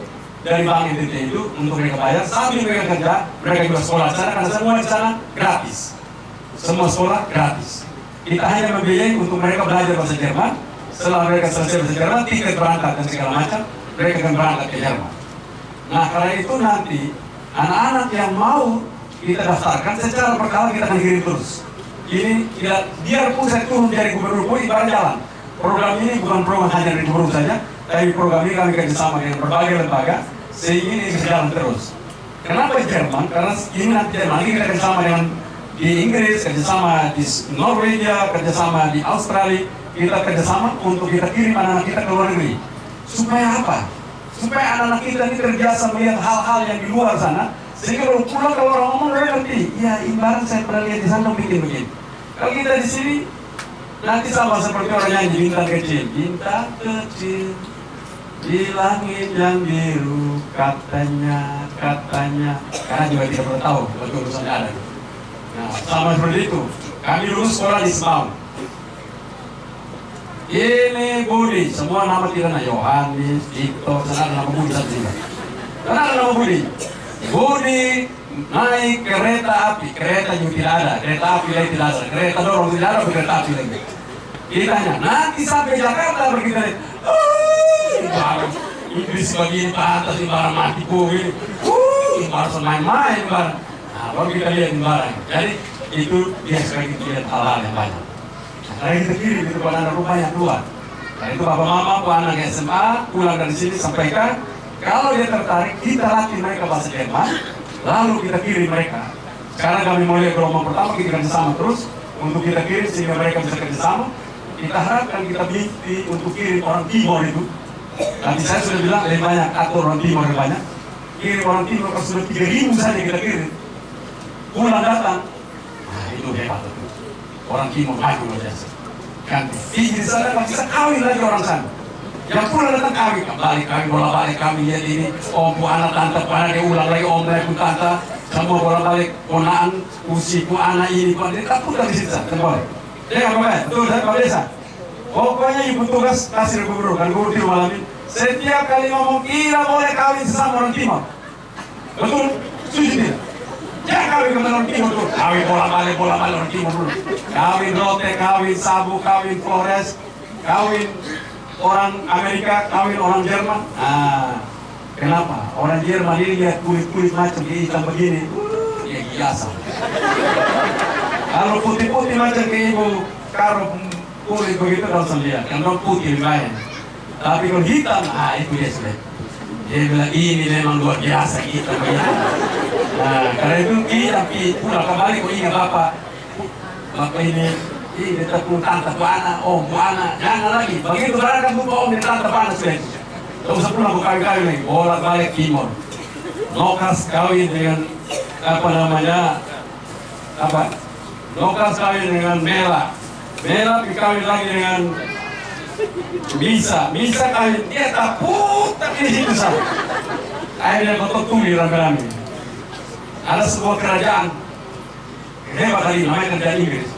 dari bank NTT itu untuk mereka bayar sambil mereka kerja, mereka juga sekolah di sana karena semua di sana gratis. Semua sekolah gratis. Kita hanya membiayai untuk mereka belajar bahasa Jerman. Setelah mereka selesai bahasa Jerman, tiket berangkat dan segala macam, mereka akan berangkat ke Jerman. Nah, karena itu nanti anak-anak yang mau kita daftarkan secara berkala kita akan kirim terus. Ini tidak, biarpun saya turun dari gubernur pun ibarat jalan. Program ini bukan program hanya dari gubernur saja, tapi program ini kami kerjasama dengan berbagai lembaga sehingga ini bisa jalan terus. Kenapa Jerman? Karena ini nanti Jerman ini kita kerjasama dengan di Inggris, kerjasama di Norwegia, kerjasama di Australia, kita kerjasama untuk kita kirim anak-anak kita ke luar negeri. Supaya apa? Supaya anak-anak kita ini terbiasa melihat hal-hal yang di luar sana, sehingga kalau pulang kalau orang ngomong mereka ngerti. Ya ibarat saya pernah lihat di sana bikin begini. Kalau kita di sini nanti sama seperti orang nyanyi bintang kecil, bintang kecil di langit yang biru katanya, karena juga tidak pernah tahu kalau urusannya ada. Nah, sama seperti itu. Kami dulu sekolah di Semau. Ini Budi, semua nama tidak ada Yohanes, Tito, sana ada nama Budi satu juga. Sana ada nama Budi. Budi naik kereta api, kereta juga tidak ada, kereta api lagi tidak ada, kereta dorong tidak ada, kereta api lagi. Kita tanya, nanti sampai Jakarta berkita lihat, barang Inggris begini, pantas ini barang mati ini, barang main-main barang. Nah, baru kita lihat barang. Jadi itu dia sekali kita lihat hal-hal yang banyak. Nah, kita kirim itu pada anak rumah yang keluar. Nah, itu bapak mama, anak SMA, pulang dari sini sampaikan. Kalau dia tertarik, kita latih mereka bahasa Jerman, lalu kita kirim mereka. Sekarang kami mulai gelombang pertama, kita kerjasama terus untuk kita kirim sehingga mereka bisa kerjasama. Kita harapkan kita bukti untuk kirim orang Timor itu. Nanti saya sudah bilang lebih banyak atur orang Timor lebih banyak. Kirim orang Timor kalau sudah 3.000 saja kita kirim. Pulang datang, nah itu hebat itu. Orang Timor maju luar biasa. Kan di sana kan bisa kawin lagi orang sana. Yang pulang datang kami, kembali bola-balik kami lihat ini, om bu anak tante pada dia ulang lagi om dan tante, semua bola-balik ponaan, usiku anak ini, kita putar di situ kembali. Dia apa ya? Betul saya Pak Desa. Pokoknya ibu tugas kasih gubernur kan gubernur di malam ini. Setiap kali ngomong kira boleh kawin sesama orang Timor. Betul? Setuju tidak? Jangan kawin ke orang Timor dulu. Kawin bola-balik orang Timor dulu. Kawin Rote, kawin Sabu, kawin Flores, kawin orang Amerika, kawin orang Jerman. Nah, kenapa? Orang Jerman ini lihat kulit-kulit macam dia hitam begini, dia biasa. Kalau putih-putih macam kayak ibu karo kulit begitu kalau lihat, kan orang putih lumayan. Tapi kalau hitam, itu dia sudah. Dia bilang ini memang luar biasa kita begini. Nah, karena itu kita pulang kembali kok ingat bapak ini tetap pun tante bu anak, om bu anak, jangan lagi. Begitu berangkat lupa om dan tante bu anak sudah itu. Tak usah pulang bu kawin-kawin lagi, bolak-balik Timor. Nokas kawin dengan Nokas kawin dengan Mela kawin lagi dengan Misa kawin, dia tak putar di situ sana. Akhirnya kotor tuli rame-rame. Ada sebuah kerajaan hebat tadi, namanya kerajaan Inggris.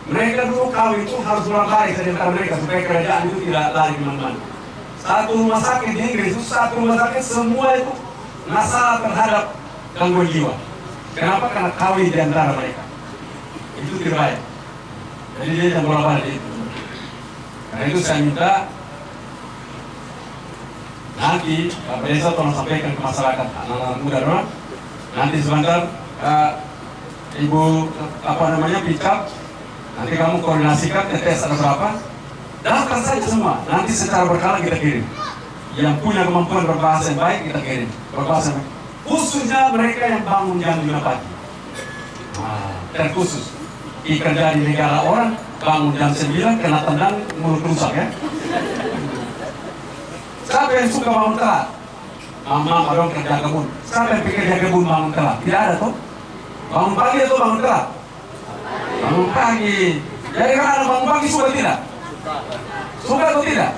Mereka dulu kawin itu harus bolak-balik di antara mereka supaya kerajaan itu tidak lari kemana-mana. Satu rumah sakit di Inggris itu semua itu masalah terhadap gangguan jiwa. Kenapa? Karena kawin di antara mereka. Itu tidak baik. Jadi dia yang bolak-balik itu. Karena itu saya minta nanti Pak Desa tolong sampaikan ke masyarakat anak-anak muda dong. Nanti sebentar Ibu Picap, nanti kamu koordinasikan TTS ada berapa, daftar saja semua. Nanti secara berkala kita kirim. Yang punya kemampuan berbahasa yang baik kita kirim. Berbahasa yang baik. Khususnya mereka yang bangun jam 5 pagi. Terkhusus. Kerja di negara orang bangun jam 9 kena tendang mulut rusak ya. Siapa yang suka bangun telat? Mama dong kerja kebun. Siapa yang pikir kerja kebun bangun telat? Tidak ada tuh. Bangun pagi atau bangun telat? Bangun pagi. Jadi kan anak bangun pagi suka tidak? Suka atau tidak?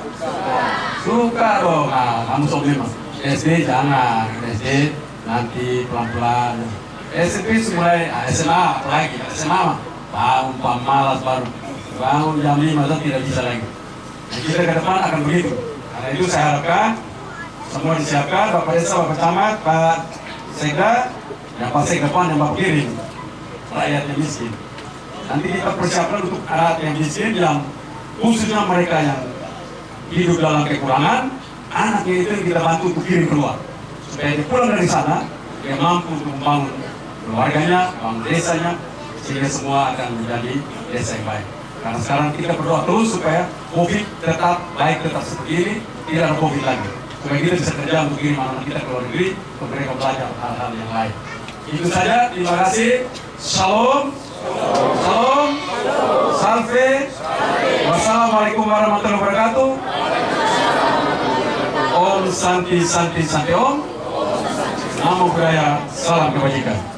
Suka dong. Nah, kamu sok memang. SD jangan. SD nanti pelan-pelan. SMP mulai SMA apalagi SMA mah. bangun pemalas baru bangun jam 5 itu tidak bisa lagi. Nah, kita ke depan akan begitu. Karena itu saya harapkan semua disiapkan, Bapak Desa, Bapak Camat, Pak Sekda, yang pasti ke depan yang Bapak kirim rakyat yang miskin. Nanti kita persiapkan untuk rakyat yang miskin yang khususnya mereka yang hidup dalam kekurangan, anaknya itu yang kita bantu untuk kirim keluar. Supaya dia pulang dari sana, dia mampu untuk membangun keluarganya, bangun desanya, sehingga semua akan menjadi desa yang baik. Karena sekarang kita berdoa terus supaya COVID tetap baik, tetap seperti ini, tidak ada COVID lagi. Supaya kita bisa kerja untuk kirim anak kita ke luar negeri, untuk mereka belajar hal-hal yang lain. Itu saja, terima kasih. Shalom. Shalom. Salve. Wassalamualaikum warahmatullahi wabarakatuh. Om Santi Santi Santi Om. Namo Buddhaya. Salam kebajikan.